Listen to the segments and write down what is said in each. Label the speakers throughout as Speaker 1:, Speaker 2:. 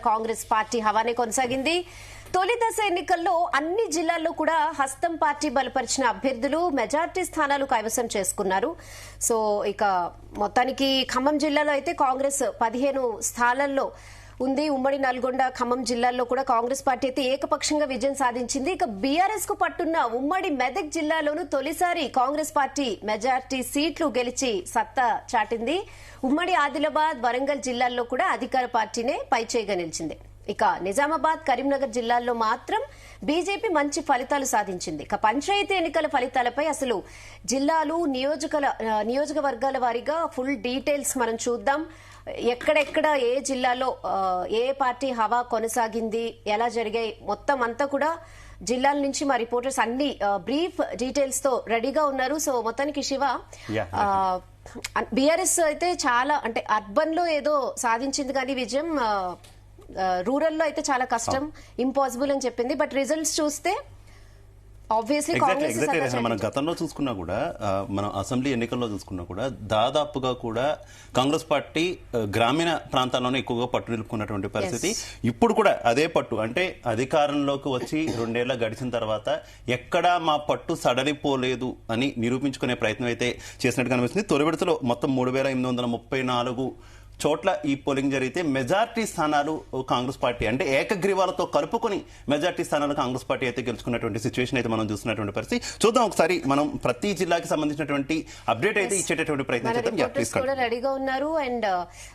Speaker 1: Congress party హవానే కొనసాగింది. తొలి దశ ఎన్నికల్లో అన్ని జిల్లాల్లో కూడా హస్తం పార్టీ బలపరిచిన అభ్యర్థులు మెజార్టీ స్థానాలు కైవసం చేసుకున్నారు. సో ఇక మొత్తానికి ఖమ్మం జిల్లాలో అయితే కాంగ్రెస్ 15 స్థానాల్లో ఉంది. ఉమ్మడి నల్గొండ, ఖమ్మం జిల్లాల్లో కూడా కాంగ్రెస్ పార్టీ అయితే ఏకపక్షంగా విజయం సాధించింది. ఇక బీఆర్ఎస్ కు పట్టున్న ఉమ్మడి మెదక్ జిల్లాలోనూ తొలిసారి కాంగ్రెస్ పార్టీ మెజార్టీ సీట్లు గెలిచి సత్తా చాటింది. ఉమ్మడి ఆదిలాబాద్, వరంగల్ జిల్లాల్లో కూడా అధికార పార్టీనే పైచేయిగా నిలిచింది. ఇక నిజామాబాద్, కరీంనగర్ జిల్లాల్లో మాత్రం బీజేపీ మంచి ఫలితాలు సాధించింది. ఇక పంచాయతీ ఎన్నికల ఫలితాలపై అసలు జిల్లాలు, నియోజకవర్గాల వారీగా ఫుల్ డీటెయిల్స్ మనం చూద్దాం. ఎక్కడెక్కడ ఏ జిల్లాలో ఏ పార్టీ హవా కొనసాగింది, ఎలా జరిగాయి, మొత్తం అంతా కూడా జిల్లాల నుంచి మా రిపోర్టర్స్ అన్ని బ్రీఫ్ డీటెయిల్స్ తో రెడీగా ఉన్నారు. సో మొత్తానికి శివ, బీఆర్ఎస్ అయితే చాలా అంటే అర్బన్ లో ఏదో సాధించింది కానీ విజయం, రూరల్ లో అయితే చాలా కష్టం, ఇంపాసిబుల్ అని చెప్పింది. బట్ రిజల్ట్స్ చూస్తే
Speaker 2: మనం గతంలో చూసుకున్నా కూడా, మనం అసెంబ్లీ ఎన్నికల్లో చూసుకున్నా కూడా దాదాపుగా కూడా కాంగ్రెస్ పార్టీ గ్రామీణ ప్రాంతాల్లోనే ఎక్కువగా పట్టు నిలుపుకున్నటువంటి పరిస్థితి. ఇప్పుడు కూడా అదే పట్టు, అంటే అధికారంలోకి వచ్చి 2 ఏళ్ల గడిచిన తర్వాత ఎక్కడా మా పట్టు సడలిపోలేదు అని నిరూపించుకునే ప్రయత్నం అయితే చేసినట్టు కనిపిస్తుంది. తొలి విడతలో మొత్తం 3834 చోట్ల ఈ పోలింగ్ జరిగితే మెజార్టీ స్థానాలు కాంగ్రెస్ పార్టీ, అంటే ఏకగ్రీవాలతో కలుపుకొని మెజార్టీ స్థానాలు కాంగ్రెస్ పార్టీ అయితే గెలుచుకున్నటువంటి సిచ్యువేషన్ అయితే మనం చూస్తున్నటువంటి పరిస్థితి. చూద్దాం ఒకసారి, మనం ప్రతి జిల్లాకి సంబంధించినటువంటి అప్డేట్ అయితే ఇచ్చేటటువంటి ప్రయత్నం చేద్దాం.
Speaker 1: రెడీగా ఉన్నారు. అండ్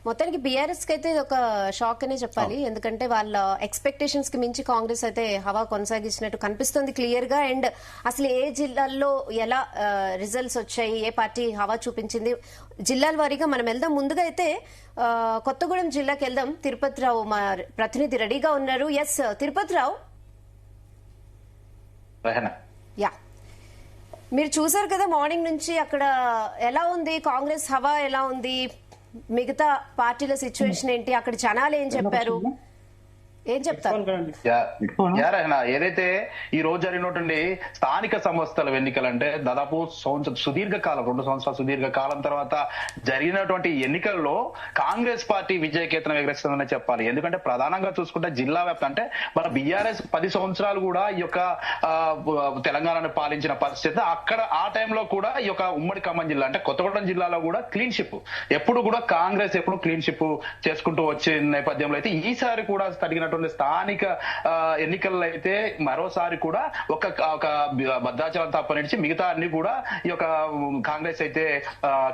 Speaker 1: మొత్తానికి బీఆర్ఎస్ కి అయితే ఒక షాక్ అనే చెప్పాలి. ఎందుకంటే వాళ్ళ ఎక్స్పెక్టేషన్స్ కి మించి కాంగ్రెస్ అయితే హవా కొనసాగించినట్టు కనిపిస్తుంది క్లియర్ గా. అండ్ అసలు ఏ జిల్లాల్లో ఎలా రిజల్ట్స్ వచ్చాయి, ఏ పార్టీ హవా చూపించింది, జిల్లాల వారీగా మనం వెళ్దాం. ముందుగా అయితే కొత్తగూడెం జిల్లాకి వెళ్దాం. తిరుపతి రావు మా ప్రతినిధి రెడీగా ఉన్నారు. ఎస్ తిరుపతి రావు, యా మీరు చూసారు కదా మార్నింగ్ నుంచి అక్కడ ఎలా ఉంది కాంగ్రెస్ హవా, ఎలా ఉంది, మిగతా పార్టీల సిచ్యువేషన్ ఏంటి, అక్కడ జనాలు ఏం చెప్పారు, ఏం చెప్తారు?
Speaker 3: ఏదైతే ఈ రోజు జరిగినటువంటి స్థానిక సంస్థల ఎన్నికలంటే దాదాపు సుదీర్ఘకాలం 2 సంవత్సరాల సుదీర్ఘ కాలం తర్వాత జరిగినటువంటి ఎన్నికల్లో కాంగ్రెస్ పార్టీ విజయకేతనం ఎగరేస్తుందని చెప్పాలి. ఎందుకంటే ప్రధానంగా చూసుకుంటే జిల్లా వ్యాప్తం అంటే మన బీఆర్ఎస్ 10 సంవత్సరాలు కూడా ఈ యొక్క తెలంగాణను పాలించిన పరిస్థితి. అక్కడ ఆ టైంలో కూడా ఈ యొక్క ఉమ్మడి ఖమ్మం జిల్లా అంటే కొత్తగూడెం జిల్లాలో కూడా క్లీన్ షిప్, ఎప్పుడు కూడా కాంగ్రెస్ ఎప్పుడు క్లీన్ షిప్ చేసుకుంటూ వచ్చే నేపథ్యంలో అయితే ఈసారి కూడా తగినటువంటి స్థానిక ఎన్నికల్లో అయితే మరోసారి కూడా ఒక భద్రాచలం తప్పనించి మిగతా అన్ని కూడా ఈ యొక్క కాంగ్రెస్ అయితే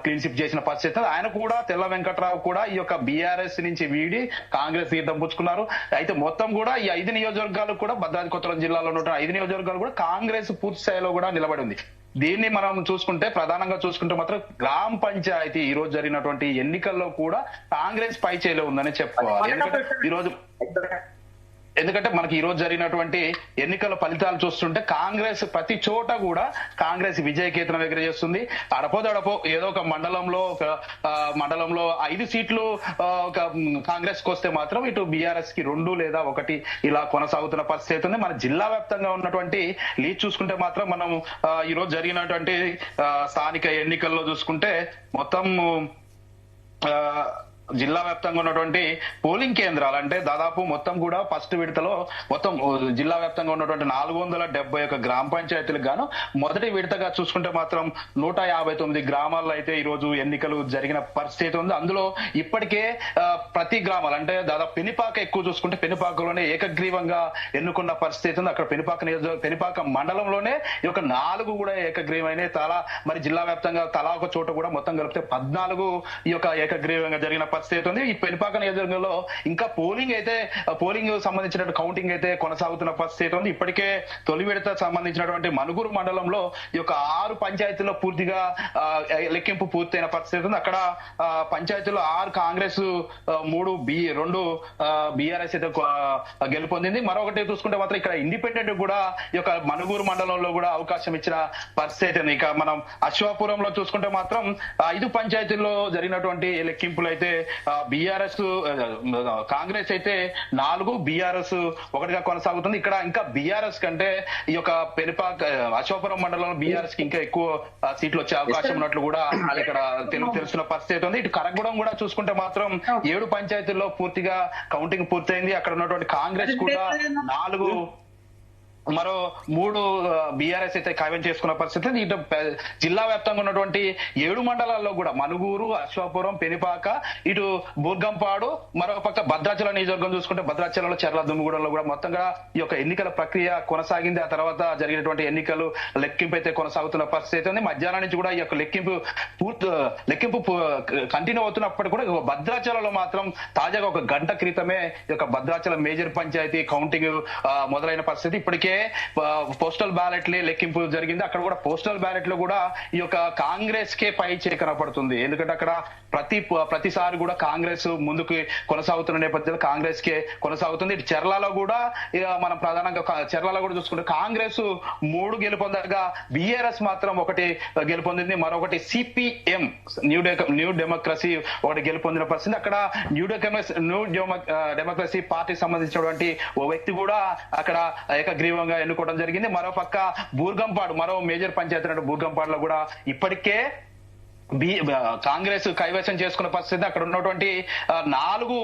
Speaker 3: క్లీన్ షిప్ చేసిన పరిస్థితి. ఆయన కూడా తెల్ల వెంకట్రావు కూడా ఈ యొక్క బీఆర్ఎస్ నుంచి వీడి కాంగ్రెస్ తీర్థం పుచ్చుకున్నారు. అయితే మొత్తం కూడా ఈ 5 నియోజకవర్గాలు కూడా భద్రాద్రి కొత్తగూడెం జిల్లాలో ఉన్న 5 నియోజకవర్గాలు కూడా కాంగ్రెస్ పూర్తి స్థాయిలో కూడా నిలబడి ఉంది. దీన్ని మనం చూసుకుంటే ప్రధానంగా చూసుకుంటే మాత్రం గ్రామ పంచాయతీ ఈ రోజు జరిగినటువంటి ఎన్నికల్లో కూడా కాంగ్రెస్ పై చేలో ఉందని చెప్పుకోవాలి. ఎందుకంటే మనకి ఈ రోజు జరిగినటువంటి ఎన్నికల ఫలితాలు చూస్తుంటే కాంగ్రెస్ ప్రతి చోట కూడా కాంగ్రెస్ విజయకేతనం ఎగరజేస్తుంది. అడపో ఏదో ఒక మండలంలో 5 సీట్లు ఒక కాంగ్రెస్ కు వస్తే మాత్రం ఇటు బీఆర్ఎస్ కి 2 లేదా 1 ఇలా కొనసాగుతున్న పరిస్థితి ఉంది. మన జిల్లా వ్యాప్తంగా ఉన్నటువంటి లీడ్ చూసుకుంటే మాత్రం మనం ఈ రోజు జరిగినటువంటి స్థానిక ఎన్నికల్లో చూసుకుంటే మొత్తం జిల్లా వ్యాప్తంగా ఉన్నటువంటి పోలింగ్ కేంద్రాలు అంటే దాదాపు మొత్తం కూడా ఫస్ట్ విడతలో మొత్తం జిల్లా వ్యాప్తంగా ఉన్నటువంటి 471 గ్రామ పంచాయతీలకు గాను మొదటి విడతగా చూసుకుంటే మాత్రం 159 గ్రామాల్లో అయితే ఈ రోజు ఎన్నికలు జరిగిన పరిస్థితి ఉంది. అందులో ఇప్పటికే ప్రతి గ్రామాలు అంటే దాదాపు పెనుపాక ఎక్కువ చూసుకుంటే పెనుపాకలోనే ఏకగ్రీవంగా ఎన్నుకున్న పరిస్థితి ఉంది. అక్కడ పెనుపాక మండలంలోనే ఈ యొక్క 4 కూడా ఏకగ్రీవమైన తలా మరి జిల్లా వ్యాప్తంగా తలా ఒక చోట కూడా మొత్తం కలిపితే 14 ఈ యొక్క ఏకగ్రీవంగా జరిగిన పరిస్థితి ఉంది. ఈ పెనుపాక నియోజకవర్గంలో ఇంకా పోలింగ్ సంబంధించిన కౌంటింగ్ అయితే కొనసాగుతున్న పరిస్థితి ఉంది. ఇప్పటికే తొలి విడత సంబంధించినటువంటి మనుగురు మండలంలో ఈ యొక్క 6 పంచాయతీల్లో పూర్తిగా లెక్కింపు పూర్తయిన పరిస్థితి ఉంది. అక్కడ పంచాయతీలో 6 కాంగ్రెస్ 2 బీఆర్ఎస్ అయితే గెలుపొందింది. మరొకటి చూసుకుంటే మాత్రం ఇక్కడ ఇండిపెండెంట్ కూడా ఈ యొక్క మనుగురు మండలంలో కూడా అవకాశం ఇచ్చిన పరిస్థితి ఉంది. ఇక మనం అశ్వాపురంలో చూసుకుంటే మాత్రం 5 పంచాయతీల్లో జరిగినటువంటి లెక్కింపులు అయితే బీఆర్ఎస్ కాంగ్రెస్ అయితే 4, బీఆర్ఎస్ 1గా కొనసాగుతుంది. ఇక్కడ ఇంకా బీఆర్ఎస్ కంటే ఈ యొక్క పెనుపాక అశోకపురం మండలంలో బీఆర్ఎస్ కి ఇంకా ఎక్కువ సీట్లు వచ్చే అవకాశం ఉన్నట్లు కూడా ఇక్కడ తెలుస్తున్న పరిస్థితి ఉంది. ఇటు కరగూడెం కూడా చూసుకుంటే మాత్రం 7 పంచాయతీల్లో పూర్తిగా కౌంటింగ్ పూర్తయింది. అక్కడ ఉన్నటువంటి కాంగ్రెస్ కూడా 4, మరో 3 బీఆర్ఎస్ అయితే కైవసం చేసుకున్న పరిస్థితి. ఇటు జిల్లా వ్యాప్తంగా ఉన్నటువంటి 7 మండలాల్లో కూడా మనుగూరు, అశ్వాపురం, పెనిపాక, ఇటు బూర్గంపాడు, మరో పక్క భద్రాచలం నియోజకవర్గం చూసుకుంటే భద్రాచలంలో, చెర్ల, దుమ్ముగూడెంలో కూడా మొత్తంగా ఈ యొక్క ఎన్నికల ప్రక్రియ కొనసాగింది. ఆ తర్వాత జరిగినటువంటి ఎన్నికలు లెక్కింపు అయితే కొనసాగుతున్న పరిస్థితి ఉంది. మధ్యాహ్నం నుంచి కూడా ఈ యొక్క లెక్కింపు కంటిన్యూ అవుతున్నప్పటికీ కూడా భద్రాచలంలో మాత్రం తాజాగా 1 గంట క్రితమే ఈ యొక్క భద్రాచలం మేజర్ పంచాయతీ కౌంటింగ్ మొదలైన పరిస్థితి. ఇప్పటికే పోస్టల్ బ్యాలెట్ లెక్కింపు జరిగింది. అక్కడ కూడా పోస్టల్ బ్యాలెట్ లో కూడా ఈ యొక్క కాంగ్రెస్ కే పై చేయి కనపడుతుంది. ఎందుకంటే అక్కడ ప్రతిసారి కూడా కాంగ్రెస్ ముందుకు కొనసాగుతున్న నేపథ్యంలో కాంగ్రెస్ కే కొనసాగుతుంది. ఇటు చెర్లలో కూడా మనం ప్రధానంగా చెర్లలో కూడా చూసుకుంటే కాంగ్రెస్ 3 గెలుపొందగా బీఆర్ఎస్ మాత్రం 1 గెలుపొందింది. మరొకటి సిపిఎం న్యూ డెమోక్రసీ 1 గెలుపొందిన పరిస్థితి. అక్కడ న్యూ డెమోక్రసీ పార్టీకి సంబంధించినటువంటి ఓ వ్యక్తి కూడా అక్కడ ఏకగ్రీవంగా ఎన్నుకోవడం జరిగింది. మరోపక్క బూర్గంపాడు, మరో మేజర్ పంచాయతీ బూర్గంపాడులో కూడా ఇప్పటికే కాంగ్రెస్ కైవసం చేసుకున్న పరిస్థితి. అక్కడ ఉన్నటువంటి 4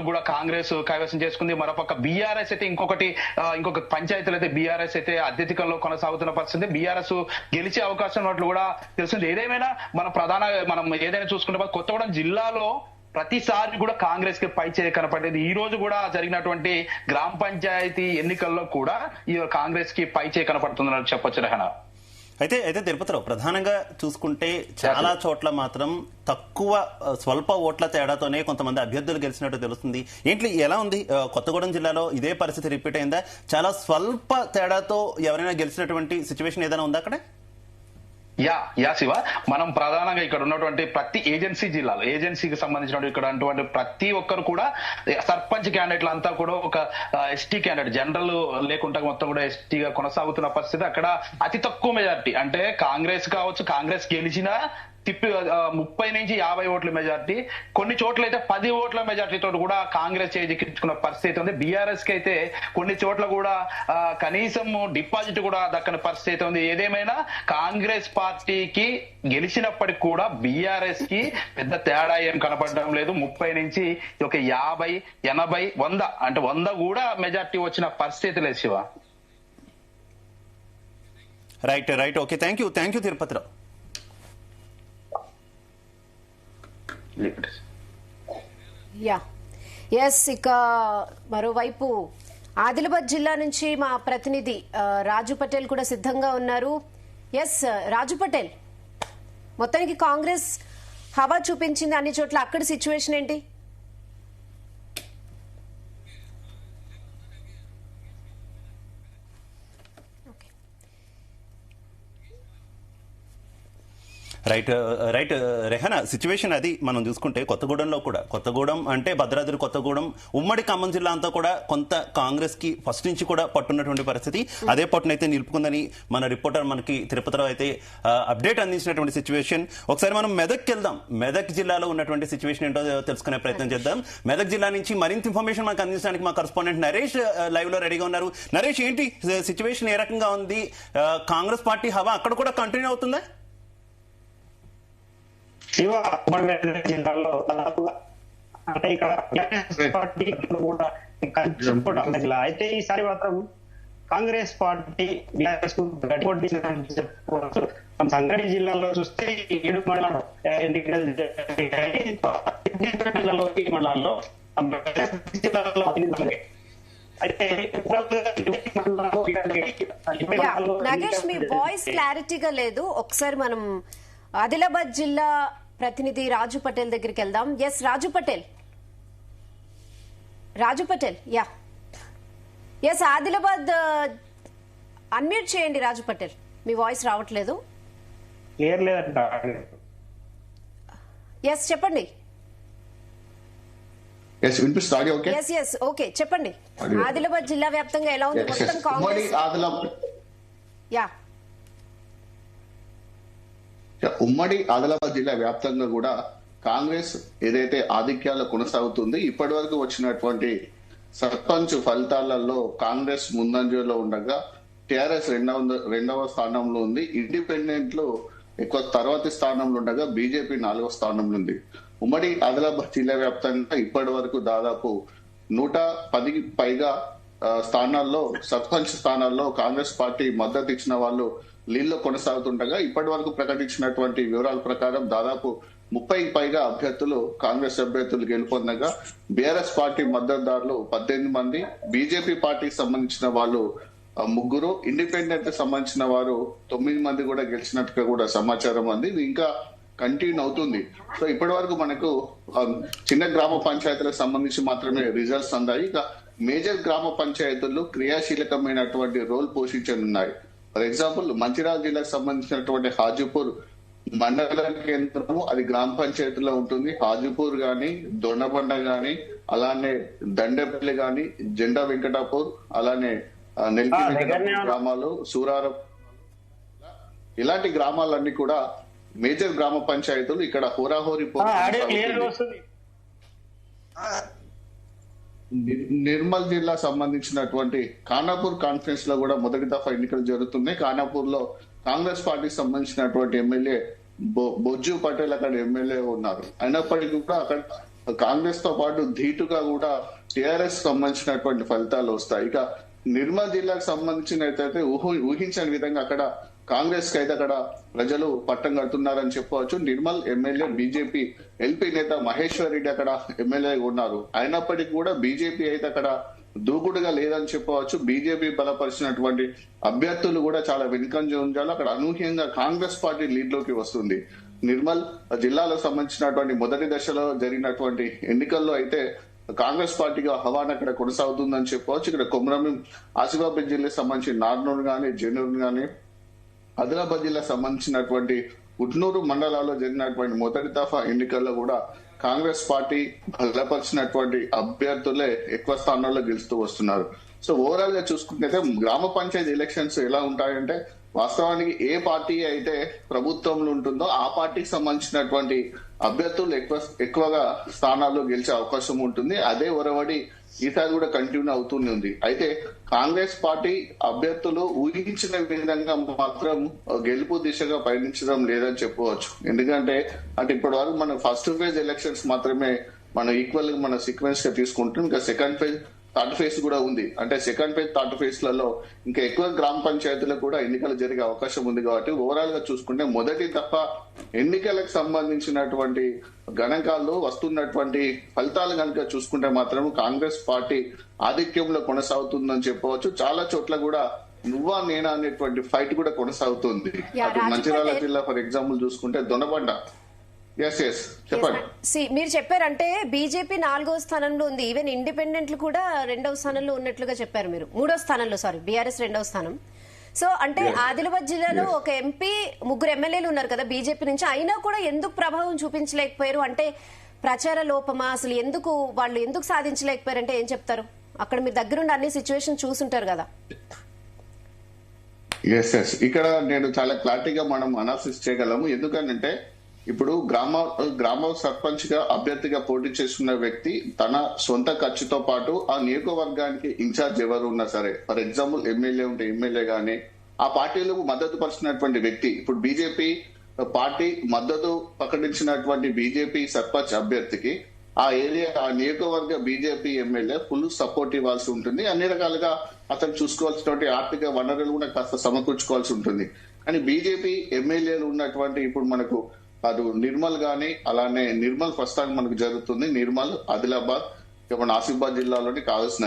Speaker 3: కూడా కాంగ్రెస్ కైవసం చేసుకుంది. మరోపక్క బీఆర్ఎస్ అయితే ఇంకొక పంచాయతీలు అయితే బీఆర్ఎస్ అయితే అత్యధికంలో కొనసాగుతున్న పరిస్థితి. బీఆర్ఎస్ గెలిచే అవకాశం ఉన్నట్లు కూడా తెలిసింది. ఏదేమైనా మనం ఏదైనా చూసుకుంటే కొత్తగూడెం జిల్లాలో ప్రతిసారి కూడా కాంగ్రెస్ కి పై చేయి కనపడేది. ఈ రోజు కూడా జరిగినటువంటి గ్రామ పంచాయతీ ఎన్నికల్లో కూడా ఈ కాంగ్రెస్ కి పై చేయి కనపడుతుందని చెప్పొచ్చు. రెహనా
Speaker 2: అయితే తిరుపతిరావు, ప్రధానంగా చూసుకుంటే చాలా చోట్ల మాత్రం స్వల్ప ఓట్ల తేడాతోనే కొంతమంది అభ్యర్థులు గెలిచినట్టు తెలుస్తుంది. ఏంటి, ఎలా ఉంది కొత్తగూడెం జిల్లాలో? ఇదే పరిస్థితి రిపీట్ అయిందా? చాలా స్వల్ప తేడాతో ఎవరైనా గెలిచినటువంటి సిచ్యువేషన్ ఏదైనా ఉందా అక్కడ?
Speaker 3: యా శివ, మనం ప్రధానంగా ఇక్కడ ఉన్నటువంటి ప్రతి ఏజెన్సీకి సంబంధించిన ఇక్కడ ఉన్నటువంటి ప్రతి ఒక్కరు కూడా సర్పంచ్ క్యాండిడేట్లు అంతా కూడా ఒక ఎస్టీ క్యాండిడేట్, జనరల్ లేకుండా మొత్తం కూడా ఎస్టీగా కొనసాగుతున్న పరిస్థితి. అక్కడ అతి తక్కువ మెజార్టీ, అంటే కాంగ్రెస్ కావచ్చు, కాంగ్రెస్ గెలిచినా 30 నుంచి 50 ఓట్ల మెజార్టీ, కొన్ని చోట్ల అయితే 10 ఓట్ల మెజార్టీతో కూడా కాంగ్రెస్ చేజిక్కించుకున్న పరిస్థితి ఉంది. బీఆర్ఎస్ కి అయితే కొన్ని చోట్ల కూడా కనీసం డిపాజిట్ కూడా దక్కని పరిస్థితి ఉంది. ఏదేమైనా కాంగ్రెస్ పార్టీకి గెలిచినప్పటికి కూడా బీఆర్ఎస్ కి పెద్ద తేడా ఏం కనపడడం లేదు. 30 నుంచి 50, 80, 100 అంటే 100 కూడా మెజార్టీ వచ్చిన పరిస్థితి లేదు Shiva.
Speaker 2: Right okay, thank you Tirupatirao.
Speaker 1: ఇక మరోవైపు ఆదిలాబాద్ జిల్లా నుంచి మా ప్రతినిధి రాజు పటేల్ కూడా సిద్ధంగా ఉన్నారు. రాజు పటేల్, మొత్తానికి కాంగ్రెస్ హవా చూపించింది అన్ని చోట్ల, అక్కడ సిచ్యువేషన్ ఏంటి?
Speaker 2: రైట్ రెహనా, సిచ్యువేషన్ అది మనం చూసుకుంటే కొత్తగూడెంలో కూడా, కొత్తగూడెం అంటే భద్రాద్రి కొత్తగూడెం, ఉమ్మడి ఖమ్మం జిల్లా అంతా కూడా కొంత కాంగ్రెస్ కి ఫస్ట్ నుంచి కూడా పట్టున్నటువంటి పరిస్థితి. అదే పట్టునైతే నిలుపుకుందని మన రిపోర్టర్ మనకి తిరుపతిరావు అయితే అప్డేట్ అందించినటువంటి సిచ్యువేషన్. ఒకసారి మనం మెదక్కి వెళ్దాం. మెదక్ జిల్లాలో ఉన్నటువంటి సిచ్యువేషన్ ఏంటో తెలుసుకునే ప్రయత్నం చేద్దాం. మెదక్ జిల్లా నుంచి మరింత ఇన్ఫర్మేషన్ మనకు అందించడానికి మా కరెస్పాండెంట్ నరేష్ లైవ్ లో రెడీగా ఉన్నారు. నరేష్, ఏంటి సిచ్యువేషన్, ఏ రకంగా ఉంది? కాంగ్రెస్ పార్టీ హవా అక్కడ కూడా కంటిన్యూ అవుతుందా?
Speaker 4: జిల్లాలో దాదాపుగా అంటే ఇక్కడ పార్టీ కూడా అయితే ఈసారి మాత్రం కాంగ్రెస్ పార్టీ చెప్పుకోవచ్చు. సంగారెడ్డి జిల్లాలో చూస్తే 7 మండలాలు ఎన్నికలు మండలాల్లో
Speaker 1: నాగేష్, మీ వాయిస్ క్లారిటీగా లేదు. ఒకసారి మనం ఆదిలాబాద్ జిల్లా ప్రతినిధి రాజు పటేల్ దగ్గరికి వెళ్దాం. రాజు పటేల్ ఆదిలాబాద్ అన్మ్యూట్ చేయండి. రాజు పటేల్, మీ వాయిస్ రావట్లేదు. చెప్పండి. ఓకే, చెప్పండి. ఆదిలాబాద్ జిల్లా వ్యాప్తంగా ఎలా ఉంది మొత్తం కాంగ్రెస్?
Speaker 5: ఉమ్మడి ఆదిలాబాద్ జిల్లా వ్యాప్తంగా కూడా కాంగ్రెస్ ఏదైతే ఆధిక్యాలు కొనసాగుతుంది, ఇప్పటి వరకు వచ్చినటువంటి సర్పంచ్ ఫలితాలలో కాంగ్రెస్ ముందంజలో ఉండగా టిఆర్ఎస్ రెండవ స్థానంలో ఉంది. ఇండిపెండెంట్ లో ఎక్కువ తర్వాతి స్థానంలో ఉండగా బీజేపీ 4వ స్థానంలో ఉంది. ఉమ్మడి ఆదిలాబాద్ జిల్లా వ్యాప్తంగా ఇప్పటి వరకు దాదాపు 110కి పైగా స్థానాల్లో సర్పంచ్ స్థానాల్లో కాంగ్రెస్ పార్టీ మద్దతు ఇచ్చిన వాళ్ళు లీడ్లో కొనసాగుతుండగా ఇప్పటి వరకు ప్రకటించినటువంటి వివరాల ప్రకారం దాదాపు 30కి పైగా అభ్యర్థులు కాంగ్రెస్ అభ్యర్థులు గెలుపొందగా బీఆర్ఎస్ పార్టీ మద్దతుదారులు 18 మంది, బీజేపీ పార్టీకి సంబంధించిన వాళ్ళు 3, ఇండిపెండెంట్ సంబంధించిన వారు 9 మంది కూడా గెలిచినట్టుగా కూడా సమాచారం అంది. ఇది ఇంకా కంటిన్యూ అవుతుంది. సో ఇప్పటి వరకు మనకు చిన్న గ్రామ పంచాయతీలకు సంబంధించి మాత్రమే రిజల్ట్స్ అందాయి. ఇక మేజర్ గ్రామ పంచాయతీలు క్రియాశీలకమైనటువంటి రోల్ పోషించనున్నాయి. ఫర్ ఎగ్జాంపుల్ మంచిర్యాల జిల్లాకు సంబంధించినటువంటి హాజీపూర్ మండల కేంద్రము అది గ్రామ పంచాయతీలో ఉంటుంది. హాజీపూర్ గాని, దొండబండ గాని, అలానే దండేపల్లి గాని, జెండా వెంకటాపూర్, అలానే నెల్లి గ్రామాలు, సూరారం, ఇలాంటి గ్రామాలన్నీ కూడా మేజర్ గ్రామ పంచాయతీలు. ఇక్కడ హోరాహోరీ నిర్మల్ జిల్లా సంబంధించినటువంటి ఖానాపూర్ కాన్ఫరెన్స్ లో కూడా మొదటి దఫా ఎన్నికలు జరుగుతున్నాయి. ఖానాపూర్ లో కాంగ్రెస్ పార్టీకి సంబంధించినటువంటి ఎమ్మెల్యే బొజ్జు పటేల్ అక్కడ ఎమ్మెల్యే ఉన్నారు. అయినప్పటికీ కూడా అక్కడ కాంగ్రెస్ తో పాటు ధీటుగా కూడా టిఆర్ఎస్ సంబంధించినటువంటి ఫలితాలు వస్తాయి. ఇక నిర్మల్ జిల్లాకు సంబంధించినట్టయితే ఊహించని విధంగా అక్కడ కాంగ్రెస్ కి అయితే అక్కడ ప్రజలు పట్టం కడుతున్నారని చెప్పవచ్చు. నిర్మల్ ఎమ్మెల్యే బీజేపీ ఎల్పీ నేత మహేశ్వర్ రెడ్డి అక్కడ ఎమ్మెల్యే ఉన్నారు. అయినప్పటికీ కూడా బీజేపీ అయితే అక్కడ దూకుడుగా లేదని చెప్పవచ్చు. బీజేపీ బలపరిచినటువంటి అభ్యర్థులు కూడా చాలా వెనుకంజ ఉంచాలి. అక్కడ అనూహ్యంగా కాంగ్రెస్ పార్టీ లీడ్ లోకి వస్తుంది. నిర్మల్ జిల్లాలో సంబంధించినటువంటి మొదటి దశలో జరిగినటువంటి ఎన్నికల్లో అయితే కాంగ్రెస్ పార్టీగా హవాన్ అక్కడ కొనసాగుతుందని చెప్పవచ్చు. ఇక్కడ కొమరంభీం ఆసిఫాబాద్ జిల్లాకు సంబంధించి నార్నూరు గాని, జెనూరు గాని, ఆదిలాబాద్ జిల్లా సంబంధించినటువంటి ఉట్నూరు మండలాల్లో జరిగినటువంటి మొదటి దఫా ఎన్నికల్లో కూడా కాంగ్రెస్ పార్టీ బలపరిచినటువంటి అభ్యర్థులే ఎక్కువ స్థానాల్లో గెలుస్తూ వస్తున్నారు. సో ఓవరాల్ గా చూసుకుంటే గ్రామ పంచాయతీ ఎలక్షన్స్ ఎలా ఉంటాయంటే వాస్తవానికి ఏ పార్టీ అయితే ప్రభుత్వంలో ఉంటుందో ఆ పార్టీకి సంబంధించినటువంటి అభ్యర్థులు ఎక్కువగా స్థానాల్లో గెలిచే అవకాశం ఉంటుంది. అదే ఒరవడి ఈసారి కూడా కంటిన్యూ అవుతూనే ఉంది. అయితే కాంగ్రెస్ పార్టీ అభ్యర్థులు ఊహించిన విధంగా మాత్రం గెలుపు దిశగా పయనించడం లేదని చెప్పవచ్చు. ఎందుకంటే ఇప్పటి వరకు మన ఫస్ట్ ఫేజ్ ఎలక్షన్స్ మాత్రమే మనం ఈక్వల్ గా మన సీక్వెన్స్ గా తీసుకుంటాం. ఇంకా సెకండ్ ఫేజ్, థర్డ్ ఫేజ్ కూడా ఉంది. అంటే సెకండ్ ఫేజ్, థర్డ్ ఫేజ్ లలో ఇంకా ఎక్కువ గ్రామ పంచాయతీలకు కూడా ఎన్నికలు జరిగే అవకాశం ఉంది. కాబట్టి ఓవరాల్ గా చూసుకుంటే మొదటి తప్ప ఎన్నికలకు సంబంధించినటువంటి గణాంకాలు వస్తున్నటువంటి ఫలితాలు కనుక చూసుకుంటే మాత్రం కాంగ్రెస్ పార్టీ ఆధిక్యంలో కొనసాగుతుందని చెప్పవచ్చు. చాలా చోట్ల కూడా నువ్వా నేనా అనేటువంటి ఫైట్ కూడా కొనసాగుతుంది. మంచిర్యాల జిల్లా ఫర్ ఎగ్జాంపుల్ చూసుకుంటే దొనబండ.
Speaker 1: మీరు చెప్పారంటే బీజేపీ 4వ స్థానంలో ఉంది. ఈవెన్ ఇండిపెండెంట్లు కూడా 2వ స్థానంలో ఉన్నట్లుగా చెప్పారు మీరు. 3వ స్థానంలో, సారీ, బీఆర్ఎస్ 2వ స్థానం. సో అంటే ఆదిలాబాద్ జిల్లాలో ఒక ఎంపీ, 3 ఎమ్మెల్యేలు ఉన్నారు కదా బీజేపీ నుంచి, అయినా కూడా ఎందుకు ప్రభావం చూపించలేకపోయారు? అంటే ప్రచార లోపమా? అసలు వాళ్ళు ఎందుకు సాధించలేకపోయారంటే ఏం చెప్తారు? అక్కడ మీరు దగ్గరుండి అన్ని సిచ్యువేషన్ చూసుంటారు కదా.
Speaker 5: ఇక్కడ నేను చాలా క్లారిటీగా మనం అనాలిసిస్ చేయగలము. ఎందుకంటే ఇప్పుడు గ్రామ సర్పంచ్ గా అభ్యర్థిగా పోటీ చేస్తున్న వ్యక్తి తన సొంత ఖర్చుతో పాటు ఆ నియోజకవర్గానికి ఇన్ఛార్జ్ ఎవరు ఉన్నా సరే, ఫర్ ఎగ్జాంపుల్ ఎమ్మెల్యే ఉంటే ఎమ్మెల్యే గానీ ఆ పార్టీలకు మద్దతు పరిచినటువంటి వ్యక్తి, ఇప్పుడు బీజేపీ పార్టీ మద్దతు ప్రకటించినటువంటి బీజేపీ సర్పంచ్ అభ్యర్థికి ఆ నియోజకవర్గ బీజేపీ ఎమ్మెల్యే ఫుల్ సపోర్ట్ ఇవ్వాల్సి ఉంటుంది. అన్ని రకాలుగా అతను చూసుకోవాల్సినటువంటి ఆర్థిక వనరులు కూడా కాస్త సమకూర్చుకోవాల్సి ఉంటుంది. కానీ బీజేపీ ఎమ్మెల్యేలు ఉన్నటువంటి ఇప్పుడు మనకు అటు నిర్మల్ గాని, అలానే నిర్మల్ ప్రస్తుతానికి మనకు జరుగుతుంది నిర్మల్, ఆదిలాబాద్, మన ఆసిఫాబాద్ జిల్లాలోని కాగజ్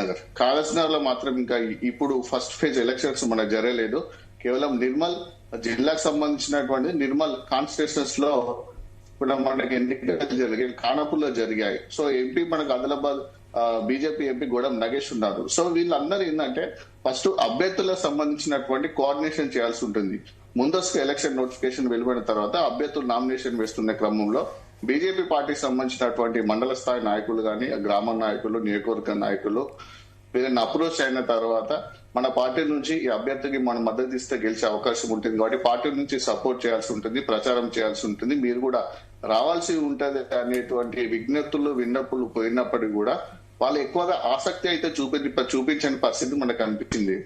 Speaker 5: నగర్ లో మాత్రం ఇంకా ఇప్పుడు ఫస్ట్ ఫేజ్ ఎలక్షన్స్ మనకు జరగలేదు. కేవలం నిర్మల్ జిల్లాకు సంబంధించినటువంటి నిర్మల్ కాన్స్టిట్యూషన్స్ లో ఇప్పుడు మనకి ఎన్నికలు జరిగాయి, ఖానాపూర్ లో జరిగాయి. సో ఎంపీ మనకు ఆదిలాబాద్ బీజేపీ ఎంపీ గోడం నగేష్ ఉన్నారు. సో వీళ్ళందరూ ఏంటంటే ఫస్ట్ అభ్యర్థులకు సంబంధించినటువంటి కోఆర్డినేషన్ చేయాల్సి ఉంటుంది. ముందస్తు ఎలక్షన్ నోటిఫికేషన్ వెలువడిన తర్వాత అభ్యర్థులు నామినేషన్ వేస్తున్న క్రమంలో బీజేపీ పార్టీకి సంబంధించినటువంటి మండల స్థాయి నాయకులు గాని, గ్రామ నాయకులు, నియోజకవర్గ నాయకులు వీళ్ళని అప్రోచ్ అయిన తర్వాత మన పార్టీ నుంచి ఈ అభ్యర్థికి మనం మద్దతు ఇస్తే గెలిచే అవకాశం ఉంటుంది. కాబట్టి పార్టీ నుంచి సపోర్ట్ చేయాల్సి ఉంటుంది, ప్రచారం చేయాల్సి ఉంటుంది. మీరు కూడా రావాల్సి ఉంటది అనేటువంటి విజ్ఞప్తులు విన్నప్పులు పోయినప్పటికీ కూడా వాళ్ళు ఎక్కువగా ఆసక్తి అయితే చూపించని పరిస్థితి మనకు అనిపించింది.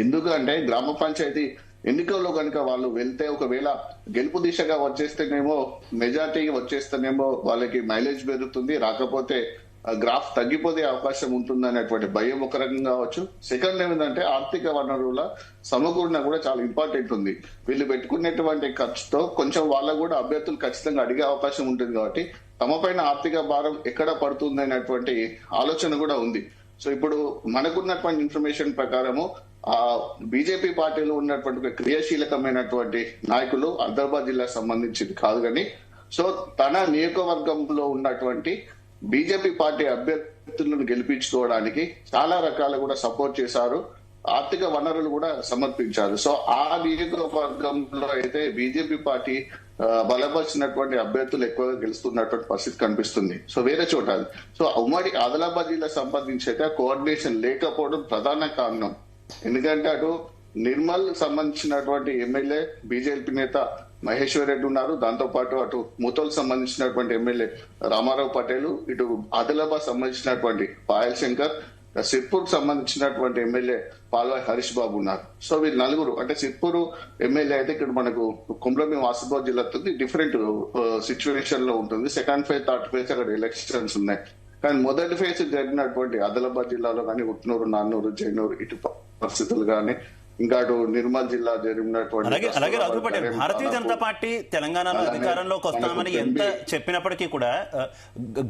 Speaker 5: ఎందుకంటే గ్రామ పంచాయతీ ఎన్నికల్లో కనుక వాళ్ళు వెళ్తే ఒకవేళ గెలుపు దిశగా వచ్చేస్తేనేమో మెజార్టీ వచ్చేస్తేనేమో వాళ్ళకి మైలేజ్ పెరుగుతుంది, రాకపోతే గ్రాఫ్ తగ్గిపోతే అవకాశం ఉంటుంది అనేటువంటి భయం ఒక రకంగా కావచ్చు. సెకండ్ ఏమిటంటే ఆర్థిక వనరుల సమకూరణ కూడా చాలా ఇంపార్టెంట్ ఉంది. వీళ్ళు పెట్టుకునేటువంటి ఖర్చుతో కొంచెం వాళ్ళకు కూడా అభ్యర్థులు ఖచ్చితంగా అడిగే అవకాశం ఉంటుంది కాబట్టి తమ పైన ఆర్థిక భారం ఎక్కడ పడుతుంది అనేటువంటి ఆలోచన కూడా ఉంది. సో ఇప్పుడు మనకున్నటువంటి ఇన్ఫర్మేషన్ ప్రకారము ఆ బీజేపీ పార్టీలో ఉన్నటువంటి క్రియాశీలకమైనటువంటి నాయకులు హైదరాబాద్ జిల్లాకు సంబంధించింది కాదు కానీ సో తన నియోజకవర్గంలో ఉన్నటువంటి బీజేపీ పార్టీ అభ్యర్థులను గెలిపించుకోవడానికి చాలా రకాలు కూడా సపోర్ట్ చేశారు, ఆర్థిక వనరులు కూడా సమర్పించారు. సో ఆ నియోజకవర్గంలో అయితే బీజేపీ పార్టీ బలపరిచినటువంటి అభ్యర్థులు ఎక్కువగా గెలుస్తున్నటువంటి పరిస్థితి కనిపిస్తుంది. సో వేరే చోట సో ఉమ్మడి ఆదిలాబాద్ జిల్లా సంబంధించి అయితే కోఆర్డినేషన్ లేకపోవడం ప్రధాన కారణం. ఎందుకంటే అటు నిర్మల్ సంబంధించినటువంటి ఎమ్మెల్యే బీజేపీ నేత మహేశ్వర్ రెడ్డి ఉన్నారు, దాంతో పాటు అటు ముతోల్ సంబంధించినటువంటి ఎమ్మెల్యే రామారావు పటేల్, ఇటు ఆదిలాబాద్ సంబంధించినటువంటి పాయల్ శంకర్, సిర్పూర్ సంబంధించినటువంటి ఎమ్మెల్యే పాల్వాయి హరీష్ బాబు ఉన్నారు. సో వీళ్ళు నలుగురు అంటే సిర్పూర్ ఎమ్మెల్యే అయితే ఇక్కడ మనకు కుమ్రంభీం ఆసిఫాబాద్ జిల్లా డిఫరెంట్ సిచ్యువేషన్ లో ఉంటుంది. సెకండ్ ఫేజ్ థర్డ్ ఫేజ్ అక్కడ ఎలక్షన్స్ ఉన్నాయి. కానీ మొదటి ఫేజ్ జరిగినటువంటి ఆదిలాబాద్ జిల్లాలో కానీ ఉట్నూరు, నాన్నూరు, జైనూరు ఇటు పరిస్థితులు కానీ ఇంకా అటు నిర్మల్ జిల్లా జరిగినటువంటి
Speaker 2: అలాగే రాజు పటేల్, భారతీయ జనతా పార్టీ తెలంగాణలో అధికారంలోకి వస్తామని ఎంత చెప్పినప్పటికీ కూడా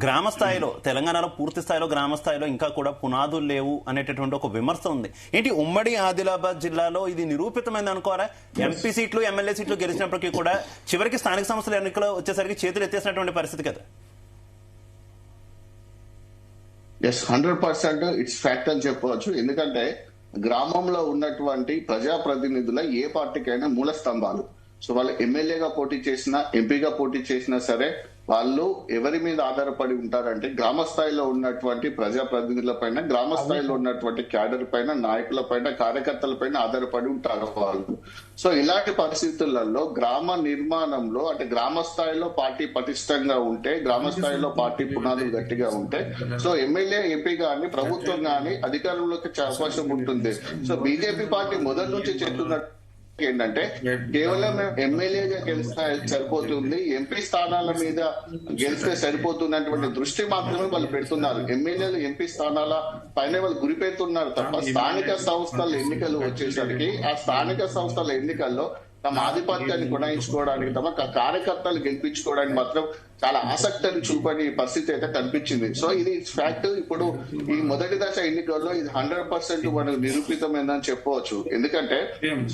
Speaker 2: గ్రామ స్థాయిలో తెలంగాణలో పూర్తి స్థాయిలో గ్రామ స్థాయిలో ఇంకా కూడా పునాదులు లేవు అనేటటువంటి ఒక విమర్శ ఉంది. ఏంటి ఉమ్మడి ఆదిలాబాద్ జిల్లాలో ఇది నిరూపితమైంది అనుకోరా? ఎంపీ సీట్లు ఎమ్మెల్యే సీట్లు గెలిచినప్పటికీ కూడా చివరికి స్థానిక సంస్థల ఎన్నికలు వచ్చేసరికి చేతులు ఎత్తేసినటువంటి పరిస్థితి కదా.
Speaker 5: ఎస్, 100% ఇట్స్ ఫ్యాక్ట్ అని చెప్పవచ్చు. ఎందుకంటే గ్రామంలో ఉన్నటువంటి ప్రజాప్రతినిధుల ఏ పార్టీకైనా మూల స్తంభాలు. సో వాళ్ళు ఎమ్మెల్యేగా పోటీ చేసినా ఎంపీగా పోటీ చేసినా సరే వాళ్ళు ఎవరి మీద ఆధారపడి ఉంటారంటే గ్రామ స్థాయిలో ఉన్నటువంటి ప్రజాప్రతినిధుల పైన, గ్రామ స్థాయిలో ఉన్నటువంటి క్యాడర్ పైన, నాయకుల పైన, కార్యకర్తల పైన ఆధారపడి ఉంటారు వాళ్ళు. సో ఇలాంటి పరిస్థితులలో గ్రామ నిర్మాణంలో అంటే గ్రామ స్థాయిలో పార్టీ పటిష్టంగా ఉంటే, గ్రామ స్థాయిలో పార్టీ పునాదులు గట్టిగా ఉంటే సో ఎమ్మెల్యే ఎంపీ గాని ప్రభుత్వం గాని అధికారంలోకి వచ్చే అవకాశం ఉంటుంది. సో బీజేపీ పార్టీ మొదటి నుంచి చెప్తున్నట్టు ఏంటంటే కేవలం ఎమ్మెల్యేగా గెలిస్తే సరిపోతుంది, ఎంపీ స్థానాల మీద గెలిస్తే సరిపోతున్నటువంటి దృష్టి మాత్రమే వాళ్ళు పెడుతున్నారు. ఎమ్మెల్యేలు ఎంపీ స్థానాల పైన వాళ్ళు గురి పెడుతున్నారు తప్ప స్థానిక సంస్థల ఎన్నికలు వచ్చేసరికి ఆ స్థానిక సంస్థల ఎన్నికల్లో తమ ఆధిపత్యాన్ని కొనయించుకోవడానికి, తమ కార్యకర్తలు గెలిపించుకోవడానికి మాత్రం చాలా ఆసక్తిని చూపని పరిస్థితి అయితే కనిపించింది. సో ఇది ఫ్యాక్ట్. ఇప్పుడు ఈ మొదటి దశ ఎన్నికల్లో ఇది 100% మనకు నిరూపితమైందని చెప్పవచ్చు. ఎందుకంటే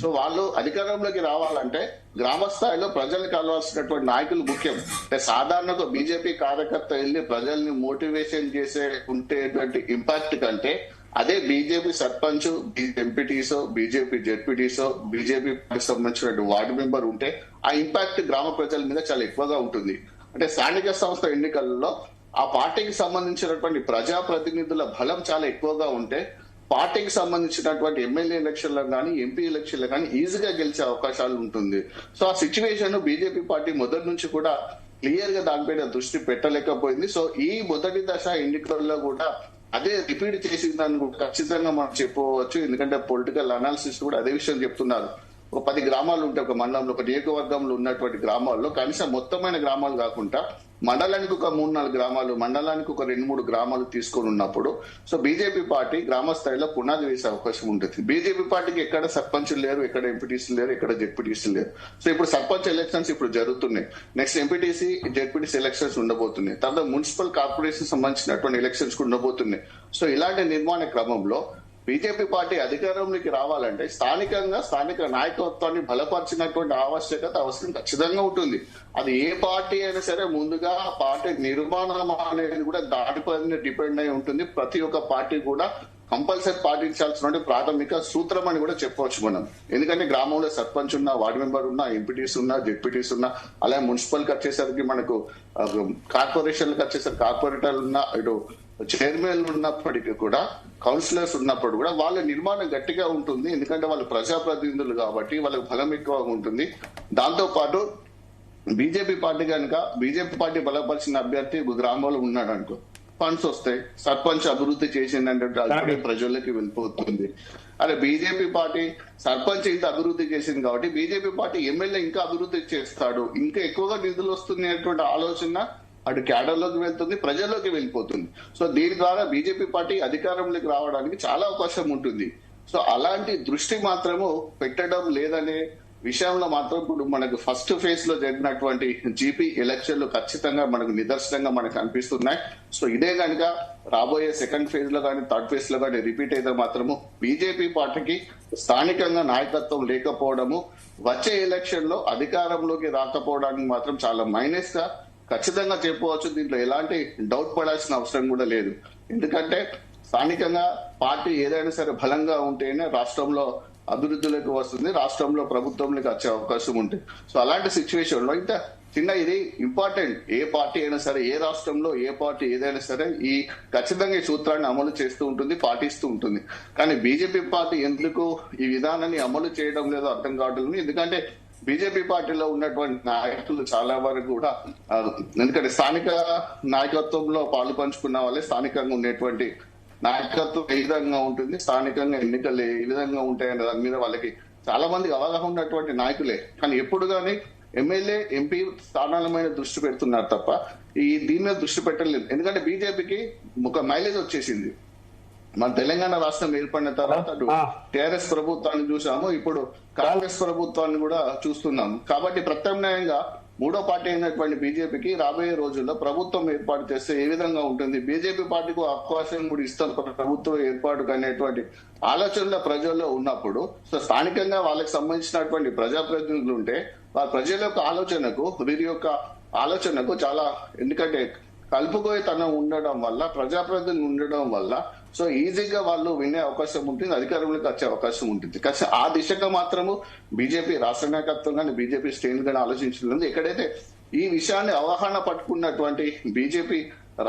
Speaker 5: సో వాళ్ళు అధికారంలోకి రావాలంటే గ్రామ స్థాయిలో ప్రజల్ని కలవాల్సినటువంటి నాయకులు ముఖ్యం. అంటే సాధారణంగా బీజేపీ కార్యకర్త వెళ్ళి ప్రజల్ని మోటివేషన్ చేసే ఉంటేటువంటి ఇంపాక్ట్ కంటే అదే బీజేపీ సర్పంచ్, ఎంపీటీసో, బీజేపీ జెడ్పీటీసో, బీజేపీ సంబంధించిన వార్డు మెంబర్ ఉంటే ఆ ఇంపాక్ట్ గ్రామ ప్రజల మీద చాలా ఎక్కువగా ఉంటుంది. అంటే స్థానిక సంస్థ ఎన్నికల్లో ఆ పార్టీకి సంబంధించినటువంటి ప్రజాప్రతినిధుల బలం చాలా ఎక్కువగా ఉంటే పార్టీకి సంబంధించినటువంటి ఎమ్మెల్యే ఎలక్షన్లో కానీ ఎంపీ ఎలక్షన్లో కానీ ఈజీగా గెలిచే అవకాశాలు ఉంటుంది. సో ఆ సిచ్యువేషన్ బీజేపీ పార్టీ మొదటి నుంచి కూడా క్లియర్ గా దానిపైన దృష్టి పెట్టలేకపోయింది. సో ఈ మొదటి దశ ఎన్నికల్లో కూడా అదే రిపీట్ చేసిందని ఖచ్చితంగా మనం చెప్పవచ్చు. ఎందుకంటే పొలిటికల్ అనాలిసిస్ కూడా అదే విషయం చెప్తున్నారు. ఒక 10 గ్రామాలు ఉంటే ఒక మండలంలో, ఒక నియోజకవర్గంలో ఉన్నటువంటి గ్రామాల్లో కనీసం మొత్తమైన గ్రామాలు కాకుండా మండలానికి ఒక 3-4 గ్రామాలు, మండలానికి ఒక 2-3 గ్రామాలు తీసుకొని ఉన్నప్పుడు సో బీజేపీ పార్టీ గ్రామ స్థాయిలో పునాది వేసే అవకాశం ఉంటుంది. బీజేపీ పార్టీకి ఎక్కడ సర్పంచులు లేరు, ఎక్కడ ఎంపీటీసీలు లేరు, ఎక్కడ జెడ్పీటీసీలు లేరు. సో ఇప్పుడు సర్పంచ్ ఎలక్షన్స్ ఇప్పుడు జరుగుతున్నాయి. నెక్స్ట్ ఎంపీటీసీ, జెడ్పీటీసీ ఎలక్షన్స్ ఉండబోతున్నాయి. తర్వాత మున్సిపల్ కార్పొరేషన్ సంబంధించినటువంటి ఎలక్షన్స్ కూడా ఉండబోతున్నాయి. సో ఇలాంటి నిర్మాణ క్రమంలో బీజేపీ పార్టీ అధికారంలోకి రావాలంటే స్థానిక నాయకత్వాన్ని బలపరిచినటువంటి అవసరం ఖచ్చితంగా ఉంటుంది. అది ఏ పార్టీ అయినా సరే ముందుగా పార్టీ నిర్మాణం అనేది కూడా దాటిపైన డిపెండ్ అయి ఉంటుంది. ప్రతి ఒక్క పార్టీ కూడా కంపల్సరీ పాటించాల్సిన ప్రాథమిక సూత్రం అని కూడా చెప్పవచ్చు మనం. ఎందుకంటే గ్రామంలో సర్పంచ్ ఉన్నా, వార్డు మెంబర్ ఉన్నా, ఎంపీటీస్ ఉన్నా, జెడ్పీటీస్ ఉన్నా, అలాగే మున్సిపల్ కి వచ్చేసరికి మనకు కార్పొరేషన్లకు వచ్చేసరికి కార్పొరేటర్లు ఉన్నా, ఇటు చైర్మన్ ఉన్నప్పటికీ కూడా, కౌన్సిలర్స్ ఉన్నప్పుడు కూడా వాళ్ళ నిర్మాణం గట్టిగా ఉంటుంది. ఎందుకంటే వాళ్ళు ప్రజాప్రతినిధులు కాబట్టి వాళ్ళకి బలం ఎక్కువగా ఉంటుంది. దాంతో పాటు బీజేపీ పార్టీ కనుక బీజేపీ పార్టీ బలపరిచిన అభ్యర్థి గ్రామంలో ఉన్నాడు అనుకో, ఫండ్స్ వస్తాయి, సర్పంచ్ అభివృద్ధి చేసిందంటే అది ప్రజల్లోకి వెళ్ళిపోతుంది. అరే బీజేపీ పార్టీ సర్పంచ్ ఇంత అభివృద్ధి చేసింది కాబట్టి బీజేపీ పార్టీ ఎమ్మెల్యే ఇంకా అభివృద్ధి చేస్తాడు, ఇంకా ఎక్కువగా నిధులు వస్తున్నటువంటి ఆలోచన అటు క్యాడర్లోకి వెళ్తుంది, ప్రజల్లోకి వెళ్ళిపోతుంది. సో దీని ద్వారా బీజేపీ పార్టీ అధికారంలోకి రావడానికి చాలా అవకాశం ఉంటుంది. సో అలాంటి దృష్టి మాత్రము పెట్టడం లేదనే విషయంలో మాత్రం ఇప్పుడు మనకు ఫస్ట్ ఫేజ్ లో జరిగినటువంటి జీపీ ఎలక్షన్లు ఖచ్చితంగా మనకు నిదర్శనంగా మనకు అనిపిస్తున్నాయి. సో ఇదే కనుక రాబోయే సెకండ్ ఫేజ్ లో కానీ థర్డ్ ఫేజ్ లో కానీ రిపీట్ అయితే మాత్రము బీజేపీ పార్టీకి స్థానికంగా నాయకత్వం లేకపోవడము, వచ్చే ఎలక్షన్ లో అధికారంలోకి రాకపోవడానికి మాత్రం చాలా మైనస్ గా ఖచ్చితంగా చెప్పవచ్చు. దీంట్లో ఎలాంటి డౌట్ పడాల్సిన అవసరం కూడా లేదు. ఎందుకంటే స్థానికంగా పార్టీ ఏదైనా సరే బలంగా ఉంటేనే రాష్ట్రంలో అభివృద్ధిలోకి వస్తుంది, రాష్ట్రంలో ప్రభుత్వంలోకి వచ్చే అవకాశం ఉంటుంది. సో అలాంటి సిచ్యువేషన్ లో ఇంత చిన్న ఇది ఇంపార్టెంట్. ఏ పార్టీ అయినా సరే, ఏ రాష్ట్రంలో ఏ పార్టీ ఏదైనా సరే ఈ ఖచ్చితంగా ఈ సూత్రాన్ని అమలు చేస్తూ ఉంటుంది, పాటిస్తూ ఉంటుంది. కానీ బీజేపీ పార్టీ ఎందుకు ఈ విధానాన్ని అమలు చేయడం లేదో అర్థం కావట్లేదు. ఎందుకంటే బీజేపీ పార్టీలో ఉన్నటువంటి నాయకులు చాలా వరకు కూడా ఎందుకంటే స్థానిక నాయకత్వంలో పాలు పంచుకున్న వాళ్ళే స్థానికంగా ఉండేటువంటి నాయకత్వం ఏ విధంగా ఉంటుంది, స్థానికంగా ఎన్నికలు ఏ విధంగా ఉంటాయనే దాని మీద వాళ్ళకి చాలా మంది అవగాహన ఉన్నటువంటి నాయకులే. కానీ ఎప్పుడు కానీ ఎమ్మెల్యే ఎంపీ స్థానాల మీద దృష్టి పెడుతున్నారు తప్ప దీని మీద దృష్టి పెట్టలేదు. ఎందుకంటే బీజేపీకి ఒక మైలేజ్ వచ్చేసింది. మన తెలంగాణ రాష్ట్రం ఏర్పడిన తర్వాత అటు టీఆర్ఎస్ ప్రభుత్వాన్ని చూసాము, ఇప్పుడు కాంగ్రెస్ ప్రభుత్వాన్ని కూడా చూస్తున్నాము. కాబట్టి ప్రత్యామ్నాయంగా మూడో పార్టీ అయినటువంటి బీజేపీకి రాబోయే రోజుల్లో ప్రభుత్వం ఏర్పాటు చేస్తే ఏ విధంగా ఉంటుంది, బీజేపీ పార్టీకి అవకాశం కూడా ఇస్తాం ప్రభుత్వం ఏర్పాటు అనేటువంటి ఆలోచనలో ప్రజల్లో ఉన్నప్పుడు, సో స్థానికంగా వాళ్ళకి సంబంధించినటువంటి ప్రజాప్రతినిధులు ఉంటే వాళ్ళ ప్రజల యొక్క ఆలోచనకు వీరి యొక్క ఆలోచనకు చాలా, ఎందుకంటే కలుపుకోయతనం ఉండడం వల్ల, ప్రజాప్రతినిధులు ఉండడం వల్ల సో ఈజీగా వాళ్ళు వినే అవకాశం ఉంటుంది, అధికారంలోకి వచ్చే అవకాశం ఉంటుంది. కానీ ఆ దిశగా మాత్రము బీజేపీ రాష్ట్ర నాయకత్వం కానీ బీజేపీ శ్రేణులు కానీ ఆలోచించలేదు. ఎక్కడైతే ఈ విషయాన్ని అవగాహన పట్టుకున్నటువంటి బీజేపీ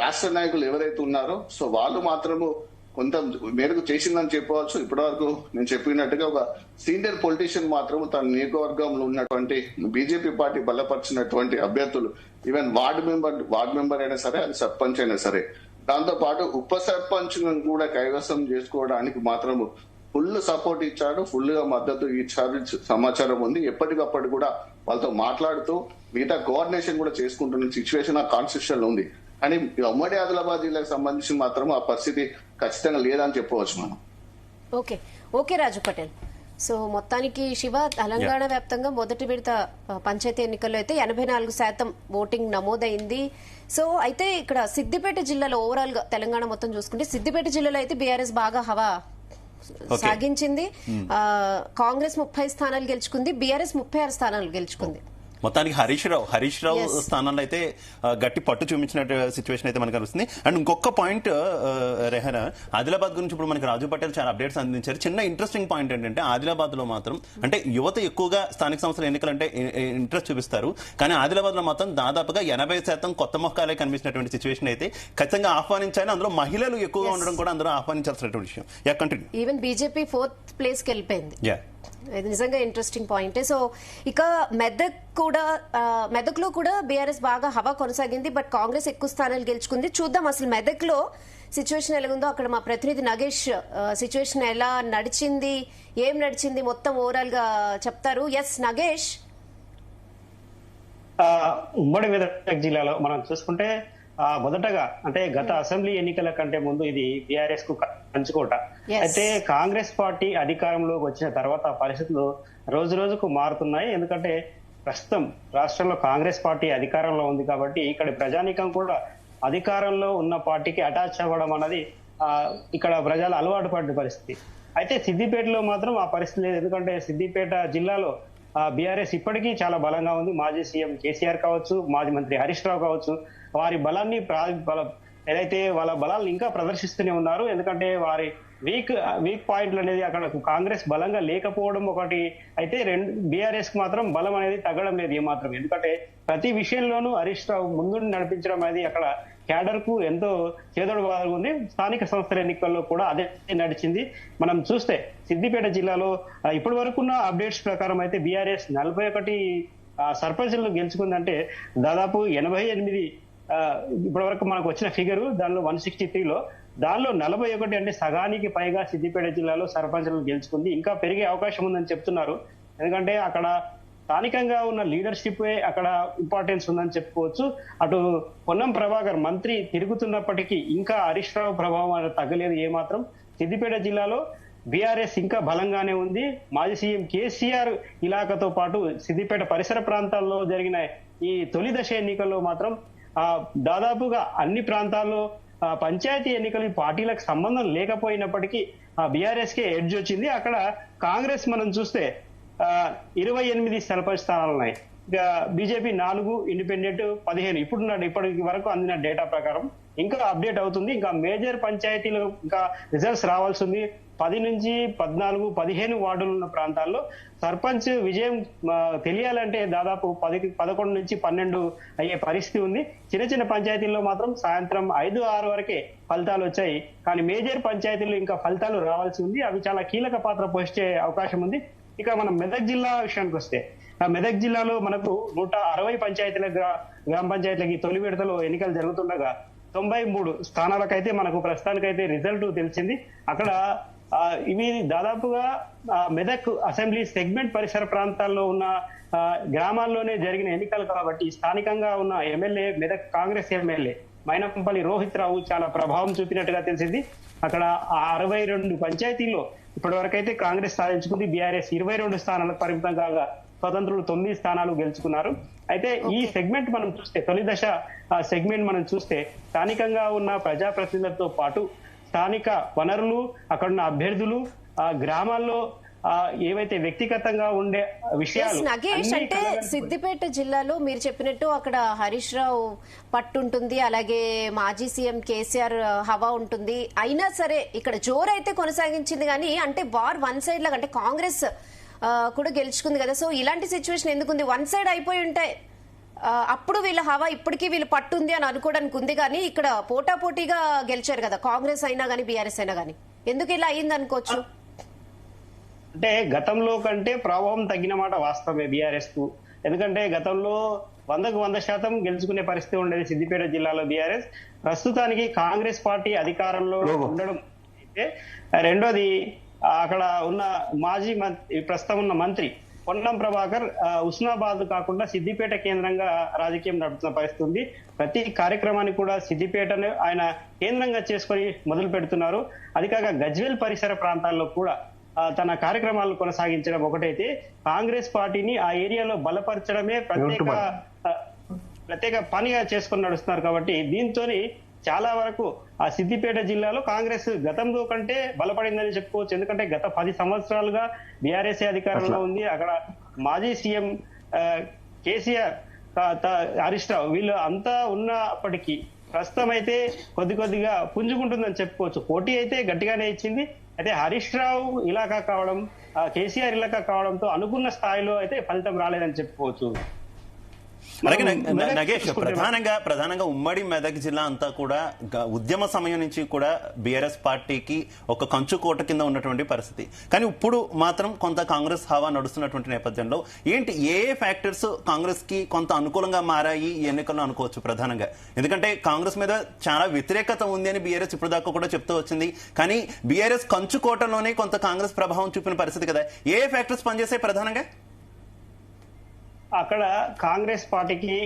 Speaker 5: రాష్ట్ర నాయకులు ఎవరైతే ఉన్నారో సో వాళ్ళు మాత్రము కొంత మేరకు చేసిందని చెప్పవచ్చు. ఇప్పటి వరకు నేను చెప్పినట్టుగా ఒక సీనియర్ పొలిటీషియన్ మాత్రము తన నియోజకవర్గంలో ఉన్నటువంటి బీజేపీ పార్టీ బలపరిచినటువంటి అభ్యర్థులు, ఈవెన్ వార్డు మెంబర్ అయినా సరే, అది సర్పంచ్ అయినా సరే, దాంతో పాటు ఉప సర్పంచ్ కూడా కైవసం చేసుకోవడానికి మాత్రం ఫుల్ సపోర్ట్ ఇచ్చాడు, ఫుల్ గా మద్దతు ఇచ్చారు సమాచారం ఉంది. ఎప్పటికప్పుడు కూడా వాళ్ళతో మాట్లాడుతూ మిగతా కోఆర్డినేషన్ కూడా చేసుకుంటున్న సిచ్యువేషన్ ఆ కాన్స్టిట్యూషన్ లో ఉంది. కానీ ఉమ్మడి ఆదిలాబాద్ జిల్లాకు సంబంధించి మాత్రం ఆ పరిస్థితి ఖచ్చితంగా లేదని చెప్పవచ్చు మనం.
Speaker 1: ఓకే రాజు పటేల్. సో మొత్తానికి శివ, తెలంగాణ వ్యాప్తంగా మొదటి విడత పంచాయతీ ఎన్నికల్లో అయితే 84% ఓటింగ్ నమోదైంది. సో అయితే ఇక్కడ సిద్దిపేట జిల్లాలో ఓవరాల్ గా తెలంగాణ మొత్తం చూసుకుంటే సిద్దిపేట జిల్లాలో అయితే బీఆర్ఎస్ బాగా హవా సాగించింది. కాంగ్రెస్ 30 స్థానాలు గెలుచుకుంది, బీఆర్ఎస్ 36 స్థానాలు గెలుచుకుంది.
Speaker 2: మొత్తానికి హరీష్ రావు స్థానంలో అయితే గట్టి పట్టు చూపించిన సిచ్యువేషన్ అయితే మనకు కనిపిస్తుంది. అండ్ ఇంకొక పాయింట్ రెహనా, ఆదిలాబాద్ గురించి ఇప్పుడు మనకి రాజు పటేల్ చాలా అప్డేట్స్ అందించారు. చిన్న ఇంట్రెస్టింగ్ పాయింట్ ఏంటంటే ఆదిలాబాద్ లో మాత్రం అంటే యువత ఎక్కువగా స్థానిక సంస్థల ఎన్నికలంటే ఇంట్రెస్ట్ చూపిస్తారు, కానీ ఆదిలాబాద్ లో మాత్రం దాదాపుగా 80% కొత్త మొక్కలే కనిపించినటువంటి సిచ్యువేషన్ అయితే ఖచ్చితంగా ఆహ్వానించాలి. అందులో మహిళలు ఎక్కువగా ఉండడం కూడా అందరూ ఆహ్వానించాల్సినటువంటి విషయం.
Speaker 1: ఈవెన్ బీజేపీ 4th ప్లేస్ కి వెళ్ళిపోయింది. ఇది నిజంగా ఇంట్రెస్టింగ్ పాయింటే. సో ఇక మెదక్ లో కూడా బీఆర్ఎస్ బాగా హవా కొనసాగింది, బట్ కాంగ్రెస్ ఎక్కువ స్థానాలు గెలుచుకుంది. చూద్దాం అసలు మెదక్ లో సిచ్యువేషన్ ఎలా ఉందో. అక్కడ మా ప్రతినిధి నగేష్ సిచ్యువేషన్ ఎలా నడిచింది, ఏం నడిచింది మొత్తం ఓవరాల్ గా చెప్తారు. ఎస్ నగేష్.
Speaker 4: ఉమ్మడి మెదక్ జిల్లాలో మనం చూసుకుంటే మొదటగా అంటే గత అసెంబ్లీ ఎన్నికల కంటే ముందు ఇది బీఆర్ఎస్ కు పంచుకోట. అయితే కాంగ్రెస్ పార్టీ అధికారంలోకి వచ్చిన తర్వాత పరిస్థితులు రోజు రోజుకు మారుతున్నాయి. ఎందుకంటే ప్రస్తుతం రాష్ట్రంలో కాంగ్రెస్ పార్టీ అధికారంలో ఉంది కాబట్టి ఇక్కడ ప్రజానీకం కూడా అధికారంలో ఉన్న పార్టీకి అటాచ్ అవ్వడం అన్నది ఇక్కడ ప్రజలు అలవాటు పడిన పరిస్థితి. అయితే సిద్దిపేటలో మాత్రం ఆ పరిస్థితి లేదు. ఎందుకంటే సిద్దిపేట జిల్లాలో బీఆర్ఎస్ ఇప్పటికీ చాలా బలంగా ఉంది. మాజీ సీఎం కేసీఆర్ కావచ్చు, మాజీ మంత్రి హరీష్ రావు కావచ్చు, వారి బలాన్ని ఏదైతే వాళ్ళ బలాలను ఇంకా ప్రదర్శిస్తూనే ఉన్నారు. ఎందుకంటే వారి వీక్ పాయింట్లు అనేది అక్కడ కాంగ్రెస్ బలంగా లేకపోవడం ఒకటి అయితే, బీఆర్ఎస్ కు మాత్రం బలం అనేది తగ్గడం లేదు ఏమాత్రం. ఎందుకంటే ప్రతి విషయంలోనూ హరీష్ రావు ముందు నడిపించడం అనేది అక్కడ క్యాడర్ కు ఎంతో చేదోడు బాధగా ఉంది. స్థానిక సంస్థల ఎన్నికల్లో కూడా అదే నడిచింది. మనం చూస్తే సిద్దిపేట జిల్లాలో ఇప్పటి వరకున్న అప్డేట్స్ ప్రకారం అయితే బీఆర్ఎస్ 41 సర్పంచ్లు గెలుచుకుందంటే దాదాపు 88 ఇప్పటి వరకు మనకు వచ్చిన ఫిగరు దానిలో 163లో దానిలో 41 అంటే సగానికి పైగా సిద్దిపేట జిల్లాలో సర్పంచ్లు గెలుచుకుంది. ఇంకా పెరిగే అవకాశం ఉందని చెప్తున్నారు. ఎందుకంటే అక్కడ స్థానికంగా ఉన్న లీడర్షిప్ అక్కడ ఇంపార్టెన్స్ ఉందని చెప్పుకోవచ్చు. అటు పొన్నం ప్రభాకర్ మంత్రి తిరుగుతున్నప్పటికీ ఇంకా హరీష్ రావు ప్రభావం తగ్గలేదు ఏమాత్రం. సిద్దిపేట జిల్లాలో బీఆర్ఎస్ ఇంకా బలంగానే ఉంది. మాజీ సీఎం కేసీఆర్ ఇలాకాతో పాటు సిద్దిపేట పరిసర ప్రాంతాల్లో జరిగిన ఈ తొలి దశ ఎన్నికల్లో మాత్రం దాదాపుగా అన్ని ప్రాంతాల్లో పంచాయతీ ఎన్నికలు పార్టీలకు సంబంధం లేకపోయినప్పటికీ బీఆర్ఎస్ కే ఎడ్జ్ వచ్చింది. అక్కడ కాంగ్రెస్ మనం చూస్తే 28 సర్పంచ్ స్థానాలు ఉన్నాయి. ఇక బీజేపీ 4, ఇండిపెండెంట్ 15. ఇప్పటి వరకు అందిన డేటా ప్రకారం ఇంకా అప్డేట్ అవుతుంది. ఇంకా మేజర్ పంచాయతీలు ఇంకా రిజల్ట్స్ రావాల్సి ఉంది. 10 నుంచి 14, 15 వార్డులు ఉన్న ప్రాంతాల్లో సర్పంచ్ విజయం తెలియాలంటే దాదాపు 11 నుంచి 12 అయ్యే పరిస్థితి ఉంది. చిన్న చిన్న పంచాయతీల్లో మాత్రం సాయంత్రం 5, 6 వరకే ఫలితాలు వచ్చాయి. కానీ మేజర్ పంచాయతీల్లో ఇంకా ఫలితాలు రావాల్సి ఉంది. అవి చాలా కీలక పాత్ర పోషించే అవకాశం ఉంది. ఇక మనం మెదక్ జిల్లా విషయానికి వస్తే మెదక్ జిల్లాలో మనకు 160 పంచాయతీల గ్రామ పంచాయతీలకి తొలి విడతలో ఎన్నికలు జరుగుతుండగా 93 స్థానాలకైతే మనకు ప్రస్తుతానికైతే రిజల్ట్ తెలిసింది. అక్కడ ఇవి దాదాపుగా మెదక్ అసెంబ్లీ సెగ్మెంట్ పరిసర ప్రాంతాల్లో ఉన్న గ్రామాల్లోనే జరిగిన ఎన్నికలు కాబట్టి స్థానికంగా ఉన్న ఎమ్మెల్యే మెదక్ కాంగ్రెస్ ఎమ్మెల్యే మైనంపల్లి రోహిత్ రావు చాలా ప్రభావం చూపినట్టుగా తెలిసింది. అక్కడ 62 పంచాయతీల్లో ఇప్పటి వరకైతే కాంగ్రెస్ సాధించుకుంది. బీఆర్ఎస్ 22 స్థానాలకు పరిమితం కాగా స్వతంత్రులు 9 స్థానాలు గెలుచుకున్నారు. అయితే ఈ సెగ్మెంట్ మనం చూస్తే తొలి దశ సెగ్మెంట్ మనం చూస్తే స్థానికంగా ఉన్న ప్రజాప్రతినిధులతో పాటు స్థానిక వనరులు, అక్కడున్న అభ్యర్థులు, గ్రామాల్లో ఏవైతే వ్యక్తిగతంగా ఉండే విషయాలు
Speaker 1: నగేష్ అంటే సిద్దిపేట జిల్లాలో మీరు చెప్పినట్టు అక్కడ హరీష్ రావు పట్టుంటుంది, అలాగే మాజీ సీఎం కేసీఆర్ హవా ఉంటుంది. అయినా సరే ఇక్కడ జోరైతే కొనసాగించింది కానీ అంటే వార్ వన్ సైడ్ లాగా అంటే కాంగ్రెస్ కూడా గెలుచుకుంది కదా. సో ఇలాంటి సిచ్యువేషన్ ఎందుకుంది? వన్ సైడ్ అయిపోయి ఉంటాయి అప్పుడు వీళ్ళ హవా ఇప్పటికీ వీళ్ళు పట్టుంది అని అనుకోవడానికి ఉంది. కానీ ఇక్కడ పోటాపోటీగా గెలిచారు కదా కాంగ్రెస్ అయినా గానీ బీఆర్ఎస్ అయినా గానీ. ఎందుకు ఇలా అయింది అనుకోవచ్చు?
Speaker 4: అంటే గతంలో కంటే ప్రభావం తగ్గిన మాట వాస్తవమే బీఆర్ఎస్ కు. ఎందుకంటే గతంలో 100కు 100% గెలుచుకునే పరిస్థితి ఉండేది సిద్దిపేట జిల్లాలో బీఆర్ఎస్. ప్రస్తుతానికి కాంగ్రెస్ పార్టీ అధికారంలో ఉండడం అయితే, రెండోది అక్కడ ఉన్న మాజీ మంత్రి ప్రస్తుతం ఉన్న మంత్రి పొన్నం ప్రభాకర్ హుస్నాబాద్ కాకుండా సిద్దిపేట కేంద్రంగా రాజకీయం నడుపుతున్న పరిస్థితి ఉంది. ప్రతి కార్యక్రమాన్ని కూడా సిద్దిపేటను ఆయన కేంద్రంగా చేసుకొని మొదలు పెడుతున్నారు. అది కాక గజ్వేల్ పరిసర ప్రాంతాల్లో కూడా తన కార్యక్రమాలను కొనసాగించడం ఒకటైతే, కాంగ్రెస్ పార్టీని ఆ ఏరియాలో బలపరచడమే ప్రత్యేక పనిగా చేసుకొని నడుస్తున్నారు. కాబట్టి దీంతో చాలా వరకు ఆ సిద్దిపేట జిల్లాలో కాంగ్రెస్ గతంలో కంటే బలపడిందని చెప్పుకోవచ్చు. ఎందుకంటే గత 10 సంవత్సరాలుగా బీఆర్ఎస్ అధికారంలో ఉంది. అక్కడ మాజీ సీఎం కేసీఆర్, హరీష్ రావు వీళ్ళు అంతా ఉన్నప్పటికీ ప్రస్తుతం అయితే కొద్దిగా పుంజుకుంటుందని చెప్పుకోవచ్చు. పోటీ అయితే గట్టిగానే ఇచ్చింది. అయితే హరీష్ రావు ఇలాకా కావడం, కేసీఆర్ ఇలాకా కావడంతో అనుకున్న స్థాయిలో అయితే ఫలితం రాలేదని చెప్పుకోవచ్చు.
Speaker 2: అలాగే నగేష్, ప్రధానంగా ఉమ్మడి మెదక్ జిల్లా అంతా కూడా ఉద్యమ సమయం నుంచి కూడా బీఆర్ఎస్ పార్టీకి ఒక కంచుకోట కింద ఉన్నటువంటి పరిస్థితి. కానీ ఇప్పుడు మాత్రం కొంత కాంగ్రెస్ హవా నడుస్తున్నటువంటి నేపథ్యంలో ఏంటి ఏ ఫ్యాక్టర్స్ కాంగ్రెస్ కి కొంత అనుకూలంగా మారాయి ఈ ఎన్నికల్లో అనుకోవచ్చు ప్రధానంగా? ఎందుకంటే కాంగ్రెస్ మీద చాలా వ్యతిరేకత ఉంది అని బీఆర్ఎస్ ఇప్పుడు దాకా కూడా చెప్తూ వచ్చింది. కానీ బీఆర్ఎస్ కంచుకోటలోనే కొంత కాంగ్రెస్ ప్రభావం చూపిన పరిస్థితి కదా. ఏ ఫ్యాక్టర్స్ పనిచేస్తాయి ప్రధానంగా?
Speaker 4: అక్కడ కాంగ్రెస్ పార్టీకి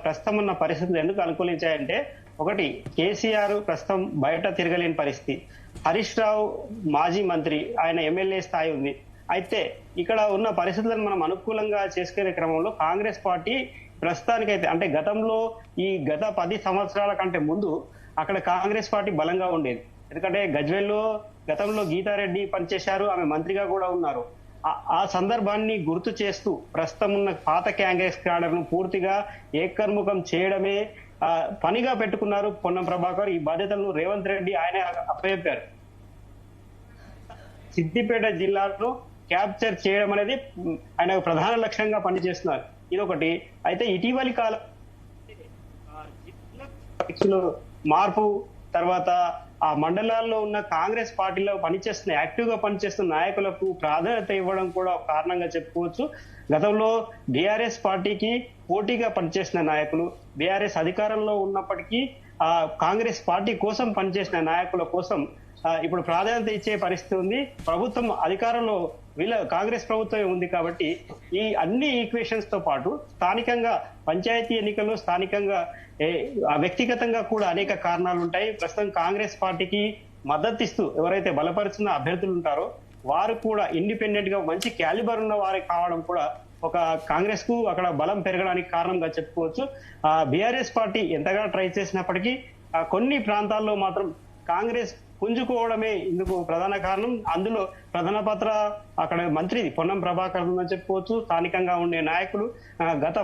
Speaker 4: ప్రస్తుతం ఉన్న పరిస్థితులు ఎందుకు అనుకూలించాయంటే, ఒకటి కేసీఆర్ ప్రస్తుతం బయట తిరగలేని పరిస్థితి, హరీష్ రావు మాజీ మంత్రి, ఆయన ఎమ్మెల్యే స్థాయి ఉంది. అయితే ఇక్కడ ఉన్న పరిస్థితులను మనం అనుకూలంగా చేసుకునే క్రమంలో కాంగ్రెస్ పార్టీ ప్రస్తుతానికైతే అంటే గత 10 సంవత్సరాల కంటే ముందు అక్కడ కాంగ్రెస్ పార్టీ బలంగా ఉండేది. ఎందుకంటే గజ్వేల్లో గతంలో గీతారెడ్డి పనిచేశారు, ఆమె మంత్రిగా కూడా ఉన్నారు. ఆ సందర్భాన్ని గుర్తు చేస్తూ ప్రస్తుతం ఉన్న పాత కాంగ్రెస్ క్యాడర్ను పూర్తిగా ఏకర్ముఖం చేయడమే పనిగా పెట్టుకున్నారు పొన్నం ప్రభాకర్. ఈ బాధ్యతలను రేవంత్ రెడ్డి ఆయన అప్పచెప్పారు. సిద్దిపేట జిల్లాలో క్యాప్చర్ చేయడం అనేది ఆయన ప్రధాన లక్ష్యంగా పనిచేస్తున్నారు. ఇదొకటి. అయితే ఇటీవలి కాలం మార్పు తర్వాత ఆ మండలాల్లో ఉన్న కాంగ్రెస్ పార్టీలో పనిచేస్తున్న యాక్టివ్ గా పనిచేస్తున్న నాయకులకు ప్రాధాన్యత ఇవ్వడం కూడా ఒక కారణంగా చెప్పుకోవచ్చు. గతంలో బీఆర్ఎస్ పార్టీకి పోటీగా పనిచేసిన నాయకులు, బీఆర్ఎస్ అధికారంలో ఉన్నప్పటికీ ఆ కాంగ్రెస్ పార్టీ కోసం పనిచేసిన నాయకుల కోసం ఇప్పుడు ప్రాధాన్యత ఇచ్చే పరిస్థితి ఉంది. ప్రభుత్వం అధికారంలో కాంగ్రెస్ ప్రభుత్వమే ఉంది కాబట్టి ఈ అన్ని ఈక్వేషన్స్ తో పాటు స్థానికంగా పంచాయతీ ఎన్నికల్లో స్థానికంగా వ్యక్తిగతంగా కూడా అనేక కారణాలు ఉంటాయి. ప్రస్తుతం కాంగ్రెస్ పార్టీకి మద్దతిస్తూ ఎవరైతే బలపరిచిన అభ్యర్థులు ఉంటారో వారు కూడా ఇండిపెండెంట్ గా మంచి క్యాలిబర్ ఉన్న వారే కావడం కూడా ఒక కాంగ్రెస్ కు అక్కడ బలం పెరగడానికి కారణంగా చెప్పుకోవచ్చు. బీఆర్ఎస్ పార్టీ ఎంతగా ట్రై చేసినప్పటికీ కొన్ని ప్రాంతాల్లో మాత్రం కాంగ్రెస్ పుంజుకోవడమే ఇందుకు ప్రధాన కారణం. అందులో ప్రధాన పాత్ర అక్కడ మంత్రి పొన్నం ప్రభాకర్ ఉందని చెప్పుకోవచ్చు. స్థానికంగా ఉండే నాయకులు గత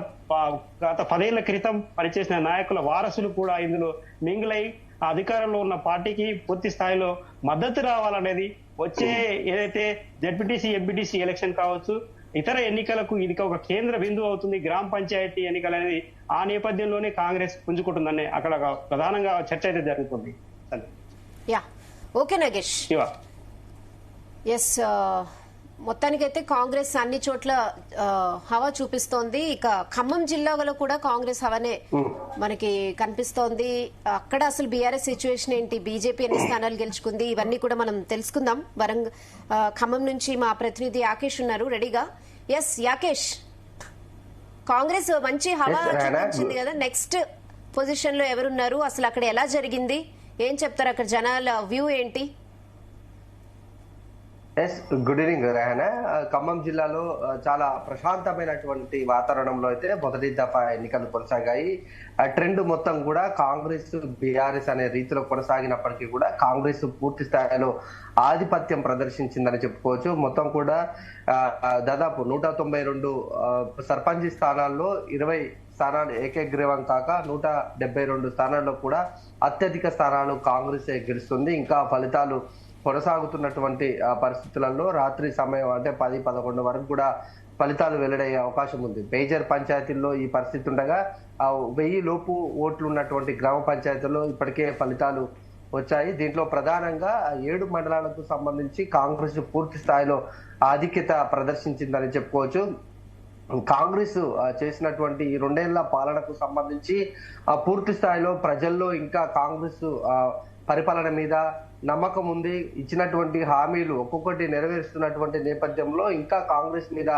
Speaker 4: 10 ఏళ్ల క్రితం పనిచేసిన నాయకుల వారసులు కూడా ఇందులో మింగిలై అధికారంలో ఉన్న పార్టీకి పూర్తి స్థాయిలో మద్దతు రావాలనేది వచ్చే ఏదైతే జెడ్పీటీసీ ఎంపీటీసీ ఎలక్షన్ కావచ్చు ఇతర ఎన్నికలకు ఇది ఒక కేంద్ర బిందువు అవుతుంది. గ్రామ పంచాయతీ ఎన్నికలు అనేది ఆ నేపథ్యంలోనే కాంగ్రెస్ పుంజుకుంటుందని అక్కడ ప్రధానంగా చర్చ అయితే జరుగుతుంది.
Speaker 1: Yeah okay Nagesh. ఎస్ మొత్తానికైతే కాంగ్రెస్ అన్ని చోట్ల హవా చూపిస్తోంది. ఇక ఖమ్మం జిల్లాలో కూడా కాంగ్రెస్ హవానే మనకి కనిపిస్తోంది. అక్కడ అసలు బీఆర్ఎస్ సిచ్యువేషన్ ఏంటి, బీజేపీ ఎన్ని స్థానాలు గెలుచుకుంది, ఇవన్నీ కూడా మనం తెలుసుకుందాం. ఖమ్మం నుంచి మా ప్రతినిధి యాకేష్ ఉన్నారు రెడీగా. ఎస్ యాకేష్, కాంగ్రెస్ మంచి హవా చూపించింది కదా, నెక్స్ట్ పొజిషన్ లో ఎవరున్నారు, అసలు అక్కడ ఎలా జరిగింది, ఏం చెప్తారు, అక్కడ జనాల వ్యూ ఏంటి?
Speaker 6: Good evening Rehana. ఖమ్మం జిల్లాలో చాలా ప్రశాంతమైనటువంటి వాతావరణంలో అయితే మొదటి దఫా ఎన్నికలు కొనసాగాయి. ట్రెండ్ మొత్తం కూడా కాంగ్రెస్ బీఆర్ఎస్ అనే రీతిలో కొనసాగినప్పటికీ కూడా కాంగ్రెస్ పూర్తి స్థాయిలో ఆధిపత్యం ప్రదర్శించిందని చెప్పుకోవచ్చు. మొత్తం కూడా దాదాపు 192 సర్పంచ్ స్థానాల్లో 20 స్థానాలు ఏకగ్రీవం కాక 172 స్థానాల్లో కూడా అత్యధిక స్థానాలు కాంగ్రెస్ గెలుస్తుంది. ఇంకా ఫలితాలు కొనసాగుతున్నటువంటి పరిస్థితులలో రాత్రి సమయం అంటే 10-11 వరకు కూడా ఫలితాలు వెల్లడయ్యే అవకాశం ఉంది. మేజర్ పంచాయతీల్లో ఈ పరిస్థితి ఉండగా 1000 లోపు ఓట్లు ఉన్నటువంటి గ్రామ పంచాయతీల్లో ఇప్పటికే ఫలితాలు వచ్చాయి. దీంట్లో ప్రధానంగా 7 మండలాలకు సంబంధించి కాంగ్రెస్ పూర్తి స్థాయిలో ఆధిక్యత ప్రదర్శించిందని చెప్పుకోవచ్చు. కాంగ్రెస్ చేసినటువంటి ఈ 2 ఏళ్ల పాలనకు సంబంధించి పూర్తి స్థాయిలో ప్రజల్లో ఇంకా కాంగ్రెస్ పరిపాలన మీద నమ్మకం ఉంది. ఇచ్చినటువంటి హామీలు ఒక్కొక్కటి నెరవేరుస్తున్నటువంటి నేపథ్యంలో ఇంకా కాంగ్రెస్ మీద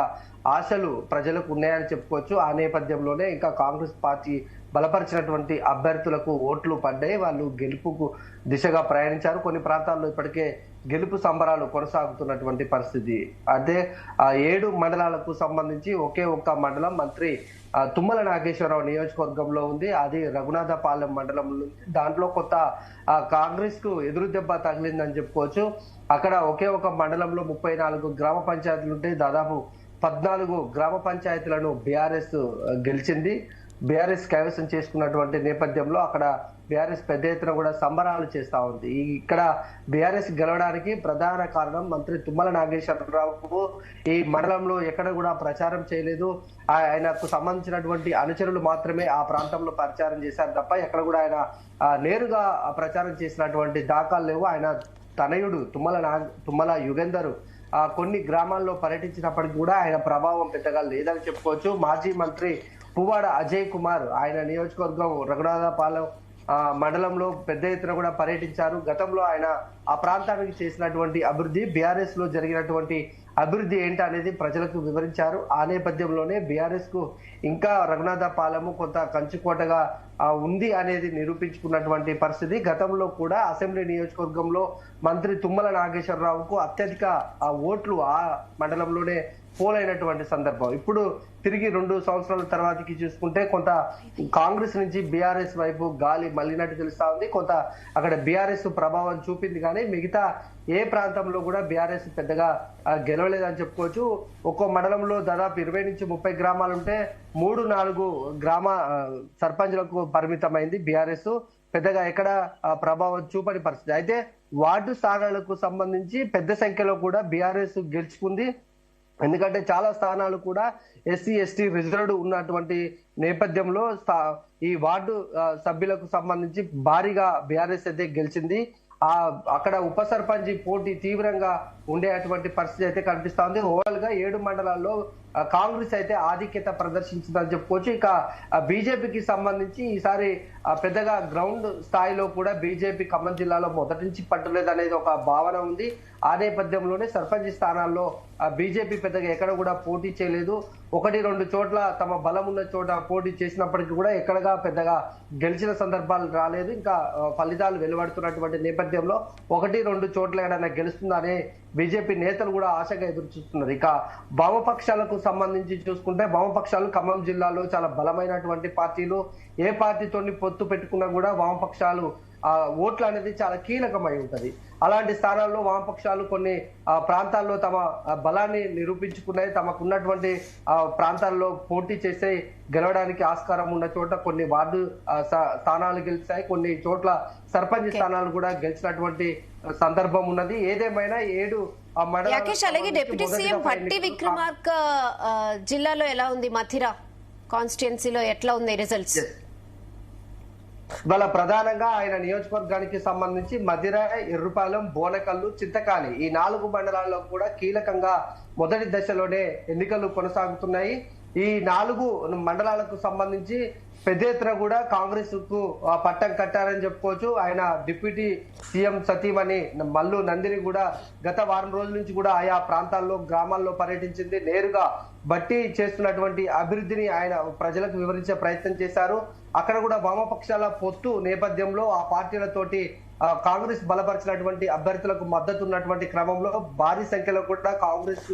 Speaker 6: ఆశలు ప్రజలకు ఉన్నాయని చెప్పుకోవచ్చు. ఆ నేపథ్యంలోనే ఇంకా కాంగ్రెస్ పార్టీ బలపరిచినటువంటి అభ్యర్థులకు ఓట్లు పడ్డాయి. వాళ్ళు గెలుపుకు దిశగా ప్రయాణించారు. కొన్ని ప్రాంతాల్లో ఇప్పటికే గెలుపు సంబరాలు కొనసాగుతున్నటువంటి పరిస్థితి. అదే 7 మండలాలకు సంబంధించి ఒకే ఒక్క మండలం మంత్రి తుమ్మల నాగేశ్వరరావు నియోజకవర్గంలో ఉంది. అది రఘునాథపాలెం మండలం ఉంది. దాంట్లో కొత్త కాంగ్రెస్ కు ఎదురు దెబ్బ తగిలిందని చెప్పుకోవచ్చు. అక్కడ ఒకే ఒక మండలంలో 34 గ్రామ పంచాయతీలు ఉంటే దాదాపు 14 గ్రామ పంచాయతీలను బీఆర్ఎస్ గెలిచింది. బీఆర్ఎస్ కైవసం చేసుకున్నటువంటి నేపథ్యంలో అక్కడ బీఆర్ఎస్ పెద్ద ఎత్తున కూడా సంబరాలు చేస్తా ఉంది. ఇక్కడ బీఆర్ఎస్ గెలవడానికి ప్రధాన కారణం మంత్రి తుమ్మల నాగేశ్వరరావు ఈ మండలంలో ఎక్కడ కూడా ప్రచారం చేయలేదు. ఆయనకు సంబంధించినటువంటి అనుచరులు మాత్రమే ఆ ప్రాంతంలో ప్రచారం చేశారు తప్ప ఎక్కడ కూడా ఆయన నేరుగా ప్రచారం చేసినటువంటి దాఖలు లేవు. ఆయన తనయుడు తుమ్మల యుగేందర్ కొన్ని గ్రామాల్లో పర్యటించినప్పటికీ కూడా ఆయన ప్రభావం పెద్దగా లేదని చెప్పుకోవచ్చు. మాజీ మంత్రి పువ్వాడ అజయ్ కుమార్ ఆయన నియోజకవర్గం రఘునాథపాలెం మండలంలో పెద్ద ఎత్తున కూడా పర్యటించారు. గతంలో ఆయన ఆ ప్రాంతానికి చేసినటువంటి అభివృద్ధి, బీఆర్ఎస్ లో జరిగినటువంటి అభివృద్ధి ఏంటి అనేది ప్రజలకు వివరించారు. ఆ నేపథ్యంలోనే బీఆర్ఎస్ కు ఇంకా రఘునాథపాలెము కొంత కంచుకోటగా ఉంది అనేది నిరూపించుకున్నటువంటి పరిస్థితి. గతంలో కూడా అసెంబ్లీ నియోజకవర్గంలో మంత్రి తుమ్మల నాగేశ్వరరావుకు అత్యధిక ఓట్లు ఆ మండలంలోనే పోలైనటువంటి సందర్భం. ఇప్పుడు తిరిగి 2 సంవత్సరాల తర్వాతకి చూసుకుంటే కొంత కాంగ్రెస్ నుంచి బీఆర్ఎస్ వైపు గాలి మళ్ళినట్టు తెలుస్తా ఉంది. కొంత అక్కడ బీఆర్ఎస్ ప్రభావం చూపింది కానీ మిగతా ఏ ప్రాంతంలో కూడా బీఆర్ఎస్ పెద్దగా గెలవలేదని చెప్పుకోవచ్చు. ఒక్కో మండలంలో దాదాపు 20 నుంచి 30 గ్రామాలు ఉంటే 3-4 గ్రామ సర్పంచ్లకు పరిమితమైంది బీఆర్ఎస్. పెద్దగా ఎక్కడ ప్రభావం చూపని పరిస్థితి. అయితే వార్డు స్థానాలకు సంబంధించి పెద్ద సంఖ్యలో కూడా బీఆర్ఎస్ గెలుచుకుంది. ఎందుకంటే చాలా స్థానాలు కూడా ఎస్సీ ఎస్టీ రిజర్వ్డ్ ఉన్నటువంటి నేపథ్యంలో ఈ వార్డు సభ్యులకు సంబంధించి భారీగా బీఆర్ఎస్ అయితే గెలిచింది. అక్కడ ఉప సర్పంచ్ పోటీ తీవ్రంగా ఉండేటువంటి పరిస్థితి అయితే కనిపిస్తా ఉంది. ఓవరాల్ గా 7 మండలాల్లో కాంగ్రెస్ అయితే ఆధిక్యత ప్రదర్శించిందని చెప్పుకోవచ్చు. ఇక బీజేపీకి సంబంధించి ఈసారి పెద్దగా గ్రౌండ్ స్థాయిలో కూడా బీజేపీ ఖమ్మం జిల్లాలో మొదటి నుంచి పట్టలేదు అనేది ఒక భావన ఉంది. ఆ నేపథ్యంలోనే సర్పంచ్ స్థానాల్లో బీజేపీ పెద్దగా ఎక్కడ కూడా పోటీ చేయలేదు. 1-2 చోట్ల తమ బలం ఉన్న చోట పోటీ చేసినప్పటికీ కూడా ఎక్కడగా పెద్దగా గెలిచిన సందర్భాలు రాలేదు. ఇంకా ఫలితాలు వెలువడుతున్నటువంటి నేపథ్యంలో 1-2 చోట్ల ఏదైనా గెలుస్తుందనే బీజేపీ నేతలు కూడా ఆశగా ఎదురు చూస్తున్నారు. ఇక వామపక్షాలకు సంబంధించి చూసుకుంటే వామపక్షాలు ఖమ్మం జిల్లాలో చాలా బలమైనటువంటి పార్టీలు. ఏ పార్టీతో పొత్తు పెట్టుకున్నా కూడా వామపక్షాలు ఓట్లు అనేది చాలా కీలకమై ఉంటది. అలాంటి స్థానాల్లో వామపక్షాలు కొన్ని ప్రాంతాల్లో తమ బలాన్ని నిరూపించుకున్నాయి. తమకున్నటువంటి ప్రాంతాల్లో పోటీ చేసే గెలవడానికి ఆస్కారం ఉన్న చోట కొన్ని వార్డు స్థానాలు గెలిచాయి. కొన్ని చోట్ల సర్పంచ్ స్థానాలు కూడా గెలిచినటువంటి సందర్భం ఉన్నది. ఏదేమైనా 7
Speaker 1: యాకేష్, అలాగే డిప్యూటీ సీఎం భట్టి విక్రమార్క జిల్లాలో ఎలా ఉంది? మథిరా కాన్స్టిట్యున్సీలో ఎట్లా ఉంది రిజల్ట్స్?
Speaker 6: ఇవాళ ప్రధానంగా ఆయన నియోజకవర్గానికి సంబంధించి మధిర, ఎర్రుపాలెం, బోనకల్లు, చింతకాని ఈ 4 మండలాల్లో కూడా కీలకంగా మొదటి దశలోనే ఎన్నికలు కొనసాగుతున్నాయి. ఈ 4 మండలాలకు సంబంధించి పెద్ద ఎత్తున కూడా కాంగ్రెస్ కు పట్టం కట్టారని చెప్పుకోవచ్చు. ఆయన డిప్యూటీ సీఎం సతీమణి మల్లు నందిని కూడా గత వారం రోజుల నుంచి కూడా ఆయా ప్రాంతాల్లో గ్రామాల్లో పర్యటించింది. నేరుగా బట్టి చేస్తున్నటువంటి అభివృద్ధిని ఆయన ప్రజలకు వివరించే ప్రయత్నం చేశారు. అక్కడ కూడా వామపక్షాల పొత్తు నేపథ్యంలో ఆ పార్టీలతోటి కాంగ్రెస్ బలపరిచినటువంటి అభ్యర్థులకు మద్దతు ఉన్నటువంటి క్రమంలో భారీ సంఖ్యలో కూడా కాంగ్రెస్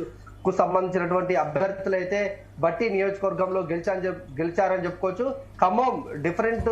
Speaker 6: కు సంబంధించినటువంటి అభ్యర్థులు అయితే బట్టి నియోజకవర్గంలో గెలిచారని చెప్పుకోవచ్చు. ఖమ్మం డిఫరెంట్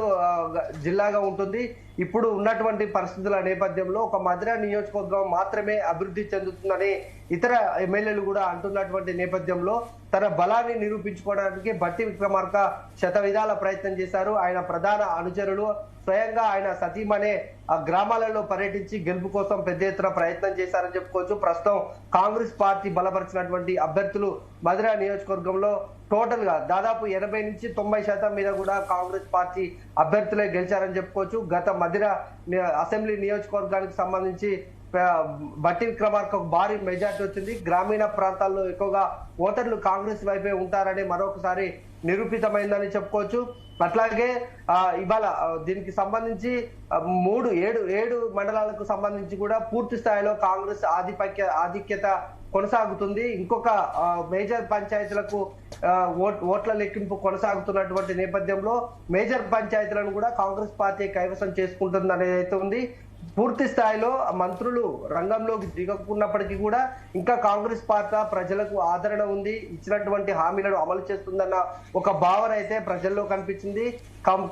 Speaker 6: జిల్లాగా ఉంటుంది. ఇప్పుడు ఉన్నటువంటి పరిస్థితుల నేపథ్యంలో ఒక మధిర నియోజకవర్గం మాత్రమే అభివృద్ధి చెందుతుందని ఇతర ఎమ్మెల్యేలు కూడా అంటున్నటువంటి నేపథ్యంలో తన బలాన్ని నిరూపించుకోవడానికి బట్టి విక్రమార్క శతవిధాల ప్రయత్నం చేశారు. ఆయన ప్రధాన అనుచరులు స్వయంగా ఆయన సతీమణే ఆ గ్రామాలలో పర్యటించి గెలుపు కోసం పెద్ద ఎత్తున ప్రయత్నం చేశారని చెప్పుకోవచ్చు. ప్రస్తుతం కాంగ్రెస్ పార్టీ బలపరిచినటువంటి అభ్యర్థులు మధిర నియోజకవర్గంలో టోటల్ గా దాదాపు 80 నుంచి 90% మీద కూడా కాంగ్రెస్ పార్టీ అభ్యర్థులే గెలిచారని చెప్పుకోవచ్చు. గత మధిర అసెంబ్లీ నియోజకవర్గానికి సంబంధించి బట్టి విక్రమార్క భారీ మెజార్టీ వచ్చింది. గ్రామీణ ప్రాంతాల్లో ఎక్కువగా ఓటర్లు కాంగ్రెస్ వైపే ఉంటారని మరొకసారి నిరూపితమైందని చెప్పుకోవచ్చు. అట్లాగే ఇవాళ దీనికి సంబంధించి 7 మండలాలకు సంబంధించి కూడా పూర్తి స్థాయిలో కాంగ్రెస్ ఆధిక్యత కొనసాగుతుంది. ఇంకొక మేజర్ పంచాయతీలకు ఓట్ల లెక్కింపు కొనసాగుతున్నటువంటి నేపథ్యంలో మేజర్ పంచాయతీలను కూడా కాంగ్రెస్ పార్టీ కైవసం చేసుకుంటుంది అనేది అయితే ఉంది. పూర్తి స్థాయిలో మంత్రులు రంగంలోకి దిగకున్నప్పటికీ కూడా ఇంకా కాంగ్రెస్ పార్టీ ప్రజలకు ఆదరణ ఉంది, ఇచ్చినటువంటి హామీలను అమలు చేస్తుందన్న ఒక భావన అయితే ప్రజల్లో కనిపించింది.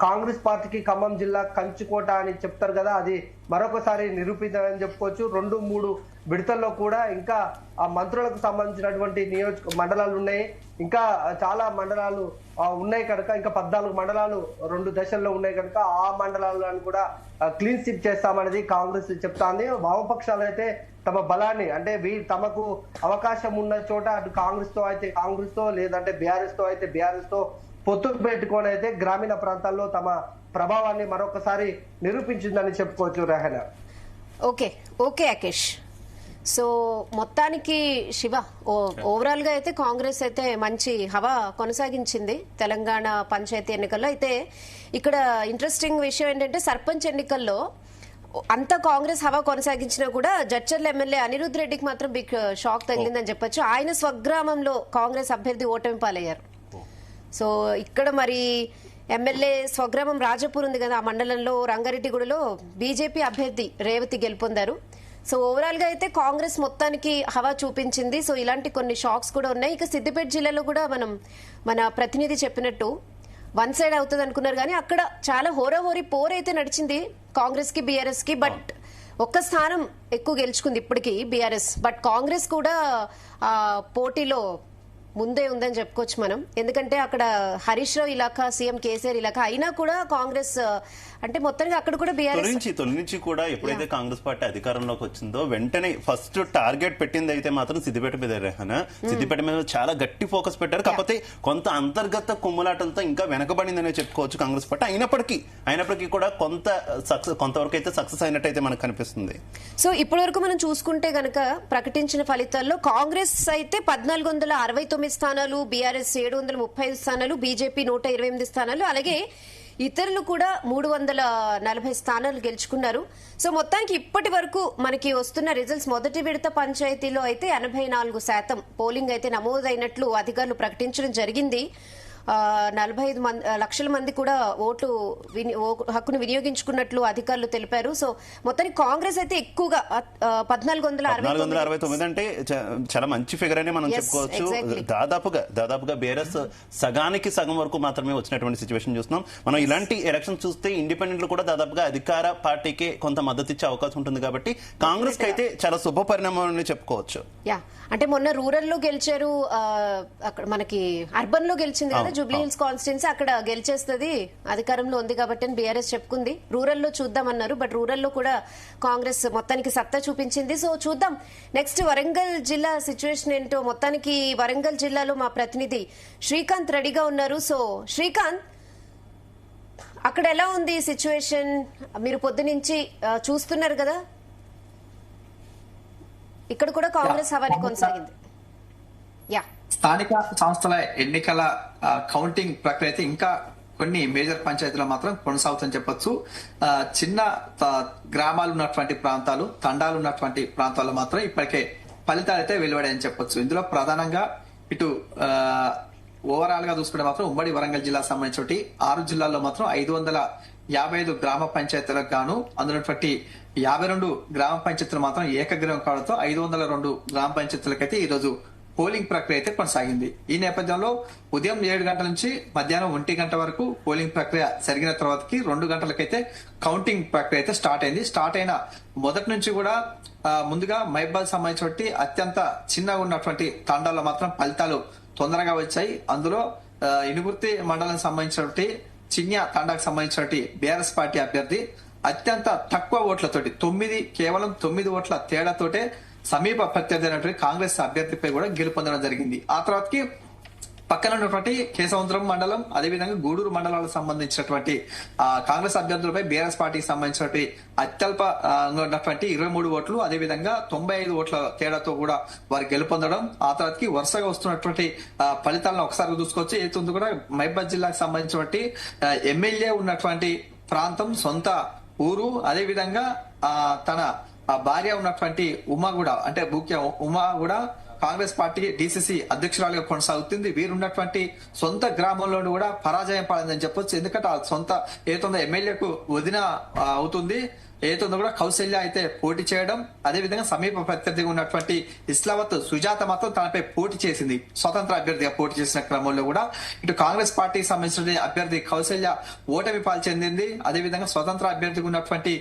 Speaker 6: కాంగ్రెస్ పార్టీకి ఖమ్మం జిల్లా కంచుకోట అని చెప్తారు కదా, అది మరొకసారి నిరూపితమని చెప్పుకోవచ్చు. 2-3 విడతల్లో కూడా ఇంకా ఆ మంత్రులకు సంబంధించినటువంటి మండలాలు ఉన్నాయి. ఇంకా చాలా మండలాలు ఉన్నాయి కనుక ఇంకా 14 మండలాలు 2 దశల్లో ఉన్నాయి కనుక ఆ మండలాలను కూడా క్లీన్ స్వీప్ చేస్తామనేది కాంగ్రెస్ చెప్తాంది. వామపక్షాలు అయితే తమ బలాన్ని అంటే తమకు అవకాశం ఉన్న చోట అటు కాంగ్రెస్ తో అయితే కాంగ్రెస్ తో లేదంటే బీఆర్ఎస్ తో అయితే బీఆర్ఎస్ తో పొత్తు పెట్టుకొని అయితే గ్రామీణ ప్రాంతాల్లో తమ ప్రభావాన్ని మరొకసారి నిరూపించిందని చెప్పుకోవచ్చు. రెహనా.
Speaker 1: ఓకే అకేష్. సో మొత్తానికి శివ ఓవరాల్ గా అయితే కాంగ్రెస్ అయితే మంచి హవా కొనసాగించింది తెలంగాణ పంచాయతీ ఎన్నికల్లో. అయితే ఇక్కడ ఇంట్రెస్టింగ్ విషయం ఏంటంటే సర్పంచ్ ఎన్నికల్లో అంత కాంగ్రెస్ హవా కొనసాగించినా కూడా జడ్చర్ల ఎమ్మెల్యే అనిరుద్ రెడ్డికి మాత్రం బిగ్ షాక్ తగిలిందని చెప్పొచ్చు. ఆయన స్వగ్రామంలో కాంగ్రెస్ అభ్యర్థి ఓటమి పాలయ్యారు. సో ఇక్కడ మరి ఎమ్మెల్యే స్వగ్రామం రాజపూర్ ఉంది కదా, ఆ మండలంలో రంగారెడ్డిగూడలో బీజేపీ అభ్యర్థి రేవతి గెలుపొందారు. సో ఓవరాల్ గా అయితే కాంగ్రెస్ మొత్తానికి హవా చూపించింది. సో ఇలాంటి కొన్ని షాక్స్ కూడా ఉన్నాయి. ఇక సిద్దిపేట జిల్లాలో కూడా మన ప్రతినిధి చెప్పినట్టు 1 సైడ్ అవుతుంది అనుకున్నారు కానీ అక్కడ చాలా హోరాహోరీ పోరైతే నడిచింది కాంగ్రెస్ కి బీఆర్ఎస్ కి. బట్ ఒక్క స్థానం ఎక్కువ గెలుచుకుంది ఇప్పటికీ బీఆర్ఎస్. బట్ కాంగ్రెస్ కూడా పోటీలో ముందే ఉందని చెప్పుకోవచ్చు మనం. ఎందుకంటే అక్కడ హరీష్ రావు ఇలాకా, సీఎం కేసీఆర్ ఇలాకా అయినా కూడా కాంగ్రెస్ అంటే మొత్తానికి అక్కడ కూడా బీఆర్ఎస్
Speaker 2: తొలి నుంచి కూడా ఎప్పుడైతే కాంగ్రెస్ పార్టీ అధికారంలోకి వచ్చిందో వెంటనే ఫస్ట్ టార్గెట్ పెట్టింది అయితే మాత్రం సిద్దిపేట మీద రెహనా. సిద్దిపేట మీద చాలా గట్టి ఫోకస్ పెట్టారు. కాకపోతే కొంత అంతర్గత కుమ్ములాటలతో ఇంకా వెనకబడిందనే చెప్పుకోవచ్చు కాంగ్రెస్ పార్టీ. అయినప్పటికీ కూడా కొంతవరకు అయితే సక్సెస్ అయినట్టయితే మనకు కనిపిస్తుంది.
Speaker 1: సో ఇప్పటి వరకు మనం చూసుకుంటే గనక ప్రకటించిన ఫలితాల్లో కాంగ్రెస్ అయితే 1469 స్థానాలు, బీఆర్ఎస్ 735 స్థానాలు, బీజేపీ 128 స్థానాలు, అలాగే ఇతరులు కూడా 340 స్థానాలు గెలుచుకున్నారు. సో మొత్తానికి ఇప్పటి వరకు మనకి వస్తున్న రిజల్ట్స్ మొదటి విడత పంచాయతీలో అయితే 84% పోలింగ్ అయితే నమోదైనట్లు అధికారులు ప్రకటించడం జరిగింది. 45 లక్షల మంది కూడా ఓటు హక్కును వినియోగించుకున్నట్లు అధికారులు తెలిపారు. సో మొత్తానికి కాంగ్రెస్ అయితే ఎక్కువగా
Speaker 2: 1469 అంటే చాలా మంచి ఫిగర్ అని మనం చెప్పుకోవచ్చు. దాదాపుగా బీఆర్ఎస్ సగానికి సగం వరకు మాత్రమే వచ్చినటువంటి సిచ్యువేషన్ చూస్తున్నాం. మనం ఇలాంటి ఎలక్షన్ చూస్తే ఇండిపెండెంట్లు కూడా దాదాపుగా అధికార పార్టీకి కొంత మద్దతు ఇచ్చే అవకాశం ఉంటుంది. కాబట్టి కాంగ్రెస్ కి అయితే చాలా శుభ పరిణామం అని చెప్పుకోవచ్చు.
Speaker 1: అంటే మొన్న రూరల్ లో గెలిచారు, అక్కడ మనకి అర్బన్ లో గెలిచింది కదా జూబ్లీ హిల్స్ కాన్స్టిట్యున్సీ, అక్కడ గెలిచేస్తుంది అధికారంలో ఉంది కాబట్టి అని బీఆర్ఎస్ చెప్పుకుంది. రూరల్ లో చూద్దామన్నారు, బట్ రూరల్ లో కూడా కాంగ్రెస్ మొత్తానికి సత్తా చూపించింది. సో చూద్దాం నెక్స్ట్ వరంగల్ జిల్లా సిచ్యువేషన్ ఏంటో. మొత్తానికి వరంగల్ జిల్లాలో మా ప్రతినిధి శ్రీకాంత్ రెడీగా ఉన్నారు. సో శ్రీకాంత్, అక్కడ ఎలా ఉంది సిచ్యువేషన్? మీరు పొద్దునుంచి చూస్తున్నారు కదా, ఇక్కడ కూడా కాంగ్రెస్ హవానే కొనసాగింది.
Speaker 7: స్థానిక సంస్థల ఎన్నికల కౌంటింగ్ ప్రక్రియ అయితే ఇంకా కొన్ని మేజర్ పంచాయతీలో మాత్రం కొనసాగుతుందని చెప్పొచ్చు. చిన్న గ్రామాలు ఉన్నటువంటి ప్రాంతాలు, తండాలు ఉన్నటువంటి ప్రాంతాల్లో మాత్రం ఇప్పటికే ఫలితాలు అయితే వెలువడాయని చెప్పొచ్చు. ఇందులో ప్రధానంగా ఇటు ఓవరాల్ గా చూసుకుంటే మాత్రం ఉమ్మడి వరంగల్ జిల్లా సంబంధించి 6 జిల్లాల్లో మాత్రం 555 గ్రామ పంచాయతీలకు గాను అందులోటువంటి 52 గ్రామ పంచాయతీలు మాత్రం ఏకగ్రీవం కావడంతో 502 గ్రామ పంచాయతీలకైతే ఈ రోజు పోలింగ్ ప్రక్రియ అయితే కొనసాగింది. ఈ నేపథ్యంలో ఉదయం 7 గంటల నుంచి మధ్యాహ్నం 1 గంట వరకు పోలింగ్ ప్రక్రియ జరిగిన తర్వాతకి 2 గంటలకైతే కౌంటింగ్ ప్రక్రియ అయితే స్టార్ట్ అయింది. స్టార్ట్ అయిన మొదటి నుంచి కూడా ముందుగా మైబాద్ సంబంధించి అత్యంత చిన్నగా ఉన్నటువంటి తాండాల్లో మాత్రం ఫలితాలు తొందరగా వచ్చాయి. అందులో ఇనుగుర్తి మండలం సంబంధించినటువంటి చిన్య తాండాకు సంబంధించినటువంటి బీఆర్ఎస్ పార్టీ అభ్యర్థి అత్యంత తక్కువ ఓట్లతోటి కేవలం 9 ఓట్ల తేడాతోటే సమీప ప్రత్యర్థి అయినటువంటి కాంగ్రెస్ అభ్యర్థిపై కూడా గెలుపొందడం జరిగింది. ఆ తర్వాతకి పక్కన ఉన్నటువంటి కేశవంతరం మండలం, అదేవిధంగా గూడూరు మండలాలకు సంబంధించినటువంటి కాంగ్రెస్ అభ్యర్థులపై బీఆర్ఎస్ పార్టీకి సంబంధించినటువంటి అత్యల్ప ఉన్నటువంటి 23 ఓట్లు, అదేవిధంగా 95 ఓట్ల తేడాతో కూడా వారు గెలుపొందడం. ఆ తర్వాతకి వరుసగా వస్తున్నటువంటి ఫలితాలను ఒకసారి చూసుకోవచ్చు. ఏతుంది కూడా మహబూబాబాద్ జిల్లాకు సంబంధించినటువంటి ఎమ్మెల్యే ఉన్నటువంటి ప్రాంతం, సొంత ఊరు, అదేవిధంగా తన భార్య ఉన్నటువంటి ఉమా కూడా, అంటే ముఖ్య ఉమా కూడా కాంగ్రెస్ పార్టీ డిసిసి అధ్యక్షురాలుగా కొనసాగుతుంది. వీరున్నటువంటి సొంత గ్రామంలో కూడా పరాజయం పడిందని చెప్పొచ్చు. ఎందుకంటే ఆ సొంత ఏతుందో ఎమ్మెల్యేకు వదిన అవుతుంది, ఏతుందో కూడా కౌశల్య అయితే పోటీ చేయడం, అదేవిధంగా సమీప ప్రత్యర్థిగా ఉన్నటువంటి ఇస్లావత్ సుజాత మాత్రం తనపై పోటీ చేసింది. స్వతంత్ర అభ్యర్థిగా పోటీ చేసిన క్రమంలో కూడా ఇటు కాంగ్రెస్ పార్టీకి సంబంధించిన అభ్యర్థి కౌశల్య ఓటమి పాలు చెందింది. అదేవిధంగా స్వతంత్ర అభ్యర్థిగా ఉన్నటువంటి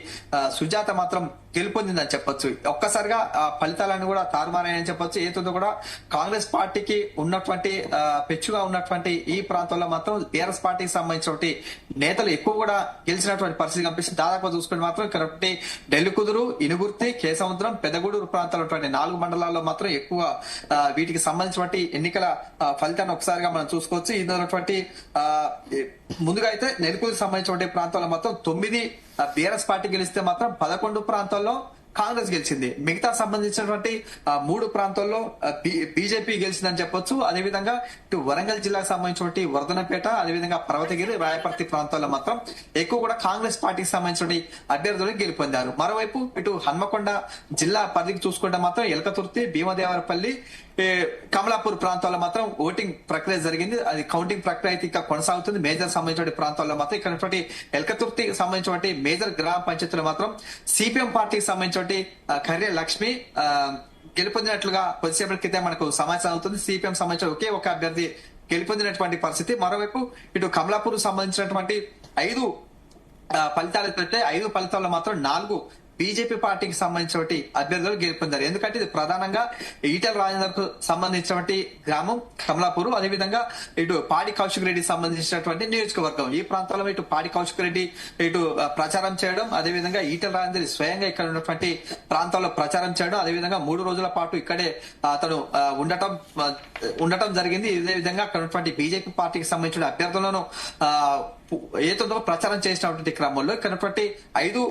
Speaker 7: సుజాత మాత్రం గెలుపొందిందని చెప్పొచ్చు. ఒక్కసారిగా ఫలితాలను కూడా తారుమారాయని చెప్పొచ్చు. ఏతుందో కూడా కాంగ్రెస్ పార్టీకి ఉన్నటువంటి పెచ్చుగా ఉన్నటువంటి ఈ ప్రాంతంలో మాత్రం టీఆర్ఎస్ పార్టీకి సంబంధించిన నేతలు ఎక్కువ కూడా గెలిచినటువంటి పరిస్థితి కనిపిస్తుంది. దాదాపు చూసుకుంటే మాత్రం ఇక్కడ డెల్లికుదురు, ఇనుగుర్తి, కేశవంతరం, పెదగూడూరు ప్రాంతాల్లో 4 మండలాల్లో మాత్రం ఎక్కువ వీటికి సంబంధించినటువంటి ఎన్నికల ఫలితాన్ని ఒకసారిగా మనం చూసుకోవచ్చు. ఇందులోటువంటి ముందుగా అయితే నెల్లికుదురు సంబంధించిన ప్రాంతాల్లో మాత్రం 9 బీఆర్ఎస్ పార్టీ గెలిస్తే మాత్రం 11 ప్రాంతాల్లో కాంగ్రెస్ గెలిచింది. మిగతా సంబంధించినటువంటి 3 ప్రాంతాల్లో బీజేపీ గెలిచిందని చెప్పొచ్చు. అదేవిధంగా ఇటు వరంగల్ జిల్లాకు సంబంధించినటువంటి వర్ధనపేట, అదేవిధంగా పర్వతగిరి, రాయపర్తి ప్రాంతాల్లో మాత్రం ఎక్కువ కూడా కాంగ్రెస్ పార్టీకి సంబంధించిన అభ్యర్థులు గెలుపొందారు. మరోవైపు ఇటు హన్మకొండ జిల్లా పరిధికి చూసుకుంటే మాత్రం ఎలకతుర్తి, భీమదేవరపల్లి, కమలాపూర్ ప్రాంతాల్లో మాత్రం ఓటింగ్ ప్రక్రియ జరిగింది. అది కౌంటింగ్ ప్రక్రియ అయితే ఇంకా కొనసాగుతుంది. మేజర్ సంబంధించిన ప్రాంతాల్లో మాత్రం ఇక్కడ ఎలకతుర్తి సంబంధించిన మేజర్ గ్రామ పంచాయతీలో మాత్రం సిపిఎం పార్టీకి సంబంధించిన కర్రె లక్ష్మి గెలుపొందినట్లుగా కొద్దిసేపటి క్రితం మనకు సమాచారం అవుతుంది. సిపిఎం సంబంధించిన ఒకే ఒక అభ్యర్థి గెలుపొందినటువంటి పరిస్థితి. మరోవైపు ఇటు కమలాపూర్ సంబంధించినటువంటి 5 ఫలితాలు పెడితే 5 ఫలితాల్లో మాత్రం 4 బీజేపీ పార్టీకి సంబంధించినటువంటి అభ్యర్థులు గెలుపొందారు. ఎందుకంటే ఇది ప్రధానంగా ఈటెల రాజేందర్ కు సంబంధించినటువంటి గ్రామం కమలాపూర్, అదేవిధంగా ఇటు పాడి కౌశిక్ రెడ్డికి సంబంధించినటువంటి నియోజకవర్గం. ఈ ప్రాంతాల్లో ఇటు పాడి కౌశిక్ రెడ్డి ఇటు ప్రచారం చేయడం, అదేవిధంగా ఈటెల రాజేందర్ స్వయంగా ఇక్కడ ఉన్నటువంటి ప్రాంతాల్లో ప్రచారం చేయడం, అదేవిధంగా 3 రోజుల పాటు ఇక్కడే అతను ఉండటం జరిగింది. ఇదే విధంగా అక్కడ ఉన్నటువంటి బీజేపీ పార్టీకి సంబంధించిన అభ్యర్థులను ఏదో ప్రచారం చేసినటువంటి క్రమంలో ఇక్కడ 5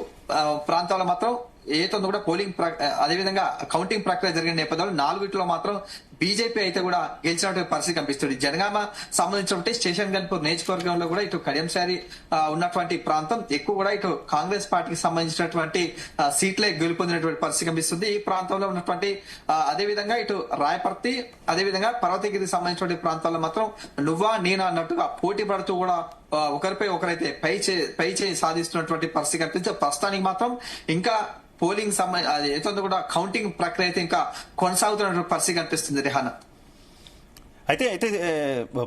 Speaker 7: ప్రాంతాల్లో మాత్రం ఏదో కూడా పోలింగ్ అదేవిధంగా కౌంటింగ్ ప్రక్రియ జరిగిన నేపథ్యంలో 4 మాత్రం బీజేపీ అయితే కూడా గెలిచినటువంటి పరిస్థితి కనిపిస్తుంది. జనగామ సంబంధించినటువంటి స్టేషన్ గన్పూర్ నియోజకవర్గంలో కూడా ఇటు కడియంసారి ఉన్నటువంటి ప్రాంతం ఎక్కువ కూడా ఇటు కాంగ్రెస్ పార్టీకి సంబంధించినటువంటి సీట్లే గెలుపొందినటువంటి పరిస్థితి కనిపిస్తుంది. ఈ ప్రాంతంలో ఉన్నటువంటి అదేవిధంగా ఇటు రాయపర్తి, అదేవిధంగా పర్వతగిరికి సంబంధించినటువంటి ప్రాంతాల్లో మాత్రం నువ్వా నేనా అన్నట్టుగా పోటీ పడుతూ కూడా ఒకరిపై ఒకరైతే పై చేయి సాధిస్తున్నటువంటి పరిస్థితి కనిపిస్తుంది. ప్రస్తుతానికి మాత్రం ఇంకా పోలింగ్ ఏదో కూడా కౌంటింగ్ ప్రక్రియ అయితే ఇంకా కొనసాగుతున్న పరిస్థితి కనిపిస్తుంది. రిహానా
Speaker 2: అయితే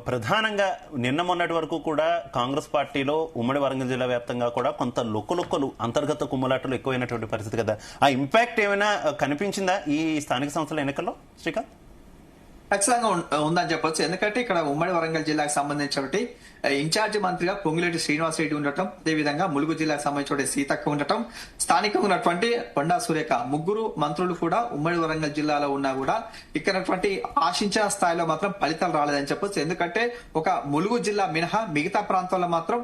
Speaker 2: ప్రధానంగా నిన్న మొన్నటి వరకు కూడా కాంగ్రెస్ పార్టీలో ఉమ్మడి వరంగల్ జిల్లా వ్యాప్తంగా కూడా కొంత లొక్కలు అంతర్గత కుమ్మలాటలు ఎక్కువైనటువంటి పరిస్థితి కదా. ఆ ఇంపాక్ట్ ఏమైనా కనిపించిందా ఈ స్థానిక సంస్థల ఎన్నికల్లో శ్రీకాంత్?
Speaker 7: ఖచ్చితంగా ఉందని చెప్పొచ్చు. ఎందుకంటే ఇక్కడ ఉమ్మడి వరంగల్ జిల్లాకు సంబంధించినటువంటి ఇన్ఛార్జి మంత్రిగా పొంగులేటి శ్రీనివాస్ రెడ్డి ఉండటం, అదేవిధంగా ములుగు జిల్లాకు సంబంధించిన సీతక్క ఉండటం, స్థానికంగా ఉన్నటువంటి కొండా సురేఖ, 3 మంత్రులు కూడా ఉమ్మడి వరంగల్ జిల్లాలో ఉన్నా కూడా ఇక్కడ ఆశించిన స్థాయిలో మాత్రం ఫలితాలు రాలేదని చెప్పొచ్చు. ఎందుకంటే ఒక ములుగు జిల్లా మినహా మిగతా ప్రాంతాల్లో మాత్రం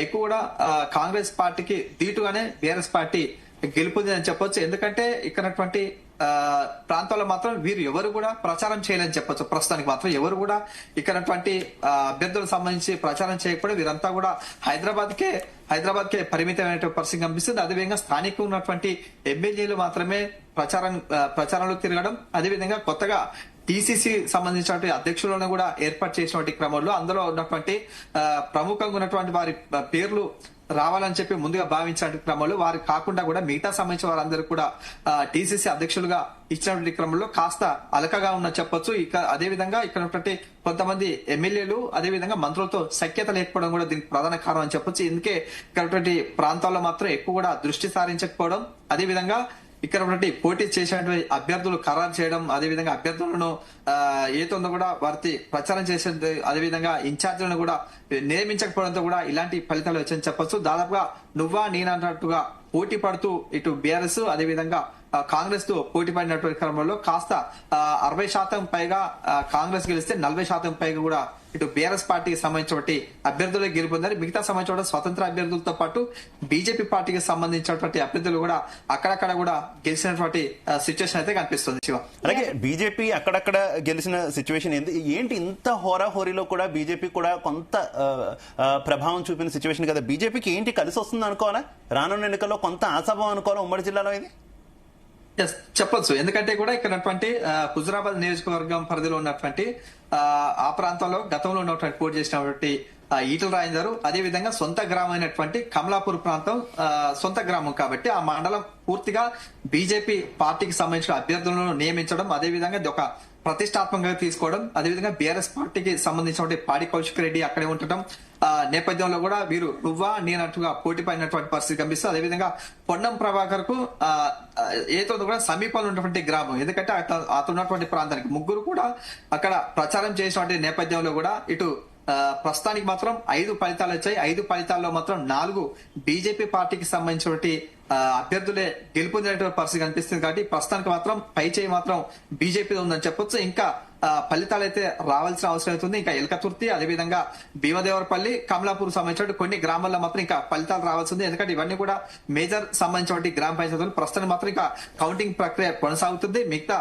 Speaker 7: ఎక్కువ కూడా కాంగ్రెస్ పార్టీకి దీటుగానే బీఆర్ఎస్ పార్టీ గెలుపొందని చెప్పొచ్చు. ఎందుకంటే ఇక్కడ ప్రాంతాల్లో మాత్రం వీరు ఎవరు కూడా ప్రచారం చేయలేని చెప్పొచ్చు. ప్రస్తుతానికి మాత్రం ఎవరు కూడా ఇక్కడ అభ్యర్థులకు సంబంధించి ప్రచారం చేయకపోతే వీరంతా కూడా హైదరాబాద్ కే పరిమితమైన పరిస్థితి కనిపిస్తుంది. అదేవిధంగా స్థానికంగా ఉన్నటువంటి ఎమ్మెల్యేలు మాత్రమే ప్రచారంలో తిరగడం, అదేవిధంగా కొత్తగా టీసీసీ సంబంధించినటువంటి అధ్యక్షులను కూడా ఏర్పాటు చేసినటువంటి క్రమంలో అందులో ఉన్నటువంటి ప్రముఖంగా ఉన్నటువంటి వారి పేర్లు రావాలని చెప్పి ముందుగా భావించిన క్రమంలో వారు కాకుండా కూడా మిగతా సంబంధించిన వారందరూ కూడా టీసీసీ అధ్యక్షులుగా ఇచ్చినటువంటి క్రమంలో కాస్త అలకగా ఉన్న చెప్పొచ్చు. ఇక అదేవిధంగా ఇక్కడ కొంతమంది ఎమ్మెల్యేలు అదేవిధంగా మంత్రులతో సఖ్యత లేకపోవడం కూడా దీనికి ప్రధాన కారణం అని చెప్పొచ్చు. ఇందుకే ఇక్కడ ప్రాంతాల్లో మాత్రం ఎక్కువ కూడా దృష్టి సారించకపోవడం, అదేవిధంగా ఇక్కడ పోటీ చేసినటువంటి అభ్యర్థులు ఖరారు చేయడం, అదేవిధంగా అభ్యర్థులను ఏదో కూడా వారి ప్రచారం చేసే, అదేవిధంగా ఇన్ఛార్జీలను కూడా నియమించకపోవడంతో కూడా ఇలాంటి ఫలితాలు వచ్చాయని చెప్పొచ్చు. దాదాపుగా నువ్వా నేనన్నట్టుగా పోటీ పడుతూ ఇటు బీఆర్ఎస్ అదేవిధంగా కాంగ్రెస్ తో పోటీ పడినటువంటి క్రమంలో కాస్త 60% పైగా కాంగ్రెస్ గెలిస్తే 40% పైగా కూడా ఇటు బీఆర్ఎస్ పార్టీకి సంబంధించినటువంటి అభ్యర్థులే గెలుపొందారు. మిగతా సంబంధించిన స్వతంత్ర అభ్యర్థులతో పాటు బీజేపీ పార్టీకి సంబంధించినటువంటి అభ్యర్థులు కూడా అక్కడక్కడ కూడా గెలిచినటువంటి సిచ్యువేషన్ అయితే కనిపిస్తుంది. శివ,
Speaker 2: అలాగే బీజేపీ అక్కడక్కడ గెలిచిన సిచ్యువేషన్ ఏంటి ఇంత హోరాహోరీలో కూడా బీజేపీ కూడా కొంత ప్రభావం చూపిన సిచ్యువేషన్ కదా. బీజేపీకి ఏంటి కలిసి వస్తుంది అనుకోవాలా? రానున్న ఎన్నికల్లో కొంత ఆశాభావం అనుకోవాలా ఉమ్మడి జిల్లాలో ఇది?
Speaker 7: చెప్పొచ్చు. ఎందుకంటే కూడా ఇక్కడ హుజురాబాద్ నియోజకవర్గం పరిధిలో ఉన్నటువంటి ఆ ప్రాంతంలో గతంలో ఉన్నటువంటి పోటీ చేసినటువంటి ఈటెల రాజేందర్, అదే విధంగా సొంత గ్రామం అయినటువంటి కమలాపూర్ ప్రాంతం సొంత గ్రామం కాబట్టి ఆ మండలం పూర్తిగా బీజేపీ పార్టీకి సంబంధించిన అభ్యర్థులను నియమించడం, అదేవిధంగా ఒక ప్రతిష్టాత్మకంగా తీసుకోవడం, అదేవిధంగా బీఆర్ఎస్ పార్టీకి సంబంధించిన పాడి కౌశిక్ రెడ్డి అక్కడే ఉండటం నేపథ్యంలో కూడా వీరు నువ్వా నేనట్టుగా పోటీ పడినటువంటి పరిస్థితి కనిపిస్తుంది. అదేవిధంగా పొన్నం ప్రభాకర్ కు ఏదో కూడా సమీపంలో ఉన్నటువంటి గ్రామం, ఎందుకంటే అతను ఉన్నటువంటి ప్రాంతానికి 3 కూడా అక్కడ ప్రచారం చేసినటువంటి నేపథ్యంలో కూడా ఇటు ప్రస్తుతానికి మాత్రం 5 ఫలితాలు వచ్చాయి. 5 ఫలితాల్లో మాత్రం 4 బీజేపీ పార్టీకి సంబంధించినటువంటి అభ్యర్థులే గెలుపొందినటువంటి పరిస్థితి కనిపిస్తుంది. కాబట్టి ప్రస్తుతానికి మాత్రం పై చేయి మాత్రం బీజేపీ ఉందని చెప్పొచ్చు. ఇంకా ఫలితాలు అయితే రావాల్సిన అవసరం అవుతుంది. ఇంకా ఎల్కతుర్తి, అదేవిధంగా భీమదేవరపల్లి, కమలాపూర్ సంబంధించిన కొన్ని గ్రామాల్లో మాత్రం ఇంకా ఫలితాలు రావాల్సి ఉంది. ఎందుకంటే ఇవన్నీ కూడా మేజర్ సంబంధించిన గ్రామ పంచాయతీలు. ప్రస్తుతం మాత్రం ఇంకా కౌంటింగ్ ప్రక్రియ కొనసాగుతుంది. మిగతా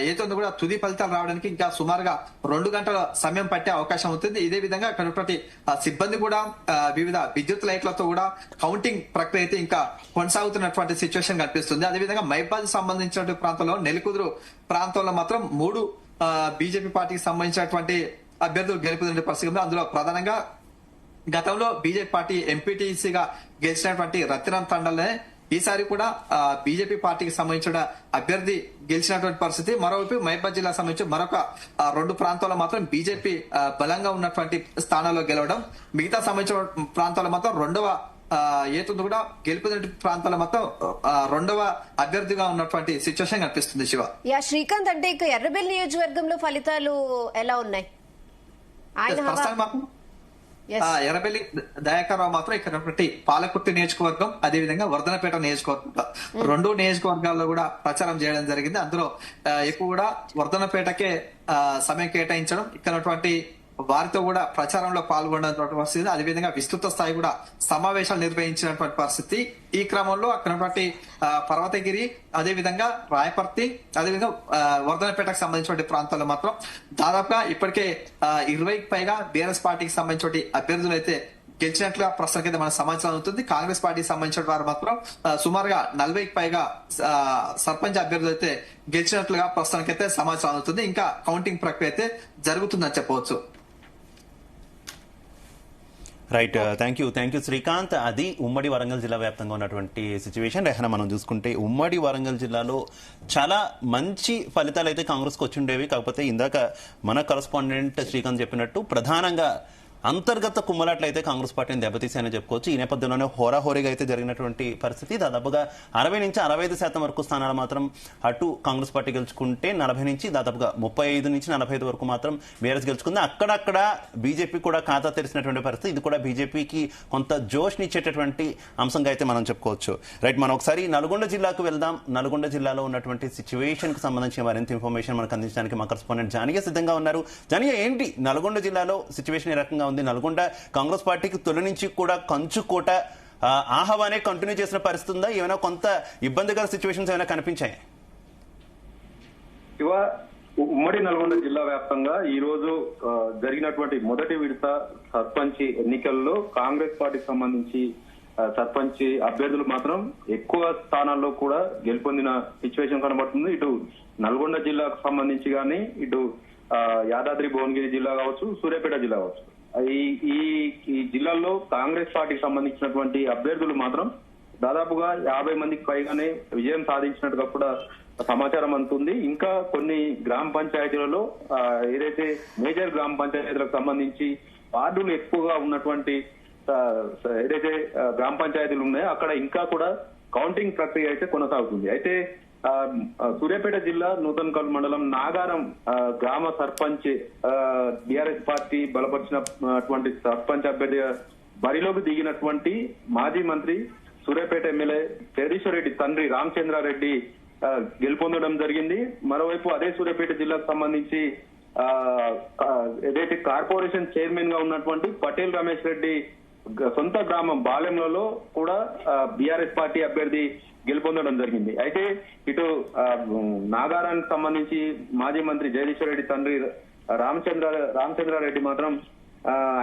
Speaker 7: ఏదో కూడా తుది ఫలితాలు రావడానికి ఇంకా సుమారుగా 2 గంటల సమయం పట్టే అవకాశం ఉంటుంది. ఇదే విధంగా ఇక్కడ సిబ్బంది కూడా వివిధ విద్యుత్ లైట్లతో కూడా కౌంటింగ్ ప్రక్రియ అయితే ఇంకా కొనసాగుతున్నటువంటి సిచ్యువేషన్ కనిపిస్తుంది. అదేవిధంగా మైబాద్ సంబంధించిన ప్రాంతంలో నెలకుదురు ప్రాంతంలో మాత్రం 3 బీజేపీ పార్టీకి సంబంధించినటువంటి అభ్యర్థులు గెలుపొందిన పరిస్థితి ఉంది. అందులో ప్రధానంగా గతంలో బీజేపీ పార్టీ ఎంపీటీసీగా గెలిచినటువంటి రత్నం తండలనే ఈసారి కూడా బీజేపీ పార్టీకి సంబంధించిన అభ్యర్థి గెలిచినటువంటి పరిస్థితి. మరోవైపు మహబూబాబాద్ జిల్లాకు సంబంధించి మరొక 2 ప్రాంతాల్లో మాత్రం బీజేపీ బలంగా ఉన్నటువంటి స్థానాల్లో గెలవడం, మిగతా సంబంధించిన ప్రాంతాల్లో మాత్రం 2వ ఏతుందో కూడా గెలుపొందిన ప్రాంతాల మొత్తం రెండవ అభ్యర్థిగా ఉన్నటువంటి సిచ్యువేషన్ కనిపిస్తుంది. శివ
Speaker 1: శ్రీకాంత్, అంటే ఇక ఎర్రబెల్లి నియోజకవర్గంలో ఫలితాలు ఎలా ఉన్నాయి?
Speaker 7: ఎర్రబెల్లి దయాకర్ రావు మాత్రం ఇక్కడ పాలకుర్తి నియోజకవర్గం, అదేవిధంగా వర్ధనపేట నియోజకవర్గం, రెండు నియోజకవర్గాల్లో కూడా ప్రచారం చేయడం జరిగింది. అందులో ఎక్కువ కూడా వర్ధనపేటకే సమయం కేటాయించడం, ఇక్కడ వారితో కూడా ప్రచారంలో పాల్గొన్నటువంటి పరిస్థితి, అదేవిధంగా విస్తృత స్థాయి కూడా సమావేశాలు నిర్వహించినటువంటి పరిస్థితి. ఈ క్రమంలో అక్కడ పర్వతగిరి, అదేవిధంగా రాయపర్తి, అదేవిధంగా వర్ధనపేటకు సంబంధించిన ప్రాంతాల్లో మాత్రం దాదాపుగా ఇప్పటికే 20కి పైగా బీఆర్ఎస్ పార్టీకి సంబంధించిన అభ్యర్థులు అయితే గెలిచినట్లుగా ప్రస్తుతానికి మన సమాచారం అవుతుంది. కాంగ్రెస్ పార్టీకి సంబంధించిన వారు మాత్రం సుమారుగా 40కి పైగా సర్పంచ్ అభ్యర్థులు అయితే గెలిచినట్లుగా ప్రస్తుతానికైతే సమాచారం అవుతుంది. ఇంకా కౌంటింగ్ ప్రక్రియ అయితే జరుగుతుందని చెప్పవచ్చు.
Speaker 2: Right, thank you Srikanth. అది ఉమ్మడి వరంగల్ జిల్లా వ్యాప్తంగా ఉన్నటువంటి సిచ్యువేషన్. రెహనా, మనం చూసుకుంటే ఉమ్మడి వరంగల్ జిల్లాలో చాలా మంచి ఫలితాలు అయితే కాంగ్రెస్కి వచ్చి ఉండేవి. కాకపోతే ఇందాక మన కరస్పాండెంట్ శ్రీకాంత్ చెప్పినట్టు ప్రధానంగా అంతర్గత కుమ్మలాట్లు అయితే కాంగ్రెస్ పార్టీని దెబ్బతీశాయని చెప్పుకోవచ్చు. ఈ నేపథ్యంలోనే హోరాహోరీగా అయితే జరిగినటువంటి పరిస్థితి. దాదాపుగా 60 నుంచి 65% వరకు స్థానాలు మాత్రం అటు కాంగ్రెస్ పార్టీ గెలుచుకుంటే 40 నుంచి దాదాపుగా 35 నుంచి 45 వరకు మాత్రం బీఆర్ఎస్ గెలుచుకుంది. అక్కడక్కడ బీజేపీ కూడా ఖాతా తెరిచినటువంటి పరిస్థితి. ఇది కూడా బీజేపీకి కొంత జోష్ని ఇచ్చేటటువంటి అంశంగా అయితే మనం చెప్పుకోవచ్చు. రైట్, మనం ఒకసారి నల్గొండ జిల్లాకు వెళ్దాం. నల్గొండ జిల్లాలో ఉన్నటువంటి సిచ్యువేషన్ కు సంబంధించి మరింత ఇన్ఫర్మేషన్ మనకు అందించడానికి మా కరెస్పాండెంట్ జానియా సిద్ధంగా ఉన్నారు. జానియా, ఏంటి నల్గొండ జిల్లాలో సిచ్యువేషన్ ఏ రకంగా ఉంది? నల్గొండ కాంగ్రెస్ పార్టీకి తొలి నుంచి కూడా కంచుకోట ఆహ్వానే కంటిన్యూ చేసిన పరిస్థితి ఉందా? ఏమైనా కొంత ఇబ్బందికర సిచ్యువేషన్స్ ఏమైనా కనిపించాయి?
Speaker 8: ఉమ్మడి నల్గొండ జిల్లా వ్యాప్తంగా ఈ రోజు జరిగినటువంటి మొదటి విడత సర్పంచ్ ఎన్నికల్లో కాంగ్రెస్ పార్టీకి సంబంధించి సర్పంచ్ అభ్యర్థులు మాత్రం ఎక్కువ స్థానాల్లో కూడా గెలుపొందిన సిచ్యువేషన్ కనబడుతుంది. ఇటు నల్గొండ జిల్లాకు సంబంధించి కానీ, ఇటు యాదాద్రి భువనగిరి జిల్లా కావచ్చు, సూర్యాపేట జిల్లా కావచ్చు, ఈ జిల్లాల్లో కాంగ్రెస్ పార్టీకి సంబంధించినటువంటి అభ్యర్థులు మాత్రం దాదాపుగా 50 మందికి పైగానే విజయం సాధించినట్టుగా కూడా సమాచారం అందుతుంది. ఇంకా కొన్ని గ్రామ పంచాయతీలలో ఏదైతే మేజర్ గ్రామ పంచాయతీలకు సంబంధించి వార్డులు ఎక్కువగా ఉన్నటువంటి ఏదైతే గ్రామ పంచాయతీలు ఉన్నాయో అక్కడ ఇంకా కూడా కౌంటింగ్ ప్రక్రియ అయితే కొనసాగుతుంది. అయితే సూర్యాపేట జిల్లా నూతన్కల్ మండలం నాగారం గ్రామ సర్పంచ్ బీఆర్ఎస్ పార్టీ బలపరిచినటువంటి సర్పంచ్ అభ్యర్థి బరిలోకి దిగినటువంటి మాజీ మంత్రి సూర్యాపేట ఎమ్మెల్యే జగదీశ్వర్ రెడ్డి తండ్రి రామచంద్రారెడ్డి గెలుపొందడం జరిగింది. మరోవైపు అదే సూర్యాపేట జిల్లాకు సంబంధించి ఏదైతే కార్పొరేషన్ చైర్మన్ గా ఉన్నటువంటి పటేల్ రమేష్ రెడ్డి సొంత గ్రామం బాలెంలలో కూడా బీఆర్ఎస్ పార్టీ అభ్యర్థి గెలుపొందడం జరిగింది. అయితే ఇటు నాగారానికి సంబంధించి మాజీ మంత్రి జగదీశ్వర్ రెడ్డి తండ్రి రామచంద్రారెడ్డి మాత్రం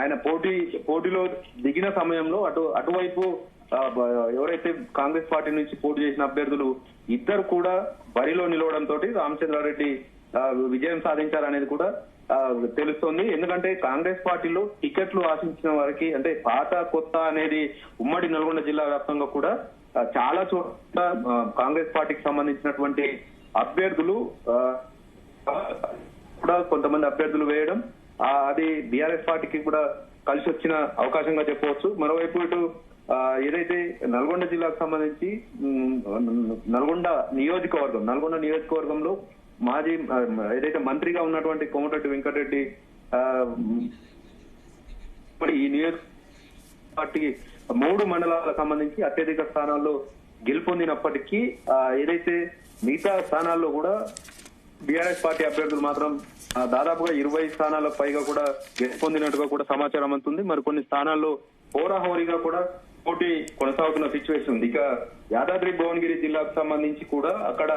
Speaker 8: ఆయన పోటీలో దిగిన సమయంలో అటువైపు ఎవరైతే కాంగ్రెస్ పార్టీ నుంచి పోటీ చేసిన అభ్యర్థులు ఇద్దరు కూడా బరిలో నిలవడంతో రామచంద్రారెడ్డి విజయం సాధించారనేది కూడా తెలుస్తోంది. ఎందుకంటే కాంగ్రెస్ పార్టీలో టికెట్లు ఆశించిన వారికి, అంటే పాత కొత్త అనేది ఉమ్మడి నల్గొండ జిల్లా వ్యాప్తంగా కూడా చాలా చోట్ల కాంగ్రెస్ పార్టీకి సంబంధించినటువంటి అభ్యర్థులు కూడా కొంతమంది అభ్యర్థులు వేయడం అది బీఆర్ఎస్ పార్టీకి కూడా కలిసి వచ్చిన అవకాశంగా చెప్పవచ్చు. మరోవైపు ఇటు ఏదైతే నల్గొండ జిల్లాకు సంబంధించి నల్గొండ నియోజకవర్గంలో మాజీ ఏదైతే మంత్రిగా ఉన్నటువంటి కోమటిరెడ్డి వెంకటరెడ్డి ఈ నియోజక పార్టీ 3 మండలాలకు సంబంధించి అత్యధిక స్థానాల్లో గెలుపొందినప్పటికీ ఏదైతే మిగతా స్థానాల్లో కూడా బీఆర్ఎస్ పార్టీ అభ్యర్థులు మాత్రం దాదాపుగా 20 స్థానాలకు పైగా కూడా గెలుపొందినట్టుగా కూడా సమాచారం అందుతుంది. మరి కొన్ని స్థానాల్లో హోరాహోరీగా కూడా పోటీ కొనసాగుతున్న సిచ్యువేషన్ ఉంది. ఇక యాదాద్రి భువనగిరి జిల్లాకు సంబంధించి కూడా అక్కడ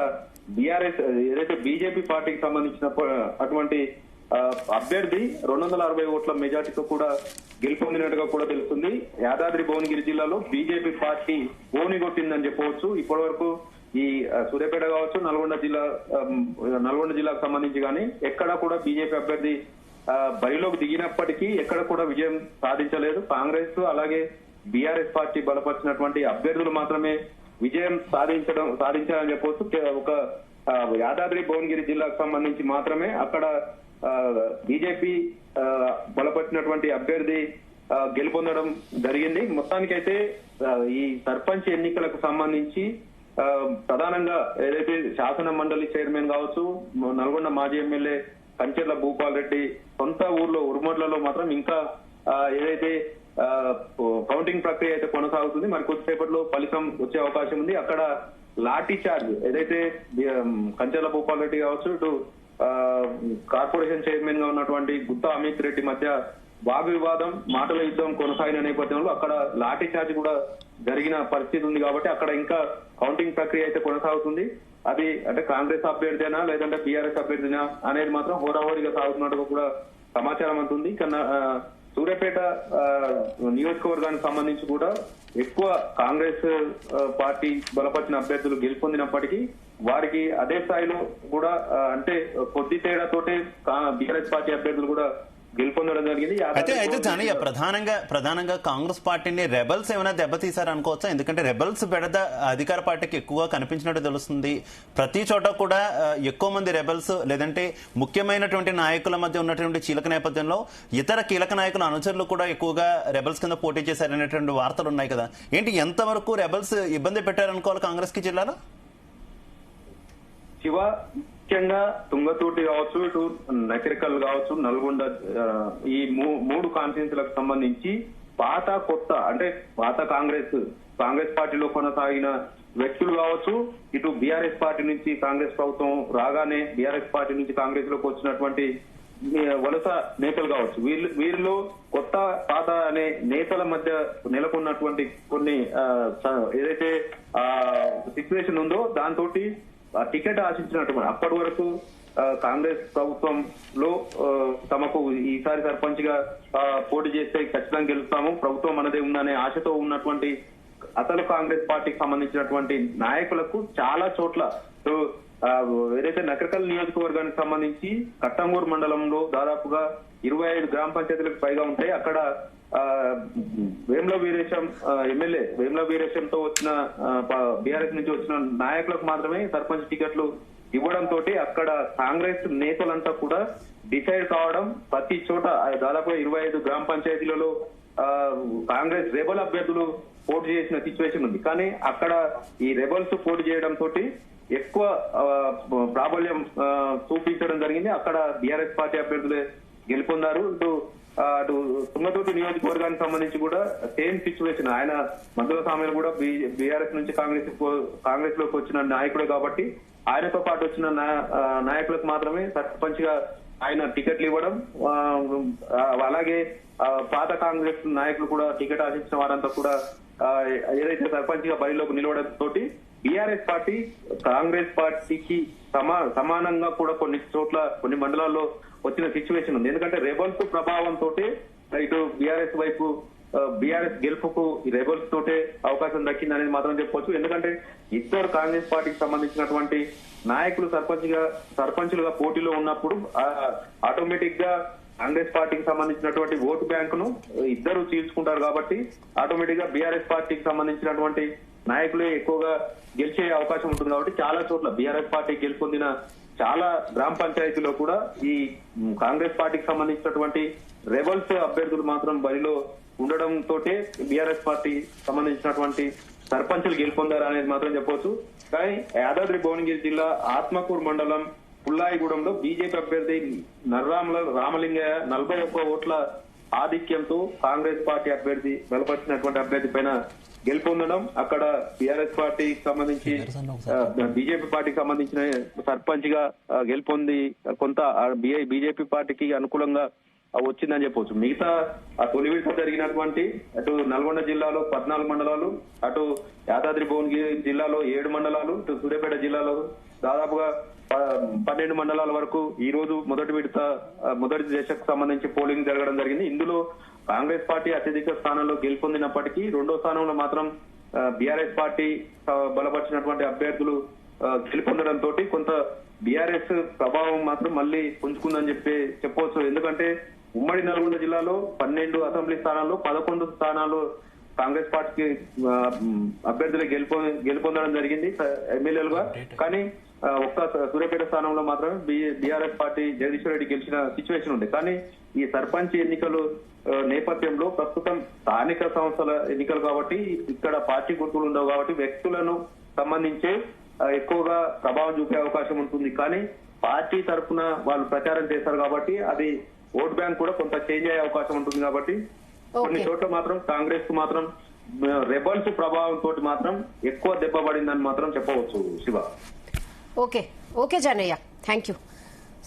Speaker 8: బీఆర్ఎస్ ఏదైతే బీజేపీ పార్టీకి సంబంధించిన అటువంటి అభ్యర్థి 260 ఓట్ల మెజార్టీతో కూడా గెలుపొందినట్టుగా కూడా తెలుస్తుంది. యాదాద్రి భువనగిరి జిల్లాలో బీజేపీ పార్టీ ఓనిగొట్టిందని చెప్పవచ్చు. ఇప్పటి వరకు ఈ సూర్యాపేట కావచ్చు, నల్గొండ జిల్లాకు సంబంధించి కానీ ఎక్కడా కూడా బీజేపీ అభ్యర్థి బరిలోకి దిగినప్పటికీ ఎక్కడ కూడా విజయం సాధించలేదు. కాంగ్రెస్ అలాగే బీఆర్ఎస్ పార్టీ బలపరిచినటువంటి అభ్యర్థులు మాత్రమే విజయం సాధించారని చెప్పవచ్చు. ఒక యాదాద్రి భువనగిరి జిల్లాకు సంబంధించి మాత్రమే అక్కడ బీజేపీ బలపరిచినటువంటి అభ్యర్థి గెలుపొందడం జరిగింది. మొత్తానికైతే ఈ సర్పంచ్ ఎన్నికలకు సంబంధించి ప్రధానంగా ఏదైతే శాసన మండలి చైర్మన్ కావచ్చు, నల్గొండ మాజీ ఎమ్మెల్యే కంచెర్ల భూపాల్ రెడ్డి సొంత ఊర్లో ఉరుమడ్లలో మాత్రం ఇంకా ఏదైతే కౌంటింగ్ ప్రక్రియ అయితే కొనసాగుతుంది. మరి కొద్దిసేపట్లో ఫలితం వచ్చే అవకాశం ఉంది. అక్కడ లాఠీ చార్జ్ ఏదైతే కంచెర్ల భూపాల్ రెడ్డి కావచ్చు, ఇటు కార్పొరేషన్ చైర్మన్ గా ఉన్నటువంటి గుత్తా అమిత్ రెడ్డి మధ్య వాగ్ వివాదం, మాటల యుద్ధం కొనసాగిన నేపథ్యంలో అక్కడ లాఠీ చార్జ్ కూడా జరిగిన పరిస్థితి ఉంది. కాబట్టి అక్కడ ఇంకా కౌంటింగ్ ప్రక్రియ అయితే కొనసాగుతుంది. అది అంటే కాంగ్రెస్ అభ్యర్థినా లేదంటే బీఆర్ఎస్ అభ్యర్థినా అనేది మాత్రం హోరాహోరీగా సాగుతున్నట్టుగా కూడా సమాచారం అందుతుంది. కన్నా సూర్యాపేట నియోజకవర్గానికి సంబంధించి కూడా ఎక్కువ కాంగ్రెస్ పార్టీ బలపరిచిన అభ్యర్థులు గెలుపొందినప్పటికీ వారికి అదే స్థాయిలో కూడా అంటే కొద్ది తేడాతోటే బీఆర్ఎస్ పార్టీ అభ్యర్థులు కూడా గెలుపొందడం జరిగింది.
Speaker 2: అయితే జానయ్య ప్రధానంగా కాంగ్రెస్ పార్టీని రెబల్స్ ఏమైనా దెబ్బతీశారు అనుకోవచ్చా? ఎందుకంటే రెబల్స్ బెడద అధికార పార్టీకి ఎక్కువగా కనిపించినట్టు తెలుస్తుంది. ప్రతి చోట కూడా ఎక్కువ మంది రెబల్స్ లేదంటే ముఖ్యమైనటువంటి నాయకుల మధ్య ఉన్నటువంటి చీలక నేపథ్యంలో ఇతర కీలక నాయకుల అనుచరులు కూడా ఎక్కువగా రెబల్స్ కింద పోటీ చేశారనేటువంటి వార్తలు ఉన్నాయి కదా. ఏంటి, ఎంతవరకు రెబల్స్ ఇబ్బంది పెట్టారనుకోవాలి కాంగ్రెస్ కి జిల్లాలో?
Speaker 8: ముఖ్యంగా తుంగతూటి కావచ్చు, ఇటు నకిరికల్ కావచ్చు, నల్గొండ ఈ మూడు కాన్స్టిట్యూన్సీలకు సంబంధించి పాత కొత్త అంటే పాత కాంగ్రెస్ పార్టీలో కొనసాగిన వ్యక్తులు కావచ్చు, ఇటు బీఆర్ఎస్ పార్టీ నుంచి కాంగ్రెస్ ప్రభుత్వం రాగానే బీఆర్ఎస్ పార్టీ నుంచి కాంగ్రెస్ లోకి వచ్చినటువంటి వలస నేతలు కావచ్చు, వీరిలో కొత్త పాత అనే నేతల మధ్య నెలకొన్నటువంటి కొన్ని ఏదైతే సిచ్యువేషన్ ఉందో దాంతో టికెట్ ఆశించినటువంటి అప్పటి వరకు కాంగ్రెస్ ప్రభుత్వంలో తమకు ఈసారి సర్పంచ్ గా పోటీ చేస్తే ఖచ్చితంగా గెలుస్తాము, ప్రభుత్వం మనదే ఉందనే ఆశతో ఉన్నటువంటి అసలు కాంగ్రెస్ పార్టీకి సంబంధించినటువంటి నాయకులకు చాలా చోట్ల ఏదైతే నకరికల్ నియోజకవర్గానికి సంబంధించి కట్టంగూరు మండలంలో దాదాపుగా 25 గ్రామ పంచాయతీలకు పైగా ఉంటాయి. అక్కడ వేముల వీరేశం ఎమ్మెల్యే వేముల వీరేశంతో వచ్చిన బీఆర్ఎస్ నుంచి వచ్చిన నాయకులకు మాత్రమే సర్పంచ్ టికెట్లు ఇవ్వడంతో అక్కడ కాంగ్రెస్ నేతలంతా కూడా డిసైడ్ కావడం, ప్రతి చోట దాదాపుగా 25 గ్రామ పంచాయతీలలో కాంగ్రెస్ రెబల్ అభ్యర్థులు పోటీ చేసిన సిచ్యువేషన్ ఉంది. కానీ అక్కడ ఈ రెబల్స్ పోటీ చేయడం తోటి ఎక్కువ ప్రాబల్యం చూపించడం జరిగింది. అక్కడ బీఆర్ఎస్ పార్టీ అభ్యర్థులే గెలుపొందారు. అటు తుంగతుర్తి నియోజకవర్గానికి సంబంధించి కూడా సేమ్ సిచ్యువేషన్. ఆయన మందుల సామెలు కూడా బీఆర్ఎస్ నుంచి కాంగ్రెస్ లోకి వచ్చిన నాయకుడే కాబట్టి ఆయనతో పాటు వచ్చిన నాయకులకు మాత్రమే సర్పంచ్ గా ఆయన టికెట్లు ఇవ్వడం, అలాగే పాత కాంగ్రెస్ నాయకులు కూడా టికెట్ ఆశించిన వారంతా కూడా ఏదైతే సర్పంచ్ గా బరిలోకి నిలవడం తోటి బీఆర్ఎస్ పార్టీ కాంగ్రెస్ పార్టీకి సమానంగా కూడా కొన్ని చోట్ల కొన్ని మండలాల్లో వచ్చిన సిచ్యువేషన్ ఉంది. ఎందుకంటే రెబల్స్ ప్రభావంతో ఇటు బీఆర్ఎస్ వైపు బీఆర్ఎస్ గెలుపుకు రెబల్స్ తోటే అవకాశం దక్కింది అనేది మాత్రం చెప్పొచ్చు. ఎందుకంటే ఇద్దరు కాంగ్రెస్ పార్టీకి సంబంధించినటువంటి నాయకులు సర్పంచులుగా పోటీలో ఉన్నప్పుడు ఆటోమేటిక్ గా కాంగ్రెస్ పార్టీకి సంబంధించినటువంటి ఓటు బ్యాంకును ఇద్దరు చీల్చుకుంటారు. కాబట్టి ఆటోమేటిక్ గా బీఆర్ఎస్ పార్టీకి సంబంధించినటువంటి నాయకులే ఎక్కువగా గెలిచే అవకాశం ఉంటుంది. కాబట్టి చాలా చోట్ల బీఆర్ఎస్ పార్టీ గెలుపొందిన చాలా గ్రామ పంచాయతీలో కూడా ఈ కాంగ్రెస్ పార్టీకి సంబంధించినటువంటి రెబల్స్ అభ్యర్థులు మాత్రం బరిలో ఉండడంతో బీఆర్ఎస్ పార్టీ సంబంధించినటువంటి సర్పంచులు గెలుపొందారు అనేది మాత్రం చెప్పవచ్చు. కానీ యాదాద్రి భువనగిరి జిల్లా ఆత్మకూరు మండలం పుల్లాయిగూడెంలో బీజేపీ అభ్యర్థి నర్రాముల రామలింగయ్య 41 ఓట్ల ఆధిక్యంతో కాంగ్రెస్ పార్టీ అభ్యర్థి బలపరిచినటువంటి అభ్యర్థి పైన గెలుపొందడం, అక్కడ బీఆర్ఎస్ పార్టీకి సంబంధించి బీజేపీ పార్టీకి సంబంధించిన సర్పంచ్ గా గెలుపొంది కొంత బీజేపీ పార్టీకి అనుకూలంగా వచ్చిందని చెప్పవచ్చు. మిగతా తొలి విడత జరిగినటువంటి అటు నల్గొండ జిల్లాలో 14 మండలాలు, అటు యాదాద్రి భువనగిరి జిల్లాలో 7 మండలాలు, ఇటు సూర్యాపేట జిల్లాలో దాదాపుగా 12 మండలాల వరకు ఈ రోజు మొదటి దశకు సంబంధించి పోలింగ్ జరగడం జరిగింది. ఇందులో కాంగ్రెస్ పార్టీ అత్యధిక స్థానంలో గెలుపొందినప్పటికీ రెండో స్థానంలో మాత్రం బీఆర్ఎస్ పార్టీ బలపరిచినటువంటి అభ్యర్థులు గెలుపొందడంతో కొంత బీఆర్ఎస్ ప్రభావం మాత్రం మళ్ళీ పుంజుకుందని చెప్పవచ్చు. ఎందుకంటే ఉమ్మడి నల్గొండ జిల్లాలో 12 అసెంబ్లీ స్థానాల్లో 11 స్థానాలు కాంగ్రెస్ పార్టీకి అభ్యర్థులు గెలుపొందడం జరిగింది ఎమ్మెల్యేలుగా. కానీ ఒక్క సూర్యాపేట స్థానంలో మాత్రమే బీఆర్ఎస్ పార్టీ జగదీశ్వర్ రెడ్డి గెలిచిన సిచ్యువేషన్ ఉంది. కానీ ఈ సర్పంచ్ ఎన్నికలు నేపథ్యంలో ప్రస్తుతం స్థానిక సంస్థల ఎన్నికలు కాబట్టి ఇక్కడ పార్టీ గుర్తులు ఉండవు కాబట్టి వ్యక్తులను సంబంధించే ఎక్కువగా ప్రభావం చూపే అవకాశం ఉంటుంది. కానీ పార్టీ తరఫున వాళ్ళు ప్రచారం చేస్తారు కాబట్టి అది ఓట్ బ్యాంక్ కూడా కొంత చేంజ్ అయ్యే అవకాశం ఉంటుంది. కాబట్టి కొన్ని చోట్ల మాత్రం కాంగ్రెస్ కు మాత్రం రెబల్స్ ప్రభావం తోటి మాత్రం ఎక్కువ దెబ్బ పడిందని మాత్రం చెప్పవచ్చు Shiva.
Speaker 1: Okay Janaiah, thank you.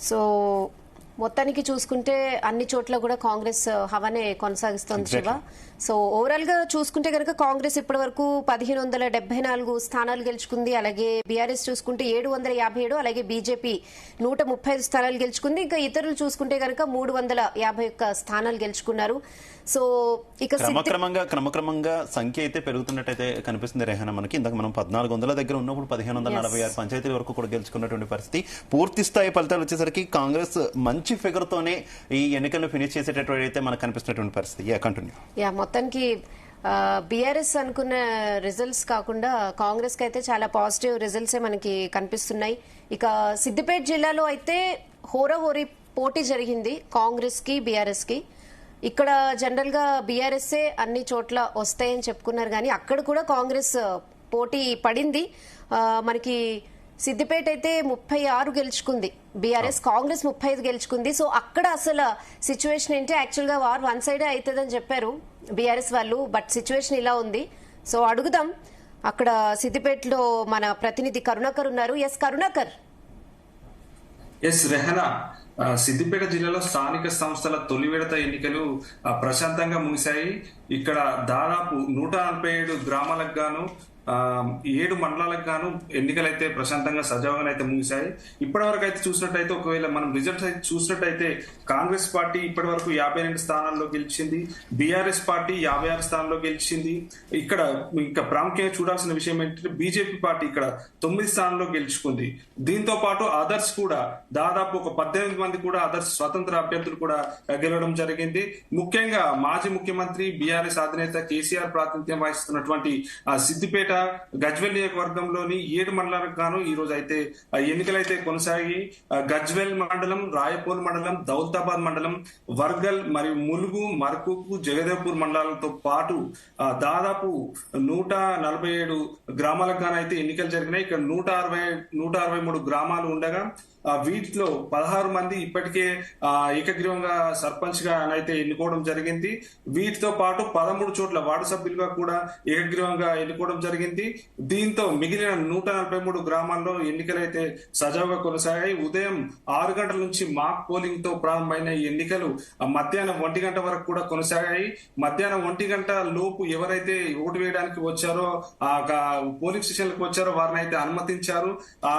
Speaker 1: So మొత్తానికి చూసుకుంటే అన్ని చోట్ల కూడా కాంగ్రెస్ హవానే కొనసాగిస్తోంది శివ. సో ఓవరాల్ గా చూసుకుంటే కనుక కాంగ్రెస్ ఇప్పటి వరకు 1574 స్థానాలు గెలుచుకుంది. అలాగే బీఆర్ఎస్ చూసుకుంటే 757, అలాగే బీజేపీ 135 స్థానాలు గెలుచుకుంది. ఇంకా ఇతరులు చూసుకుంటే కనుక 351 స్థానాలు గెలుచుకున్నారు. సో ఇక
Speaker 2: క్రమక్రమంగా సంఖ్య అయితే పెరుగుతున్నట్టయితే కనిపిస్తుంది రేహన. మనకి ఇందాక మనం 1400 దగ్గర ఉన్నప్పుడు 1546 పంచాయతీల వరకు కూడా గెలుచుకున్నటువంటి పరిస్థితి. పూర్తి స్థాయి ఫలితాలు వచ్చేసరికి కాంగ్రెస్ మంచి ఫిగర్ తోనే ఈ ఎన్నికలను ఫినిష్ చేసేటటువంటి అయితే మనకు కనిపిస్తున్నటువంటి పరిస్థితి. కంటిన్యూ.
Speaker 1: మొత్తానికి బీఆర్ఎస్ అనుకున్న రిజల్ట్స్ కాకుండా కాంగ్రెస్ కి అయితే చాలా పాజిటివ్ రిజల్ట్సే మనకి కనిపిస్తున్నాయి. ఇక సిద్దిపేట జిల్లాలో అయితే హోరాహోరీ పోటీ జరిగింది కాంగ్రెస్ కి బీఆర్ఎస్ కి. ఇక్కడ జనరల్ గా బీఆర్ఎస్ఏ అన్ని చోట్ల వస్తాయని చెప్పుకున్నారు, కానీ అక్కడ కూడా కాంగ్రెస్ పోటీ పడింది. మనకి సిద్దిపేట అయితే 36 గెలుచుకుంది బీఆర్ఎస్, కాంగ్రెస్ 35 గెలుచుకుంది. సో అక్కడ అసలు సిచ్యువేషన్ ఏంటి, యాక్చువల్ గా వార్ వన్ సైడే అవుతుందని చెప్పారు బీఆర్ఎస్ వాళ్ళు, బట్ సిచ్యువేషన్ ఇలా ఉంది. సో అడుగుదాం, అక్కడ సిద్దిపేటలో మన ప్రతినిధి కరుణాకర్ ఉన్నారు. ఎస్ కరుణాకర్.
Speaker 9: రెహనా, సిద్దిపేట జిల్లాలో స్థానిక సంస్థల తొలి విడత ఎన్నికలు ప్రశాంతంగా ముగిశాయి. ఇక్కడ దాదాపు 147 గ్రామాలకు గాను 7 మండలాలకు గాను ఎన్నికలైతే ప్రశాంతంగా సజావుగా అయితే ముగిశాయి. ఇప్పటి వరకు అయితే చూసినట్టయితే ఒకవేళ మనం రిజల్ట్స్ అయితే చూసినట్టయితే కాంగ్రెస్ పార్టీ ఇప్పటి వరకు 52 స్థానాల్లో గెలిచింది, బీఆర్ఎస్ పార్టీ 56 స్థానాల్లో గెలిచింది. ఇక్కడ ఇంకా ప్రాముఖ్యంగా చూడాల్సిన విషయం ఏంటంటే బీజేపీ పార్టీ ఇక్కడ 9 స్థానాల్లో గెలుచుకుంది. దీంతో పాటు అదర్స్ కూడా దాదాపు ఒక 18 మంది కూడా అదర్స్ స్వతంత్ర అభ్యర్థులు కూడా గెలవడం జరిగింది. ముఖ్యంగా మాజీ ముఖ్యమంత్రి బీఆర్ఎస్ అధినేత కేసీఆర్ ప్రాతినిధ్యం వహిస్తున్నటువంటి సిద్దిపేట గజ్వెల్ నియోజకవర్గంలోని 7 మండలాలకు గాను ఈ రోజు అయితే ఎన్నికలైతే కొనసాగి గజ్వెల్ మండలం, రాయపూర్ మండలం, దౌలతాబాద్ మండలం, వర్గల్ మరియు ములుగు, మర్కూకు, జగదేవ్పూర్ మండలాలతో పాటు దాదాపు 147 గ్రామాలకు గాను అయితే ఎన్నికలు జరిగినాయి. ఇక్కడ 163 గ్రామాలు ఉండగా వీటిలో 16 మంది ఇప్పటికే ఏకగ్రీవంగా సర్పంచ్ గా అయితే ఎన్నుకోవడం జరిగింది. వీటితో పాటు 13 చోట్ల వార్డు సభ్యులుగా కూడా ఏకగ్రీవంగా ఎన్నుకోవడం జరిగింది. దీంతో మిగిలిన 143 గ్రామాల్లో ఎన్నికలైతే సజావుగా కొనసాగాయి. ఉదయం 6 గంటల నుంచి మాక్ పోలింగ్ తో ప్రారంభమైన ఈ ఎన్నికలు మధ్యాహ్నం 1 గంట వరకు కూడా కొనసాగాయి. మధ్యాహ్నం 1 గంట లోపు ఎవరైతే ఓటు వేయడానికి వచ్చారో ఆ పోలింగ్ స్టేషన్లకు వచ్చారో వారిని అయితే అనుమతించారు. ఆ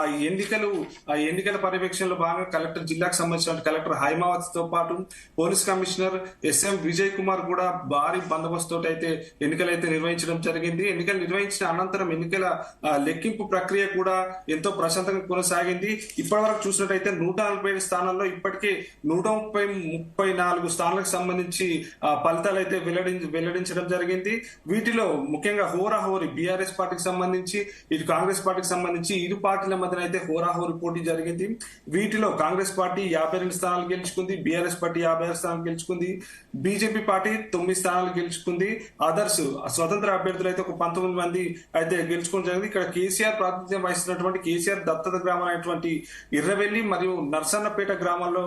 Speaker 9: ఎన్నికల పర్యవేక్షణలో భాగంగా కలెక్టర్, జిల్లాకు సంబంధించిన కలెక్టర్ హైమావత్ తో పాటు police commissioner SM Vijay Kumar కూడా భారీ బందోబస్తు తోటి అయితే ఎన్నికలైతే నిర్వహించడం జరిగింది. ఎన్నికలు నిర్వహించిన అనంతరం ఎన్నికల లెక్కింపు ప్రక్రియ కూడా ఎంతో ప్రశాంతంగా కొనసాగింది. ఇప్పటి వరకు చూసినట్టయితే 147 స్థానాల్లో ఇప్పటికే 134 స్థానాలకు సంబంధించి ఫలితాలు అయితే వెల్లడించడం జరిగింది. వీటిలో ముఖ్యంగా హోరాహోరీ బీఆర్ఎస్ పార్టీకి సంబంధించి, ఇటు కాంగ్రెస్ పార్టీకి సంబంధించి ఇరు పార్టీల మధ్యన అయితే హోరాహోరీ పోటీ జరిగింది. వీటిలో కాంగ్రెస్ పార్టీ 52 స్థానాలు గెలుచుకుంది, బీఆర్ఎస్ పార్టీ 56 స్థానాలు గెలుచుకుంది, బీజేపీ పార్టీ 9 స్థానాలు గెలుచుకుంది. అదర్స్ స్వతంత్ర అభ్యర్థులు అయితే ఒక 19 మంది అయితే గెలుచుకోవడం జరిగింది. ఇక్కడ కేసీఆర్ ప్రాతినిధ్యం వహిస్తున్నటువంటి కేసీఆర్ దత్తత గ్రామం అయినటువంటి ఇర్రవెల్లి మరియు నర్సన్నపేట గ్రామాల్లో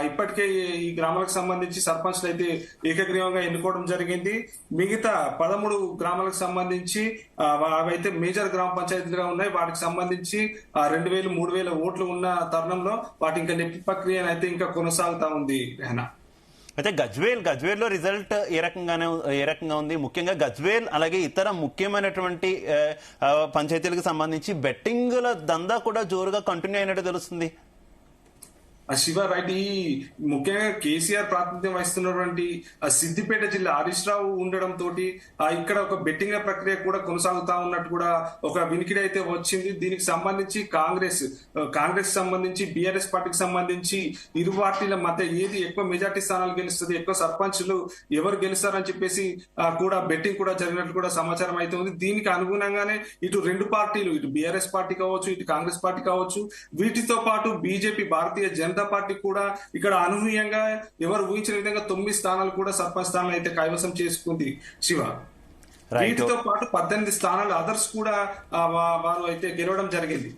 Speaker 9: ఇప్పటికే ఈ గ్రామాలకు సంబంధించి సర్పంచ్లు అయితే ఏకగ్రీవంగా ఎన్నుకోవడం జరిగింది. మిగతా 13 గ్రామాలకు సంబంధించి అవైతే మేజర్ గ్రామ పంచాయతీలుగా ఉన్నాయి. వాటికి సంబంధించి 2000, 3000 ఓట్లు ఉన్న తరుణంలో వాటి ఇంకా లెక్కింపు ప్రక్రియ అయితే ఇంకా కొనసాగుతా ఉంది.
Speaker 2: అయితే గజ్వేల్లో రిజల్ట్ ఏ రకంగా ఉంది? ముఖ్యంగా గజ్వేల్ అలాగే ఇతర ముఖ్యమైనటువంటి పంచాయతీలకు సంబంధించి బెట్టింగ్ల దందా కూడా జోరుగా కంటిన్యూ అయినట్టు తెలుస్తుంది.
Speaker 9: శివ రైట్. ఈ ముఖ్యంగా కేసీఆర్ ప్రాతినిధ్యం వహిస్తున్నటువంటి సిద్దిపేట జిల్లా హరీష్ రావు ఉండడం తోటి ఇక్కడ ఒక బెట్టింగ్ ప్రక్రియ కూడా కొనసాగుతా ఉన్నట్టు కూడా ఒక వినికిడి అయితే వచ్చింది. దీనికి సంబంధించి కాంగ్రెస్ సంబంధించి బీఆర్ఎస్ పార్టీకి సంబంధించి ఇరు పార్టీల మధ్య ఏది ఎక్కువ మెజార్టీ స్థానాలు గెలుస్తుంది, ఎక్కువ సర్పంచ్లు ఎవరు గెలుస్తారని చెప్పేసి కూడా బెట్టింగ్ కూడా జరిగినట్లు కూడా సమాచారం అయితే ఉంది. దీనికి అనుగుణంగానే ఇటు రెండు పార్టీలు, ఇటు బీఆర్ఎస్ పార్టీ కావచ్చు, ఇటు కాంగ్రెస్ పార్టీ కావచ్చు, వీటితో పాటు బీజేపీ భారతీయ జనతా పార్టీ కూడా ఇక్కడ అనూహ్యంగా ఎవరు ఊహించిన విధంగా 9 స్థానాలు కూడా సర్పంచ్ స్థానాలు అయితే కైవసం చేసుకుంది శివ. వీటితో పాటు 18 స్థానాలు అదర్స్ కూడా వారు అయితే గెలవడం జరిగింది.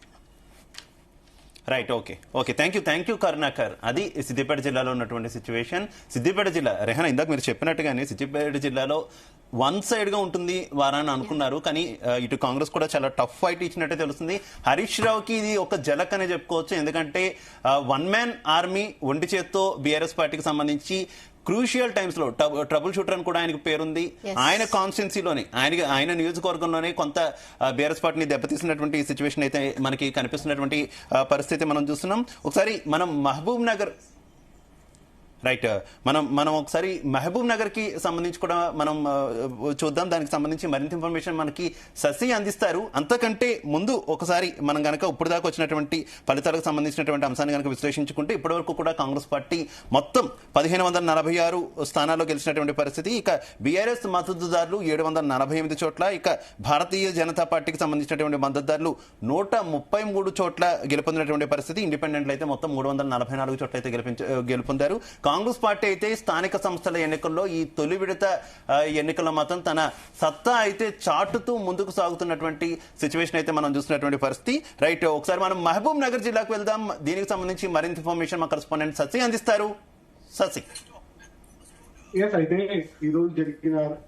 Speaker 2: Right, okay thank you Karunakar. అది సిద్దిపేట జిల్లాలో ఉన్నటువంటి సిచ్యువేషన్. సిద్దిపేట జిల్లా రెహానా ఇందాక మీరు చెప్పినట్టుగానే సిద్దిపేట జిల్లాలో వన్ సైడ్ గా ఉంటుంది వారాన్ని అనుకున్నారు, కానీ ఇటు కాంగ్రెస్ కూడా చాలా టఫ్ ఫైట్ ఇచ్చినట్టే తెలుస్తుంది. హరీష్ రావుకి ఇది ఒక జలక్ అనే చెప్పుకోవచ్చు, ఎందుకంటే వన్ మ్యాన్ ఆర్మీ ఒంటి చేత్తో బీఆర్ఎస్ పార్టీకి సంబంధించి క్రూషియల్ టైమ్స్ లో ట్రబుల్ షూటర్ అని కూడా ఆయనకు పేరుంది. ఆయన కాన్స్టిట్యున్సీలోనే ఆయన నియోజకవర్గంలోనే కొంత బీఆర్ఎస్ పార్టీని దెబ్బతీసినటువంటి సిచ్యువేషన్ అయితే మనకి కనిపిస్తున్నటువంటి పరిస్థితి మనం చూస్తున్నాం. ఒకసారి మనం మహబూబ్ నగర్ మనం ఒకసారి మహబూబ్ నగర్ కి సంబంధించి కూడా మనం చూద్దాం. దానికి సంబంధించి మరింత ఇన్ఫర్మేషన్ మనకి శశి అందిస్తారు. అంతకంటే ముందు ఒకసారి మనం గనక ఇప్పుడు దాకా వచ్చినటువంటి ఫలితాలకు సంబంధించినటువంటి అంశాన్ని కనుక విశ్లేషించుకుంటే ఇప్పటి వరకు కూడా కాంగ్రెస్ పార్టీ మొత్తం 1546 స్థానాల్లో గెలిచినటువంటి పరిస్థితి. ఇక బీఆర్ఎస్ మద్దతుదారులు 748 చోట్ల, ఇక భారతీయ జనతా పార్టీకి సంబంధించినటువంటి మద్దతుదారులు 133 చోట్ల గెలుపొందినటువంటి పరిస్థితి. ఇండిపెండెంట్లు అయితే మొత్తం 344 చోట్ల అయితే గెలుపొందారు. కాంగ్రెస్ పార్టీ అయితే స్థానిక సంస్థల ఎన్నికల్లో ఈ తొలి విడత ఎన్నికల్లో మాత్రం తన సత్తా అయితే చాటుతూ ముందుకు సాగుతున్నటువంటి సిచ్యువేషన్ అయితే మనం చూస్తున్నటువంటి పరిస్థితి. రైట్, ఒకసారి మనం మహబూబ్ నగర్ జిల్లాకు వెళ్దాం. దీనికి సంబంధించి మరింత ఇన్ఫర్మేషన్ మా కరెస్పాండెంట్ శశి అందిస్తారు. శశి.
Speaker 10: అయితే ఈ రోజు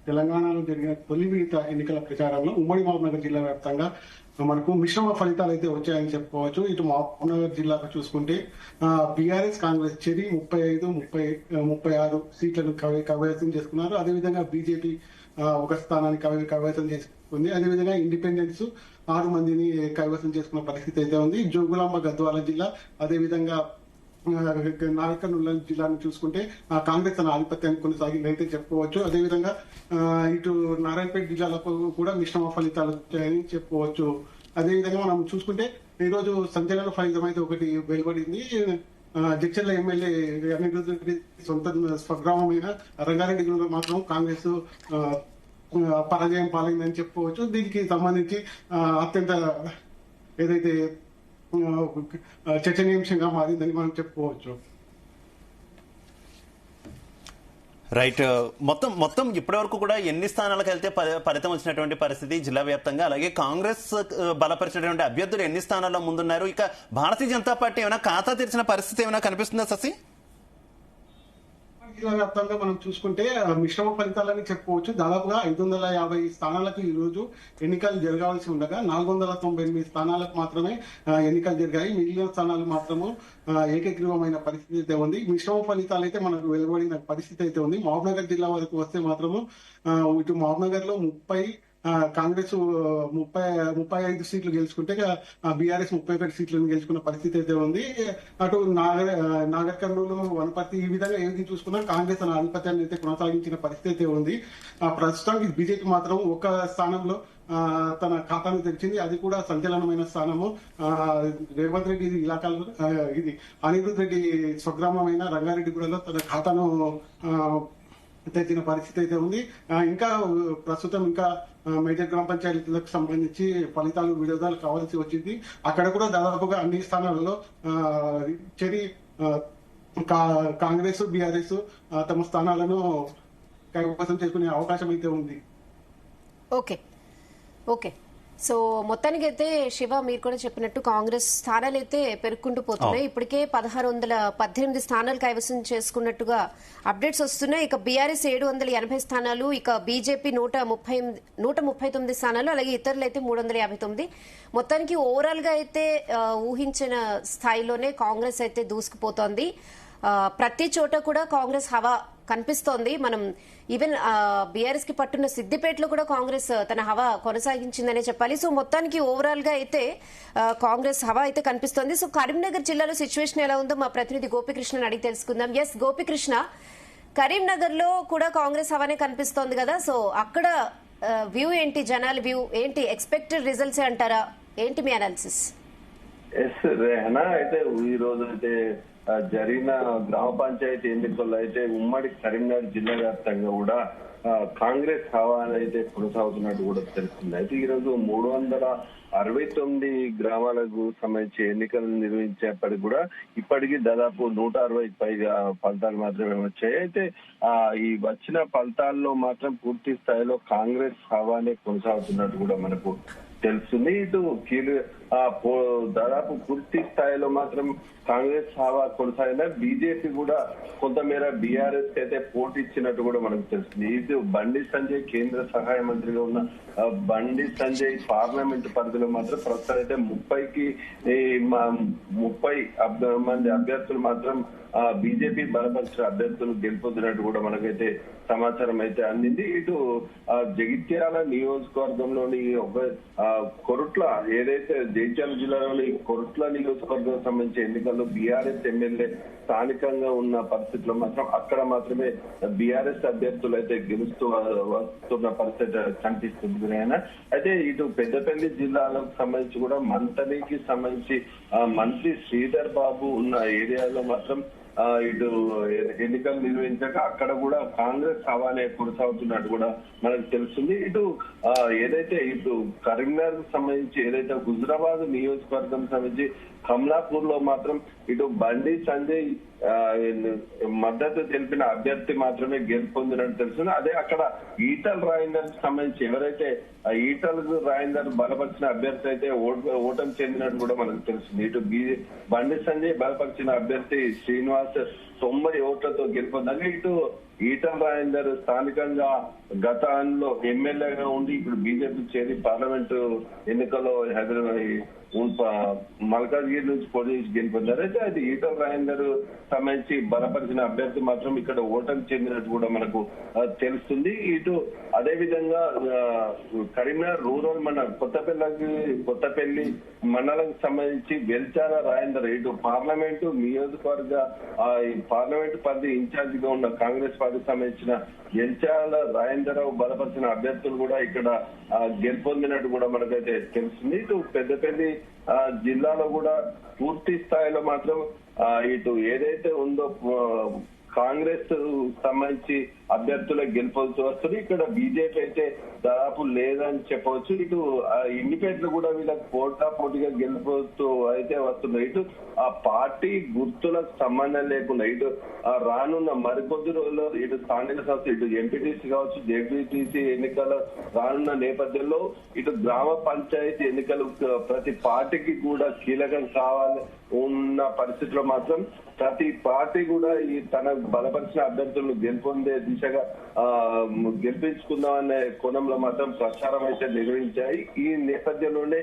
Speaker 10: తెలంగాణలో జరిగిన తొలి విడత ఎన్నికల ప్రచారంలో ఉమ్మడి మహబూబ్ నగర్ జిల్లా వ్యాప్తంగా మనకు మిశ్రమ ఫలితాలు అయితే వచ్చాయని చెప్పుకోవచ్చు. ఇటు మహబూబ్ నగర్ జిల్లాకు చూసుకుంటే బీఆర్ఎస్ కాంగ్రెస్ చెరి 35-36 సీట్లను కైవసం చేసుకున్నారు. అదేవిధంగా బీజేపీ ఒక స్థానాన్ని కైవసం చేసుకుంది. అదేవిధంగా ఇండిపెండెన్స్ 6 మందిని కైవసం చేసుకున్న పరిస్థితి అయితే ఉంది. జోగులాంబ గద్వాల జిల్లా, అదేవిధంగా నాగర్కర్నూలు జిల్లాను చూసుకుంటే కాంగ్రెస్ తన ఆధిపత్యాన్ని కొనసాగిందైతే చెప్పుకోవచ్చు. అదేవిధంగా ఇటు నారాయణపేట జిల్లాలకు కూడా మిశ్రమ ఫలితాలు వచ్చాయని చెప్పుకోవచ్చు. అదేవిధంగా మనం చూసుకుంటే ఈ రోజు సంచలన ఫలితం అయితే ఒకటి వెలువడింది. జడ్చర్ల ఎమ్మెల్యే అనిరుద్ధ్ రెడ్డి సొంత స్వగ్రామమైన రంగారెడ్డిలో మాత్రం కాంగ్రెస్ పరాజయం పాలైందని చెప్పుకోవచ్చు. దీనికి సంబంధించి అత్యంత ఏదైతే చర్చనీయాంశంగా మారిందని మనం చెప్పుకోవచ్చు.
Speaker 2: రైట్, మొత్తం ఇప్పటి వరకు కూడా ఎన్ని స్థానాలకు వెళ్తే ఫలితం వచ్చినటువంటి పరిస్థితి జిల్లా వ్యాప్తంగా, అలాగే కాంగ్రెస్ బలపరిచినటువంటి అభ్యర్థులు ఎన్ని స్థానాల్లో ముందున్నారు, ఇక భారతీయ జనతా పార్టీ ఏమైనా ఖాతా తెరిచిన పరిస్థితి ఏమైనా కనిపిస్తుందా శశి?
Speaker 10: జిల్లా వ్యాప్తంగా మనం చూసుకుంటే మిశ్రమ ఫలితాలని చెప్పుకోవచ్చు. దాదాపుగా 550 స్థానాలకు ఈ రోజు ఎన్నికలు జరగాల్సి ఉండగా 498 స్థానాలకు మాత్రమే ఎన్నికలు జరిగాయి. మిగిలిన స్థానాలు మాత్రము ఏకగ్రీవమైన పరిస్థితి అయితే ఉంది. మిశ్రమ ఫలితాలు అయితే మనకు వెలువడిన పరిస్థితి అయితే ఉంది. మహబూబ్ నగర్ జిల్లా వరకు వస్తే మాత్రము ఇటు మహబూబ్ నగర్ లో కాంగ్రెస్ 35 సీట్లు గెలుచుకుంటే బీఆర్ఎస్ 31 సీట్లను గెలుచుకున్న పరిస్థితి అయితే ఉంది. అటు నాగర్ కర్నూలు, వనపర్తి ఈ విధంగా ఏది చూసుకున్నా కాంగ్రెస్ తన ఆధిపత్యాన్ని అయితే కొనసాగించిన పరిస్థితి అయితే ఉంది. ప్రస్తుతానికి బీజేపీ మాత్రం ఒక స్థానంలో తన ఖాతాను తెరిచింది. అది కూడా సంచలనమైన స్థానము. రేవంత్ రెడ్డి ఇలాకాలో ఇది అనిరుద్ధ్ రెడ్డి స్వగ్రామమైన రంగారెడ్డిగూడలో తన ఖాతాను తెచ్చిన పరిస్థితి అయితే ఉంది. ఇంకా ప్రస్తుతం ఇంకా మేజర్ గ్రామ పంచాయతీలకు సంబంధించి ఫలితాలు విడుదల కావాల్సి వచ్చింది. అక్కడ కూడా దాదాపుగా అన్ని స్థానాలలో చెరి కాంగ్రెస్ బీఆర్ఎస్ తమ స్థానాలను కైవసం చేసుకునే అవకాశం అయితే ఉంది.
Speaker 1: ఓకే సో మొత్తానికి అయితే శివ మీరు కూడా చెప్పినట్టు కాంగ్రెస్ స్థానాలు అయితే పెరుక్కుంటూ పోతున్నాయి. ఇప్పటికే 1618 స్థానాలు కైవసం చేసుకున్నట్టుగా అప్డేట్స్ వస్తున్నాయి. ఇక బీఆర్ఎస్ 780 స్థానాలు, ఇక బీజేపీ 139 స్థానాలు, అలాగే ఇతరులు అయితే 359. మొత్తానికి ఓవరాల్ గా అయితే ఊహించిన స్థాయిలోనే కాంగ్రెస్ అయితే దూసుకుపోతోంది. ప్రతి చోట కూడా కాంగ్రెస్ హవా కనిపిస్తోంది. మనం ఈవెన్ బీఆర్ఎస్ కి పట్టున్న సిద్దిపేటలో కూడా కాంగ్రెస్ తన హవా కొనసాగించిందనే చెప్పాలి. సో మొత్తానికి ఓవరాల్ గా అయితే కాంగ్రెస్ హవా అయితే కనిపిస్తోంది. సో కరీంనగర్ జిల్లాలో సిచ్యువేషన్ ఎలా ఉందో మా ప్రతినిధి గోపికృష్ణని అడిగి తెలుసుకుందాం. ఎస్ గోపికృష్ణ, కరీంనగర్ లో కూడా కాంగ్రెస్ హవానే కనిపిస్తోంది కదా, సో అక్కడ వ్యూ ఏంటి, జనాల వ్యూ ఏంటి, ఎక్స్పెక్టెడ్ రిజల్ట్స్ అంటారా, ఏంటి మీ అనాలిసిస్?
Speaker 11: ఎస్ రేహనా, అయితే ఈ రోజు అయితే జరిగిన గ్రామ పంచాయతీ ఎన్నికల్లో అయితే ఉమ్మడి కరీంనగర్ జిల్లా వ్యాప్తంగా కూడా కాంగ్రెస్ హవా అయితే కొనసాగుతున్నట్టు కూడా తెలుస్తుంది. అయితే ఈ రోజు 369 గ్రామాలకు సంబంధించి ఎన్నికలు నిర్వహించేప్పటికి కూడా ఇప్పటికీ దాదాపు 160కి పైగా ఫలితాలు మాత్రమే వచ్చాయి. అయితే ఈ వచ్చిన ఫలితాల్లో మాత్రం పూర్తి స్థాయిలో కాంగ్రెస్ హవానే కొనసాగుతున్నట్టు కూడా మనకు తెలుస్తుంది. ఇటు దాదాపు పూర్తి స్థాయిలో మాత్రం కాంగ్రెస్ హవా కొనసాగిన బీజేపీ కూడా కొంతమేర బీఆర్ఎస్ అయితే పోటీ ఇచ్చినట్టు కూడా మనకు తెలుస్తుంది. ఇటు బండి సంజయ్ కేంద్ర సహాయ మంత్రిగా ఉన్న బండి సంజయ్ పార్లమెంట్ పరిధిలో మాత్రం ప్రస్తుతం అయితే 30 మంది అభ్యర్థులు మాత్రం బీజేపీ బలపరిచిన అభ్యర్థులు గెలుపొందినట్టు కూడా మనకైతే సమాచారం అయితే అందింది. ఇటు జగిత్యాల నియోజకవర్గంలోని కొరుట్ల, ఏదైతే జగిత్యాల జిల్లాలోని కొరుట్ల నియోజకవర్గం సంబంధించి ఎన్నికల్లో బీఆర్ఎస్ ఎమ్మెల్యే స్థానికంగా ఉన్న పరిస్థితుల్లో మాత్రం అక్కడ మాత్రమే బీఆర్ఎస్ అభ్యర్థులు అయితే గెలుస్తూ వస్తున్న పరిస్థితి కనిపిస్తుంది. అయితే ఇటు పెద్దపల్లి జిల్లాలకు సంబంధించి కూడా మంతనికి సంబంధించి మంత్రి శ్రీధర్ బాబు ఉన్న ఏరియాలో మాత్రం ఇటు ఎన్నికలు నిర్వహించాక అక్కడ కూడా కాంగ్రెస్ హవానే కొనసాగుతున్నట్టు కూడా మనకు తెలుస్తుంది. ఇటు ఏదైతే ఇటు కరీంనగర్ సంబంధించి ఏదైతే హుజరాబాద్ నియోజకవర్గం సంబంధించి కమలాపూర్ లో మాత్రం ఇటు బండి సంజయ్ మద్దతు తెలిపిన అభ్యర్థి మాత్రమే గెలుపొందినట్టు తెలుస్తుంది. అదే అక్కడ ఈటల్ రాజేందర్ సంబంధించి ఎవరైతే ఈటల్ రాజేందర్ బలపరిచిన అభ్యర్థి అయితే ఓటమి చెందినట్టు కూడా మనకు తెలుస్తుంది. ఇటు బండి సంజయ్ బలపరిచిన అభ్యర్థి శ్రీనివాస్ 90 ఓట్లతో గెలుపొందాక ఇటు ఈటల్ రాజేందర్ స్థానికంగా గతంలో ఎమ్మెల్యేగా ఉండి ఇప్పుడు బీజేపీ చేరి పార్లమెంటు ఎన్నికల్లో మల్కాజ్గిరి నుంచి పోటీ చేసి గెలుపొందారు. అయితే అది ఈటల్ రాజేందర్ సంబంధించి బలపరిచిన అభ్యర్థి మాత్రం ఇక్కడ ఓటమి చెందినట్టు కూడా మనకు తెలుస్తుంది. ఇటు అదే విధంగా కరీంనగర్ రూరల్ మండలం కొత్తపల్లి మండలానికి సంబంధించి వెల్చాల రాజేందర్ ఇటు పార్లమెంటు నియోజకవర్గ పార్లమెంటు పరిధి ఇన్ఛార్జ్ గా ఉన్న కాంగ్రెస్ పార్టీకి సంబంధించిన వెల్చాల రాజేంద్రరావు బలపరిచిన అభ్యర్థులు కూడా ఇక్కడ గెలుపొందినట్టు కూడా మనకైతే తెలుస్తుంది. ఇటు పెద్దపల్లి జిల్లాలో కూడా పూర్తి స్థాయిలో మాత్రం ఇటు ఏదైతే ఉందో కాంగ్రెస్ సంబంధించి అభ్యర్థుల గెలుపొందుతూ వస్తుంది. ఇక్కడ బీజేపీ అయితే దాదాపు లేదని చెప్పవచ్చు. ఇటు ఇండిపెండెంట్లు కూడా వీళ్ళకి పోటాపోటీగా గెలుపొందుతూ అయితే వస్తున్నాయి. ఇటు ఆ పార్టీ గుర్తులకు సంబంధం లేకుండా ఇటు రానున్న మరికొద్ది రోజుల్లో ఇటు స్థానిక సంస్థ ఇటు ఎంపీటీసీ కావచ్చు, జెడ్పీటీసీ ఎన్నికల రానున్న నేపథ్యంలో ఇటు గ్రామ పంచాయతీ ఎన్నికలు ప్రతి పార్టీకి కూడా కీలకం కావాలి ఉన్న పరిస్థితిలో మాత్రం ప్రతి పార్టీ కూడా ఈ తన బలపరిచిన అభ్యర్థులను గెలుపొందే దిశగా గెలిపించుకుందామనే కోణంలో మాత్రం ప్రచారం అయితే నిర్వహించాయి. ఈ నేపథ్యంలోనే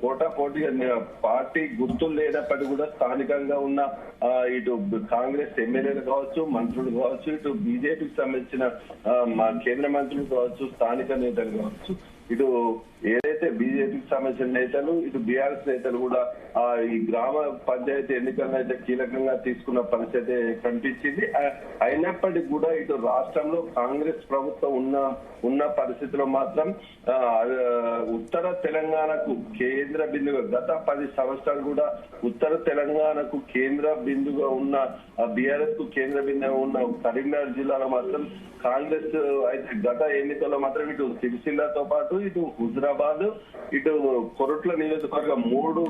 Speaker 11: పోటాపోటీగా పార్టీ గుర్తులు లేనప్పటికీ కూడా స్థానికంగా ఉన్న ఇటు కాంగ్రెస్ ఎమ్మెల్యేలు కావచ్చు, మంత్రులు కావచ్చు, ఇటు బీజేపీకి సంబంధించిన కేంద్ర మంత్రులు కావచ్చు, స్థానిక నేతలు కావచ్చు, ఇటు ఏదైతే బీజేపీకి సంబంధించిన నేతలు ఇటు బీఆర్ఎస్ నేతలు కూడా ఈ గ్రామ పంచాయతీ ఎన్నికలను అయితే కీలకంగా తీసుకున్న పరిస్థితి కనిపించింది. అయినప్పటికీ కూడా ఇటు రాష్ట్రంలో కాంగ్రెస్ ప్రభుత్వం ఉన్న పరిస్థితిలో మాత్రం ఉత్తర తెలంగాణకు కేంద్ర బిందుగా గత 10 సంవత్సరాలు కూడా ఉత్తర తెలంగాణకు కేంద్ర బిందుగా ఉన్న బీఆర్ఎస్ కు కేంద్ర బిందుగా ఉన్న కరీంనగర్ జిల్లాలో మాత్రం కాంగ్రెస్ అయితే గత ఎన్నికల్లో మాత్రం ఇటు సిరిసిల్లతో పాటు ఇటు హుజరాబాద్, ఇటు కొరుట్ల నియోజకవర్గం 3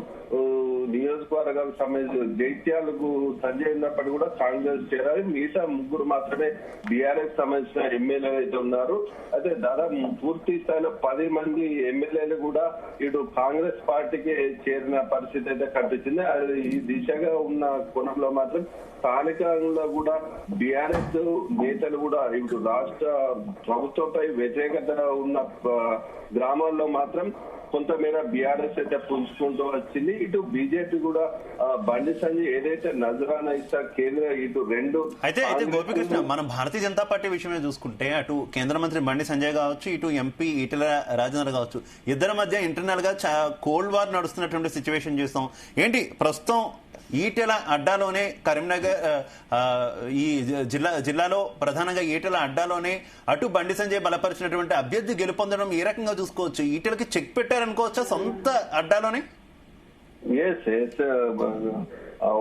Speaker 11: నియోజకవర్గాలకు సంబంధించిన జైత్యాలకు సంజయ్ ఉన్నప్పటికీ కూడా కాంగ్రెస్ చేరాలి. మిగతా 3 మాత్రమే బీఆర్ఎస్ సంబంధించిన ఎమ్మెల్యేలు అయితే ఉన్నారు. అయితే దాదాపు పూర్తి స్థాయిలో 10 మంది ఎమ్మెల్యేలు కూడా ఇటు కాంగ్రెస్ పార్టీకి చేరిన పరిస్థితి అయితే కనిపించింది. ఈ దిశగా ఉన్న కోణంలో మాత్రం స్థానికంగా కూడా బీఆర్ఎస్ నేతలు కూడా ఇప్పుడు రాష్ట్ర ప్రభుత్వంపై వ్యతిరేకత ఉన్న గ్రామాల్లో మాత్రం కొంతమేర బీఆర్ఎస్ అయితే పుంజుకుంటూ వచ్చింది. ఇటు బీజేపీ కూడా బండి సంజయ్ ఏదైతే నజరానా ఇస్తా కేంద్ర ఇటు రెండు
Speaker 2: అయితే గోపికృష్ణ, మనం భారతీయ జనతా పార్టీ విషయమే చూసుకుంటే అటు కేంద్ర మంత్రి బండి సంజయ్ కావచ్చు, ఇటు ఎంపీ ఈటెల రాజేందర్ కావచ్చు, ఇద్దరి మధ్య ఇంటర్నల్ గా కోల్డ్ వార్ నడుస్తున్నటువంటి సిచ్యువేషన్ చూస్తాం. ఏంటి ప్రస్తుతం ఈటెల అడ్డాలోనే కరీంనగర్ ఈ జిల్లాలో ప్రధానంగా ఈటెల అడ్డాలోనే అటు బండి సంజయ్ బలపరిచినటువంటి అభ్యర్థి గెలుపొందడం ఏ రకంగా చూసుకోవచ్చు? ఈటెలకి చెక్ పెట్టారనుకోవచ్చా సొంత అడ్డాలోనే?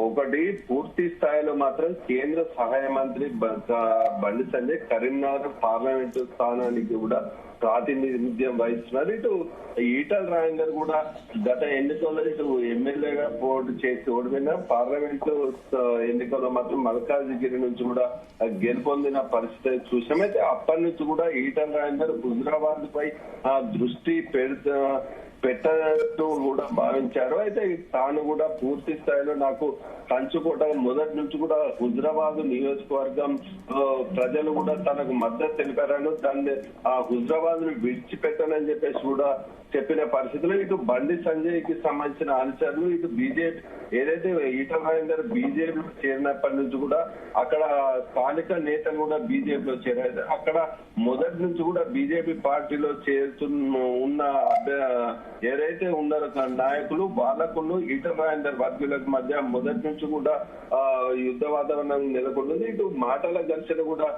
Speaker 11: ఒకటి పూర్తి స్థాయిలో మాత్రం కేంద్ర సహాయ మంత్రి బండి సంజయ్ కరీంనగర్ పార్లమెంటు స్థానానికి కూడా ప్రాతినిధ్యం వహిస్తున్నారు. ఇటు ఈటల రాజేందర్ కూడా గత ఎన్నికల్లో ఇటు ఎమ్మెల్యేగా పోటీ చేసి ఓడిపోయిన పార్లమెంటు ఎన్నికల్లో మాత్రం మల్కాజిగిరి నుంచి కూడా గెలుపొందిన పరిస్థితి చూసాం. అయితే అప్పటి నుంచి కూడా ఈటల రాజేందర్ హుజరాబాద్ పై దృష్టి పెట్టనట్టు కూడా భావించారు. అయితే తాను కూడా పూర్తి స్థాయిలో నాకు కంచుకోట మొదటి నుంచి కూడా హుజరాబాద్ నియోజకవర్గం ప్రజలు కూడా తనకు మద్దతు తెలిపారని, దాన్ని ఆ హుజరాబాద్ ను విడిచిపెట్టనని చెప్పేసి కూడా చెప్పిన పరిస్థితుల్లో ఇటు బండి సంజయ్ కి సంబంధించిన అనుచరులు ఇటు బీజేపీ ఏదైతే ఈటల రాజేందర్ బీజేపీలో చేరినప్పటి నుంచి కూడా అక్కడ స్థానిక నేతలు కూడా బీజేపీలో చేరారు. అక్కడ మొదటి నుంచి కూడా బీజేపీ పార్టీలో ఉన్న ఏదైతే ఉన్నారో నాయకులు వాళ్ళకును ఈటల రాజేందర్ వర్గీయులకు మధ్య మొదటి నుంచి కూడా యుద్ధ వాతావరణం నెలకొంటుంది. ఇటు మాటల ఘర్షణ కూడా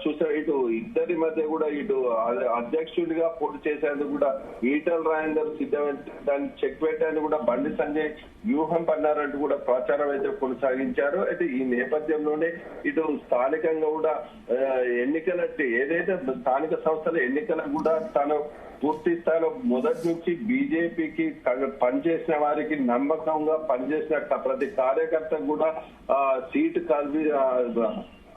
Speaker 11: చూసారు. ఇటు ఇద్దరి మధ్య కూడా ఇటు అధ్యక్షుడిగా పోటీ చేసేందుకు కూడా ఈటల రాజేందర్ సిద్ధమైన దాన్ని చెక్ పెట్టాలని కూడా బండి సంజయ్ వ్యూహం పన్నారంటూ కూడా ప్రచారం అయితే కొనసాగించారు. అయితే ఈ నేపథ్యంలోనే ఇటు స్థానికంగా కూడా ఎన్నికల ఏదైతే స్థానిక సంస్థల ఎన్నికలకు కూడా తాను పూర్తి స్థాయిలో మొదటి నుంచి బీజేపీకి పనిచేసిన వారికి నమ్మకంగా పనిచేసిన ప్రతి కార్యకర్తకు కూడా సీటు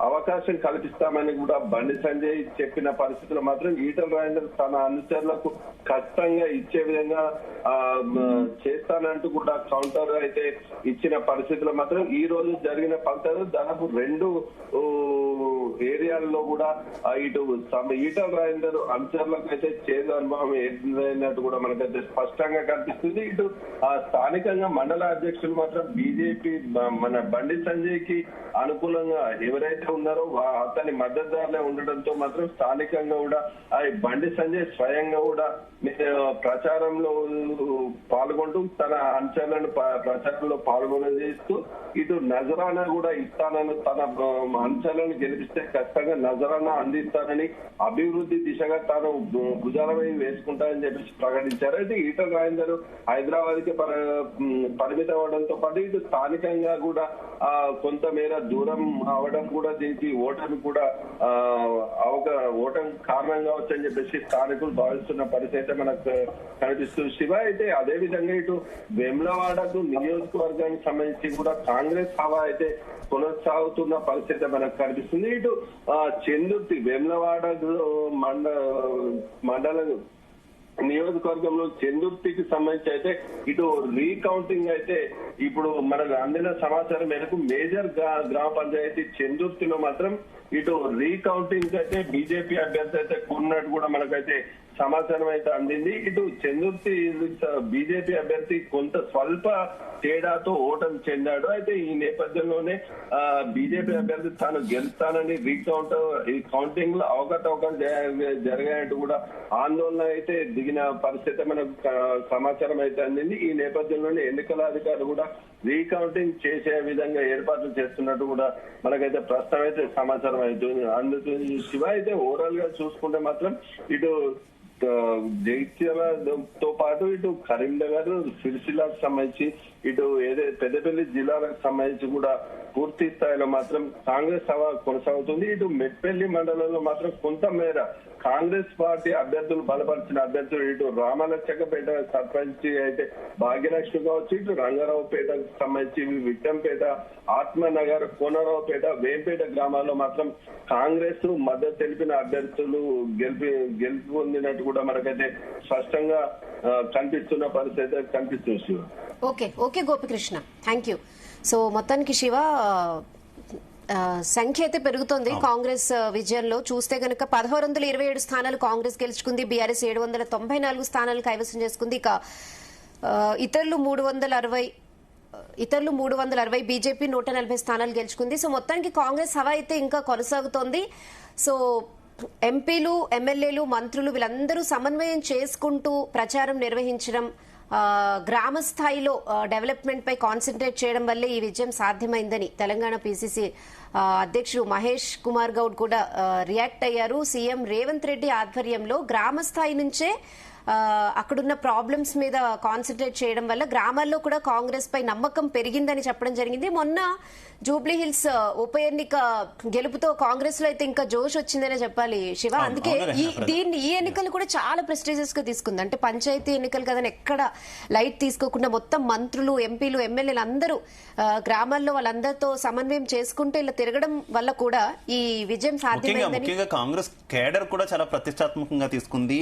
Speaker 11: అవకాశం కల్పిస్తామని కూడా బండి సంజయ్ చెప్పిన పరిస్థితుల్లో మాత్రం ఈటల రాజేందర్ తన అనుచరులకు ఖచ్చితంగా ఇచ్చే విధంగా చేస్తానంటూ కూడా కౌంటర్ అయితే ఇచ్చిన పరిస్థితుల్లో మాత్రం ఈ రోజు జరిగిన ఫలితాలు దాదాపు 2 ఏరియాల్లో కూడా ఇటు ఈటల రాజేందర్ అనుచరులకు అయితే చేదు అనుభవం ఏదైనట్టు కూడా మనకైతే స్పష్టంగా కనిపిస్తుంది. ఇటు స్థానికంగా మండల అధ్యక్షులు మాత్రం బీజేపీ మన బండి సంజయ్ కి అనుకూలంగా ఎవరైతే ఉన్నారో అతని మద్దతుదారులే ఉండడంతో మాత్రం స్థానికంగా కూడా బండి సంజయ్ స్వయంగా కూడా ప్రచారంలో పాల్గొంటూ తన అంశాలను ప్రచారంలో పాల్గొనజేస్తూ ఇటు నజరానా కూడా ఇస్తానని తన అంశాలను గెలిపిస్తే ఖచ్చితంగా నజరానా అందిస్తానని అభివృద్ధి దిశగా తాను భుజాలపై వేసుకుంటానని చెప్పేసి ప్రకటించారు. అయితే ఈటల రాజేందర్ హైదరాబాద్ కి పరిమితం అవడంతో పాటు ఇటు స్థానికంగా కూడా కొంతమేర దూరం అవడం కూడా దీనికి ఓటమి కూడా ఓటమి కారణం కావచ్చు అని చెప్పేసి స్థానికులు భావిస్తున్న పరిస్థితి మనకు కనిపిస్తుంది. శివ అయితే అదే విధంగా ఇటు వేములవాడకు నియోజకవర్గానికి సంబంధించి కూడా కాంగ్రెస్ హవా అయితే కొనసాగుతున్న పరిస్థితి మనకు కనిపిస్తుంది. ఇటు చెందుర్తి వేములవాడ మండలం నియోజకవర్గంలో చెందుర్తికి సంబంధించి అయితే ఇటు రీకౌంటింగ్ అయితే ఇప్పుడు మనకు అందిన సమాచారం మేరకు మేజర్ గ్రామ పంచాయతీ చెందుర్తిలో మాత్రం ఇటు రీకౌంటింగ్ అయితే బీజేపీ అభ్యర్థి అయితే కొన్నట్టు కూడా మనకైతే సమాచారం అయితే అందింది. ఇటు చెందుర్తి బీజేపీ అభ్యర్థి కొంత స్వల్ప తేడాతో ఓటమి చెందాడు. అయితే ఈ నేపథ్యంలోనే బీజేపీ అభ్యర్థి తాను గెలుస్తానని ఈ కౌంటింగ్ లో అవకతవకలు జరిగాయంటూ కూడా ఆందోళన అయితే దిగిన పరిస్థితి మనకు సమాచారం అయితే అందింది. ఈ నేపథ్యంలోనే ఎన్నికల అధికారులు కూడా రీకౌంటింగ్ చేసే విధంగా ఏర్పాట్లు చేస్తున్నట్టు కూడా మనకైతే ప్రస్తుతం అయితే సమాచారం అందుతుంది. శివ అయితే ఓవరాల్ గా చూసుకుంటే మాత్రం ఇటు జగిత్యాలతో పాటు ఇటు కరీంనగర్ సిరిసిల్లకు సంబంధించి ఇటు ఏదైతే పెద్దపల్లి జిల్లాలకు సంబంధించి కూడా పూర్తి స్థాయిలో మాత్రం కాంగ్రెస్ సభ కొనసాగుతుంది. ఇటు మెట్పల్లి మండలంలో మాత్రం కొంతమేర కాంగ్రెస్ పార్టీ అభ్యర్థులు బలపరిచిన అభ్యర్థులు ఇటు రామలచ్చకపేట సర్పంచ్ అయితే భాగ్యలక్ష్మి కావచ్చు, ఇటు రంగారావుపేటకు సంబంధించి విట్టంపేట, ఆత్మనగర్, కోనరావుపేట, వేంపేట గ్రామాల్లో మాత్రం కాంగ్రెస్ మద్దతు తెలిపిన అభ్యర్థులు గెలుపొందినట్టు కూడా మనకైతే స్పష్టంగా కనిపిస్తున్న పరిస్థితి కనిపిస్తుంది. Shiva
Speaker 1: okay Gopikrishna, thank you. So మొత్తానికి శివ సంఖ్య అయితే పెరుగుతోంది కాంగ్రెస్ విజయంలో. చూస్తే కనుక 1627 స్థానాలు కాంగ్రెస్ గెలుచుకుంది, బీఆర్ఎస్ 794 స్థానాలు కైవసం చేసుకుంది. ఇక ఇతరులు 360, బీజేపీ 140 స్థానాలు గెలుచుకుంది. సో మొత్తానికి కాంగ్రెస్ హవా అయితే ఇంకా కొనసాగుతోంది. సో ఎంపీలు, ఎమ్మెల్యేలు, మంత్రులు వీళ్ళందరూ సమన్వయం చేసుకుంటూ ప్రచారం నిర్వహించడం, గ్రామ స్థాయిలో డెవలప్మెంట్ పై కాన్సన్ట్రేట్ చేయడం వల్లే ఈ విజయం సాధ్యమైందని తెలంగాణ పీసీసీ అధ్యక్షుడు మహేష్ కుమార్ గౌడ్ కూడా రియాక్ట్ అయ్యారు. సీఎం రేవంత్ రెడ్డి ఆధ్వర్యంలో గ్రామ స్థాయి నుంచే అక్కడున్న ప్రాబ్లమ్స్ మీద కాన్సన్ట్రేట్ చేయడం వల్ల గ్రామాల్లో కూడా కాంగ్రెస్ పై నమ్మకం పెరిగిందని చెప్పడం జరిగింది. మొన్న జూబ్లీ హిల్స్ ఉప ఎన్నిక గెలుపుతో కాంగ్రెస్ లో అయితే ఇంకా జోష్ వచ్చిందనే చెప్పాలి శివ. అందుకే ఈ ఎన్నికలు కూడా చాలా ప్రెస్టీజియస్ గా తీసుకుంది. అంటే పంచాయతీ ఎన్నికలు కదా, ఎక్కడ లైట్ తీసుకోకుండా మొత్తం మంత్రులు, ఎంపీలు, ఎమ్మెల్యేలు అందరూ గ్రామాల్లో వాళ్ళందరితో సమన్వయం చేసుకుంటూ ఇలా తిరగడం వల్ల కూడా ఈ విజయం సాధ్యమైందని.
Speaker 2: ముఖ్యంగా కాంగ్రెస్ కేడర్ కూడా చాలా ప్రతిష్టాత్మకంగా తీసుకుంది.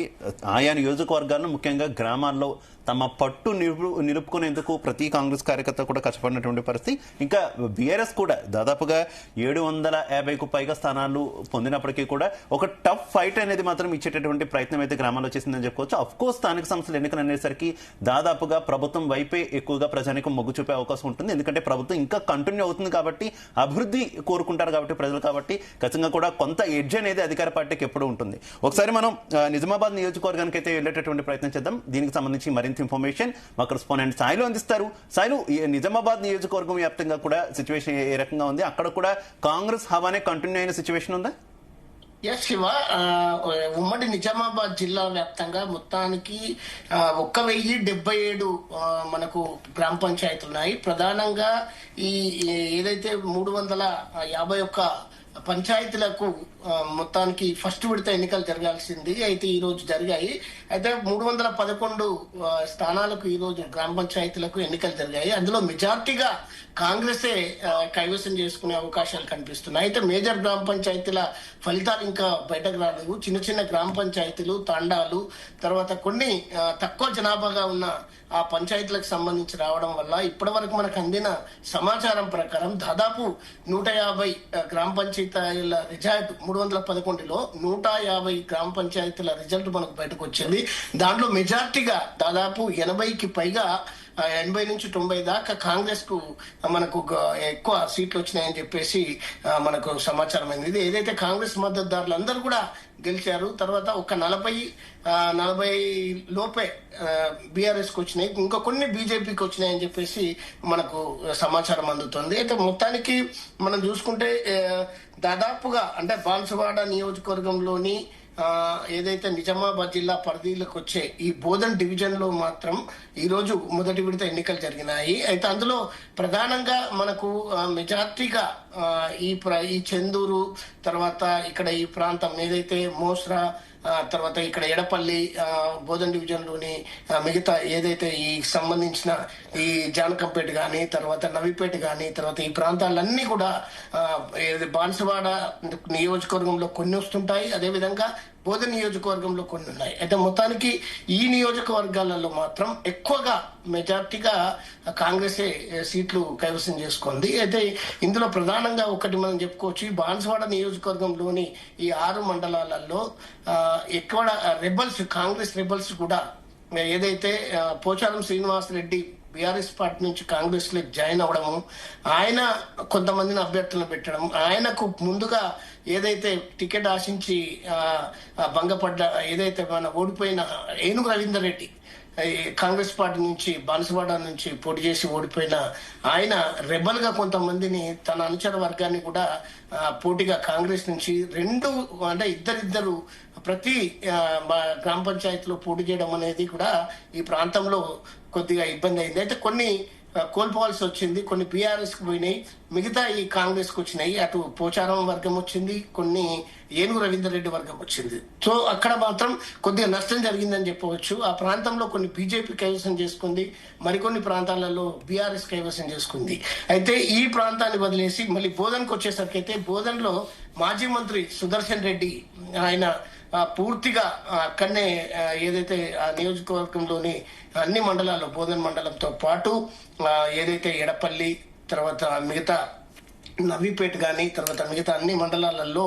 Speaker 2: ఆయా నియోజకవర్గాలను ముఖ్యంగా గ్రామాల్లో తమ పట్టు నిలుపుకునేందుకు ప్రతి కాంగ్రెస్ కార్యకర్త కూడా కష్టపడినటువంటి పరిస్థితి. ఇంకా బీఆర్ఎస్ కూడా దాదాపుగా 750కు పైగా స్థానాలు పొందినప్పటికీ కూడా ఒక టఫ్ ఫైట్ అనేది మాత్రం ఇచ్చేటటువంటి ప్రయత్నం అయితే గ్రామాల్లో చేసిందని చెప్పుకోవచ్చు. అఫ్ కోర్స్ స్థానిక సంస్థల ఎన్నికలు అనేసరికి దాదాపుగా ప్రభుత్వం వైపే ఎక్కువగా ప్రజానికి మొగ్గు చూపే అవకాశం ఉంటుంది. ఎందుకంటే ప్రభుత్వం ఇంకా కంటిన్యూ అవుతుంది కాబట్టి, అభివృద్ధి కోరుకుంటారు కాబట్టి ప్రజలు, కాబట్టి ఖచ్చితంగా కూడా కొంత ఎడ్జ్ అనేది అధికార పార్టీకి ఎప్పుడు ఉంటుంది. ఒకసారి మనం నిజామాబాద్ నియోజకవర్గానికి అయితే వెళ్ళేటటువంటి ప్రయత్నం చేద్దాం. దీనికి సంబంధించి మరింత ఇన్ఫర్మేషన్ మా కరెస్పాండెంట్ సాయిలు అందిస్తారు. సాయిలు, నిజామాబాద్ నియోజకవర్గం వ్యాప్తంగా కూడా సిచ్యువేషన్ ఏ రకంగా ఉంది? అక్కడ కూడా కాంగ్రెస్ హవానే కంటిన్యూ అయిన సిచ్యువేషన్ ఉందా?
Speaker 12: ఎస్ శివ, ఉమ్మడి నిజామాబాద్ జిల్లా వ్యాప్తంగా మొత్తానికి 1077 మనకు గ్రామ పంచాయతీలు ఉన్నాయి. ప్రధానంగా ఈ ఏదైతే 351 పంచాయతీలకు మొత్తానికి ఫస్ట్ విడత ఎన్నికలు జరగాల్సింది అయితే ఈ రోజు జరిగాయి. అయితే 311 స్థానాలకు ఈ రోజు గ్రామ పంచాయతీలకు ఎన్నికలు జరిగాయి. అందులో మెజార్టీగా కాంగ్రెసే కైవసం చేసుకునే అవకాశాలు కనిపిస్తున్నాయి. అయితే మేజర్ గ్రామ పంచాయతీల ఫలితాలు ఇంకా బయటకు రాలేవు. చిన్న చిన్న గ్రామ పంచాయతీలు, తాండాలు, తర్వాత కొన్ని తక్కువ జనాభాగా ఉన్న ఆ పంచాయతీలకు సంబంధించి రావడం వల్ల ఇప్పటి వరకు మనకు అందిన సమాచారం ప్రకారం దాదాపు 150 గ్రామ పంచాయతీల రిజల్ట్ 311లో 150 గ్రామ పంచాయతీల రిజల్ట్ మనకు బయటకు వచ్చింది. దాంట్లో మెజార్టీగా దాదాపు 80కి పైగా 80 నుంచి 90 దాకా కాంగ్రెస్ కు మనకు ఎక్కువ సీట్లు వచ్చినాయని చెప్పేసి మనకు సమాచారం అయింది. ఇది ఏదైతే కాంగ్రెస్ మద్దతుదారులు అందరూ కూడా గెలిచారు. తర్వాత ఒక 40 లోపే బీఆర్ఎస్ కు వచ్చినాయి, ఇంకా కొన్ని బీజేపీకి వచ్చినాయని చెప్పేసి మనకు సమాచారం అందుతుంది. అయితే మొత్తానికి మనం చూసుకుంటే దాదాపుగా అంటే బాన్సువాడ నియోజకవర్గంలోని ఏదైతే నిజామాబాద్ జిల్లా పరిధిలోకి వచ్చే ఈ బోధన్ డివిజన్ లో మాత్రం ఈ రోజు మొదటి విడత ఎన్నికలు జరిగినాయి. అయితే అందులో ప్రధానంగా మనకు మెజార్టీగా ఈ చెందూరు, తర్వాత ఇక్కడ ఈ ప్రాంతం ఏదైతే మోస్రా, తర్వాత ఇక్కడ ఎడపల్లి, బోధన్ డివిజన్ లోని మిగతా ఏదైతే ఈ సంబంధించిన ఈ జానకంపేట గాని, తర్వాత నవిపేట గాని, తర్వాత ఈ ప్రాంతాలన్నీ కూడా బాన్సువాడ నియోజకవర్గంలో కొన్ని వస్తుంటాయి. అదేవిధంగా బోధన్ నియోజకవర్గంలో కొన్ని ఉన్నాయి. అయితే మొత్తానికి ఈ నియోజకవర్గాలలో మాత్రం ఎక్కువగా మెజార్టీగా కాంగ్రెసే సీట్లు కైవసం చేసుకుంది. అయితే ఇందులో ప్రధానంగా ఒకటి మనం చెప్పుకోవచ్చు, ఈ బాన్సువాడ నియోజకవర్గంలోని ఈ 6 మండలాలలో ఎక్కువ రెబల్స్, కాంగ్రెస్ రెబల్స్ కూడా ఏదైతే పోచారం శ్రీనివాస్ రెడ్డి బీఆర్ఎస్ పార్టీ నుంచి కాంగ్రెస్ లో జాయిన్ అవడము, ఆయన కొంతమందిని అభ్యర్థులను పెట్టడం, ఆయనకు ముందుగా ఏదైతే టికెట్ ఆశించి భంగపడ్డ ఏదైతే మన ఓడిపోయిన ఏనుగు రవీందర్ రెడ్డి కాంగ్రెస్ పార్టీ నుంచి బాన్సువాడ నుంచి పోటీ చేసి ఓడిపోయిన ఆయన రెబల్ గా కొంతమందిని తన అనుచర వర్గాన్ని కూడా పోటీగా కాంగ్రెస్ నుంచి ఇద్దరు ప్రతి గ్రామ పంచాయతీలో పోటీ చేయడం అనేది కూడా ఈ ప్రాంతంలో కొద్దిగా ఇబ్బంది అయింది. అయితే కొన్ని కోల్పోవాల్సి వచ్చింది, కొన్ని బీఆర్ఎస్ కు పోయినాయి, మిగతా ఈ కాంగ్రెస్ కు వచ్చినాయి. అటు పోచారం వర్గం వచ్చింది, కొన్ని ఏనుగు రవీందర్ రెడ్డి వర్గం వచ్చింది. సో అక్కడ మాత్రం కొద్దిగా నష్టం జరిగిందని చెప్పవచ్చు. ఆ ప్రాంతంలో కొన్ని బీజేపీ కైవసం చేసుకుంది, మరికొన్ని ప్రాంతాలలో బీఆర్ఎస్ కైవసం చేసుకుంది. అయితే ఈ ప్రాంతాన్ని వదిలేసి మళ్ళీ బోధన్కి వచ్చేసరికి అయితే బోధన్ లో మాజీ మంత్రి సుదర్శన్ రెడ్డి ఆయన పూర్తిగా అక్కడనే ఏదైతే ఆ నియోజకవర్గంలోని అన్ని మండలాల్లో బోధన్ మండలంతో పాటు ఏదైతే ఎడపల్లి, తర్వాత మిగతా నవీపేట్ కానీ తర్వాత మిగతా అన్ని మండలాలలో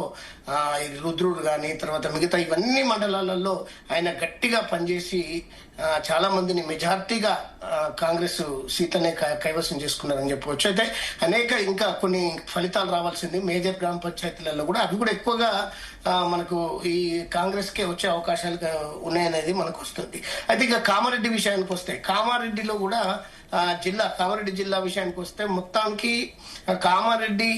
Speaker 12: రుద్రుడు కానీ తర్వాత మిగతా ఇవన్నీ మండలాలలో ఆయన గట్టిగా పనిచేసి చాలా మందిని మెజార్టీగా కాంగ్రెస్ సీట్లనే కైవసం చేసుకున్నారని చెప్పవచ్చు. అయితే అనేక ఇంకా కొన్ని ఫలితాలు రావాల్సింది మేజర్ గ్రామ పంచాయతీలలో కూడా, అవి కూడా ఎక్కువగా మనకు ఈ కాంగ్రెస్ కే వచ్చే అవకాశాలు ఉన్నాయనేది మనకు వస్తుంది. అయితే ఇక కామారెడ్డి విషయానికి వస్తే, కామారెడ్డిలో కూడా కామారెడ్డి జిల్లా విషయానికి వస్తే మొత్తానికి కామారెడ్డి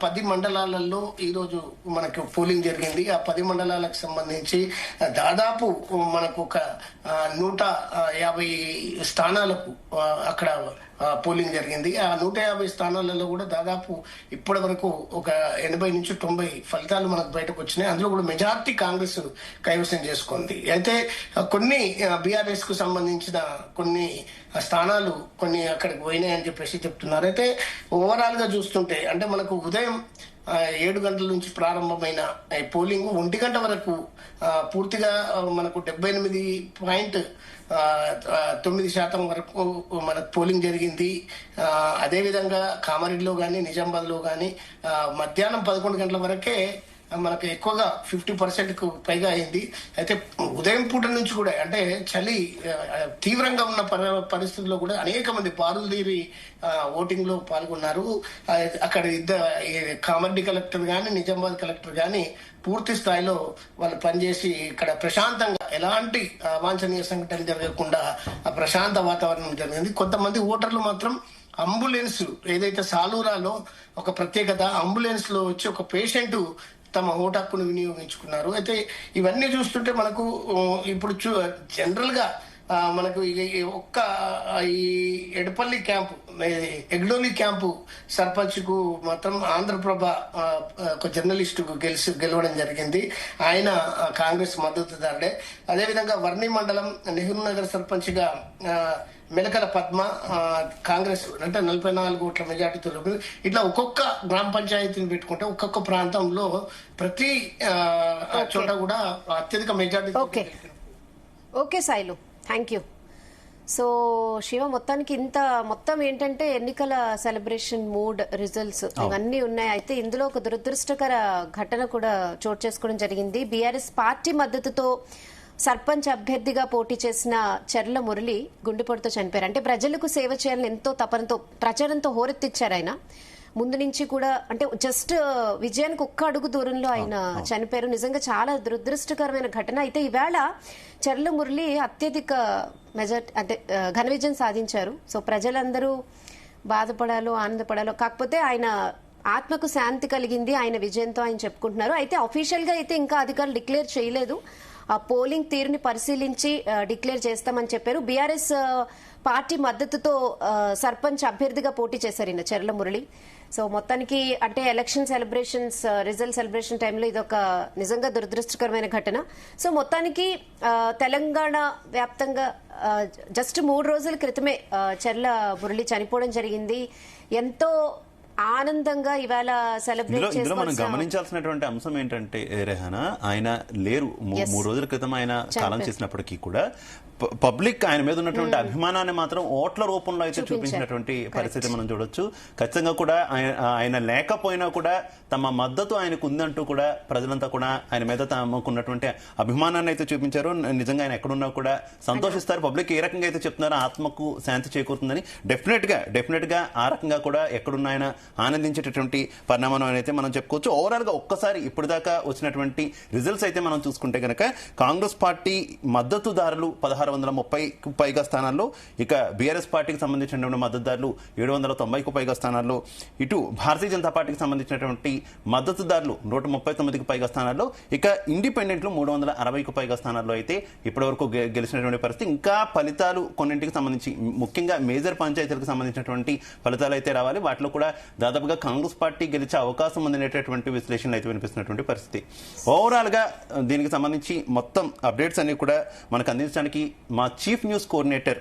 Speaker 12: 10 మండలాలలో ఈరోజు మనకు పోలింగ్ జరిగింది. ఆ 10 మండలాలకు సంబంధించి దాదాపు మనకు ఒక 150 స్థానాలకు అక్కడ పోలింగ్ జరిగింది. ఆ 150 స్థానాలలో కూడా దాదాపు ఇప్పటి వరకు ఒక 80 నుంచి 90 ఫలితాలు మనకు బయటకు వచ్చినాయి. అందులో కూడా మెజార్టీ కాంగ్రెస్ కైవసం చేసుకుంది. అయితే కొన్ని బీఆర్ఎస్ కు సంబంధించిన కొన్ని స్థానాలు కొన్ని అక్కడికి పోయినాయని చెప్పేసి చెప్తున్నారు. అయితే ఓవరాల్ గా చూస్తుంటే అంటే మనకు ఉదయం 7 గంటల నుంచి ప్రారంభమైన పోలింగ్ 1 గంట వరకు పూర్తిగా మనకు 78.9% వరకు మనకు పోలింగ్ జరిగింది. అదేవిధంగా కామారెడ్డిలో కానీ నిజామాబాద్ లో కానీ మధ్యాహ్నం 11 గంటల వరకే మనకు ఎక్కువగా 50% పైగా అయింది. అయితే ఉదయం పూట నుంచి కూడా అంటే చలి తీవ్రంగా ఉన్న పరిస్థితుల్లో కూడా అనేక మంది బారులుదీరి ఓటింగ్ లో పాల్గొన్నారు. అక్కడ కామారెడ్డి కలెక్టర్ గాని నిజామాబాద్ కలెక్టర్ గాని పూర్తి స్థాయిలో వాళ్ళు పనిచేసి ఇక్కడ ప్రశాంతంగా ఎలాంటి అవాంఛనీయ సంఘటనలు జరగకుండా ప్రశాంత వాతావరణం జరిగింది. కొంతమంది ఓటర్లు మాత్రం అంబులెన్స్ ఏదైతే సాలూరాలో ఒక ప్రత్యేకత, అంబులెన్స్ లో వచ్చి ఒక పేషెంట్ తమ ఓటు హక్కును వినియోగించుకున్నారు. అయితే ఇవన్నీ చూస్తుంటే మనకు ఇప్పుడు జనరల్ గా మనకు ఈ ఎడపల్లి క్యాంపు ఎగ్డోలి క్యాంపు సర్పంచ్ కు మాత్రం ఆంధ్రప్రభ ఒక జర్నలిస్టు గెలవడం జరిగింది. ఆయన కాంగ్రెస్ మద్దతుదారుడే. అదేవిధంగా వర్ణి మండలం నెహ్రూ నగర్ సర్పంచ్ గా మెలకల పద్మ కాంగ్రెస్ అంటే 44 ఓట్ల మెజార్టీతో. ఇట్లా ఒక్కొక్క గ్రామ పంచాయతీని పెట్టుకుంటే ఒక్కొక్క ప్రాంతంలో ప్రతి చోట కూడా అత్యధిక majority.
Speaker 1: Okay Sailu, thank you. So Shiva, మొత్తానికి మొత్తం ఏంటంటే ఎన్నికల సెలబ్రేషన్ మూడ్, రిజల్ట్స్ ఇవన్నీ ఉన్నాయి. అయితే ఇందులో ఒక దురదృష్టకర ఘటన కూడా చోటు చేసుకోవడం జరిగింది. బీఆర్ఎస్ పార్టీ మద్దతుతో సర్పంచ్ అభ్యర్థిగా పోటీ చేసిన చెర్ల మురళి గుండెపోటుతో చనిపోయారు. అంటే ప్రజలకు సేవ చేయాలని ఎంతో తపనతో ప్రచారంతో హోరెత్తిచ్చారు ఆయన. ముందు నుంచి కూడా అంటే జస్ట్ విజయానికి ఒక్క అడుగు దూరంలో ఆయన చనిపోయారు. నిజంగా చాలా దురదృష్టకరమైన ఘటన. అయితే ఈవేళ చెర్ల మురళి అత్యధిక మెజార్టీ అంటే ఘన విజయం సాధించారు. సో ప్రజలందరూ బాధపడాలో ఆనందపడాలో, కాకపోతే ఆయన ఆత్మకు శాంతి కలిగింది ఆయన విజయంతో ఆయన చెప్పుకుంటున్నారు. అయితే అఫీషియల్ గా అయితే ఇంకా అధికారులు డిక్లేర్ చేయలేదు. ఆ పోలింగ్ తీరుని పరిశీలించి డిక్లేర్ చేస్తామని చెప్పారు. బీఆర్ఎస్ పార్టీ మద్దతుతో సర్పంచ్ అభ్యర్థిగా పోటీ చేశారు ఈయన చెర్ల మురళి. సో మొత్తానికి అంటే ఎలక్షన్ సెలబ్రేషన్స్, రిజల్ట్ సెలబ్రేషన్ టైంలో ఇదొక నిజంగా దురదృష్టకరమైన ఘటన. సో మొత్తానికి తెలంగాణ వ్యాప్తంగా జస్ట్ 3 రోజుల క్రితమే చెర్ల మురళి చనిపోవడం జరిగింది. ఎంతో ఆనందంగా ఇవాళ సెలబ్రేట్
Speaker 2: ఇందులో మనం గమనించాల్సినటువంటి అంశం ఏంటంటే రెహానా, ఆయన లేరు 3 రోజుల క్రితం ఆయన కాలం చేసినప్పటికీ కూడా పబ్లిక్ ఆయన మీద ఉన్నటువంటి అభిమానాన్ని మాత్రం ఓట్ల రూపంలో అయితే చూపించినటువంటి పరిస్థితి మనం చూడొచ్చు. ఖచ్చితంగా కూడా ఆయన లేకపోయినా కూడా తమ మద్దతు ఆయనకు ఉందంటూ కూడా ప్రజలంతా కూడా ఆయన మీద తమకున్నటువంటి అభిమానాన్ని అయితే చూపించారు. నిజంగా ఆయన ఎక్కడున్నా కూడా సంతోషిస్తారు. పబ్లిక్ ఏ రకంగా అయితే చెప్తున్నారో ఆత్మకు శాంతి చేకూరుతుందని డెఫినెట్ గా ఆ రకంగా కూడా ఎక్కడున్న ఆయన ఆనందించేటటువంటి పరిణామం అయితే మనం చెప్పుకోవచ్చు. ఓవరాల్ గా ఒక్కసారి ఇప్పటిదాకా వచ్చినటువంటి రిజల్ట్స్ అయితే మనం చూసుకుంటే కనుక కాంగ్రెస్ పార్టీ మద్దతుదారులు 1630కు పైగా స్థానాల్లో, ఇక బీఆర్ఎస్ పార్టీకి సంబంధించినటువంటి మద్దతుదారులు 790కు పైగా స్థానాల్లో, ఇటు భారతీయ జనతా పార్టీకి సంబంధించినటువంటి మద్దతుదారులు 139కు పైగా స్థానాల్లో, ఇక ఇండిపెండెంట్లు 360కు పైగా స్థానాల్లో అయితే ఇప్పటివరకు గెలిచినటువంటి పరిస్థితి. ఇంకా ఫలితాలు కొన్నింటికి సంబంధించి ముఖ్యంగా మేజర్ పంచాయతీలకు సంబంధించినటువంటి ఫలితాలు అయితే రావాలి. వాటిలో కూడా దాదాపుగా కాంగ్రెస్ పార్టీ గెలిచే అవకాశం ఉందనేటటువంటి విశ్లేషణలు అయితే వినిపిస్తున్నటువంటి పరిస్థితి. ఓవరాల్ గా దీనికి సంబంధించి మొత్తం అప్డేట్స్ అన్ని కూడా మనకు అందించడానికి మా చీఫ్ న్యూస్ కోఆర్డినేటర్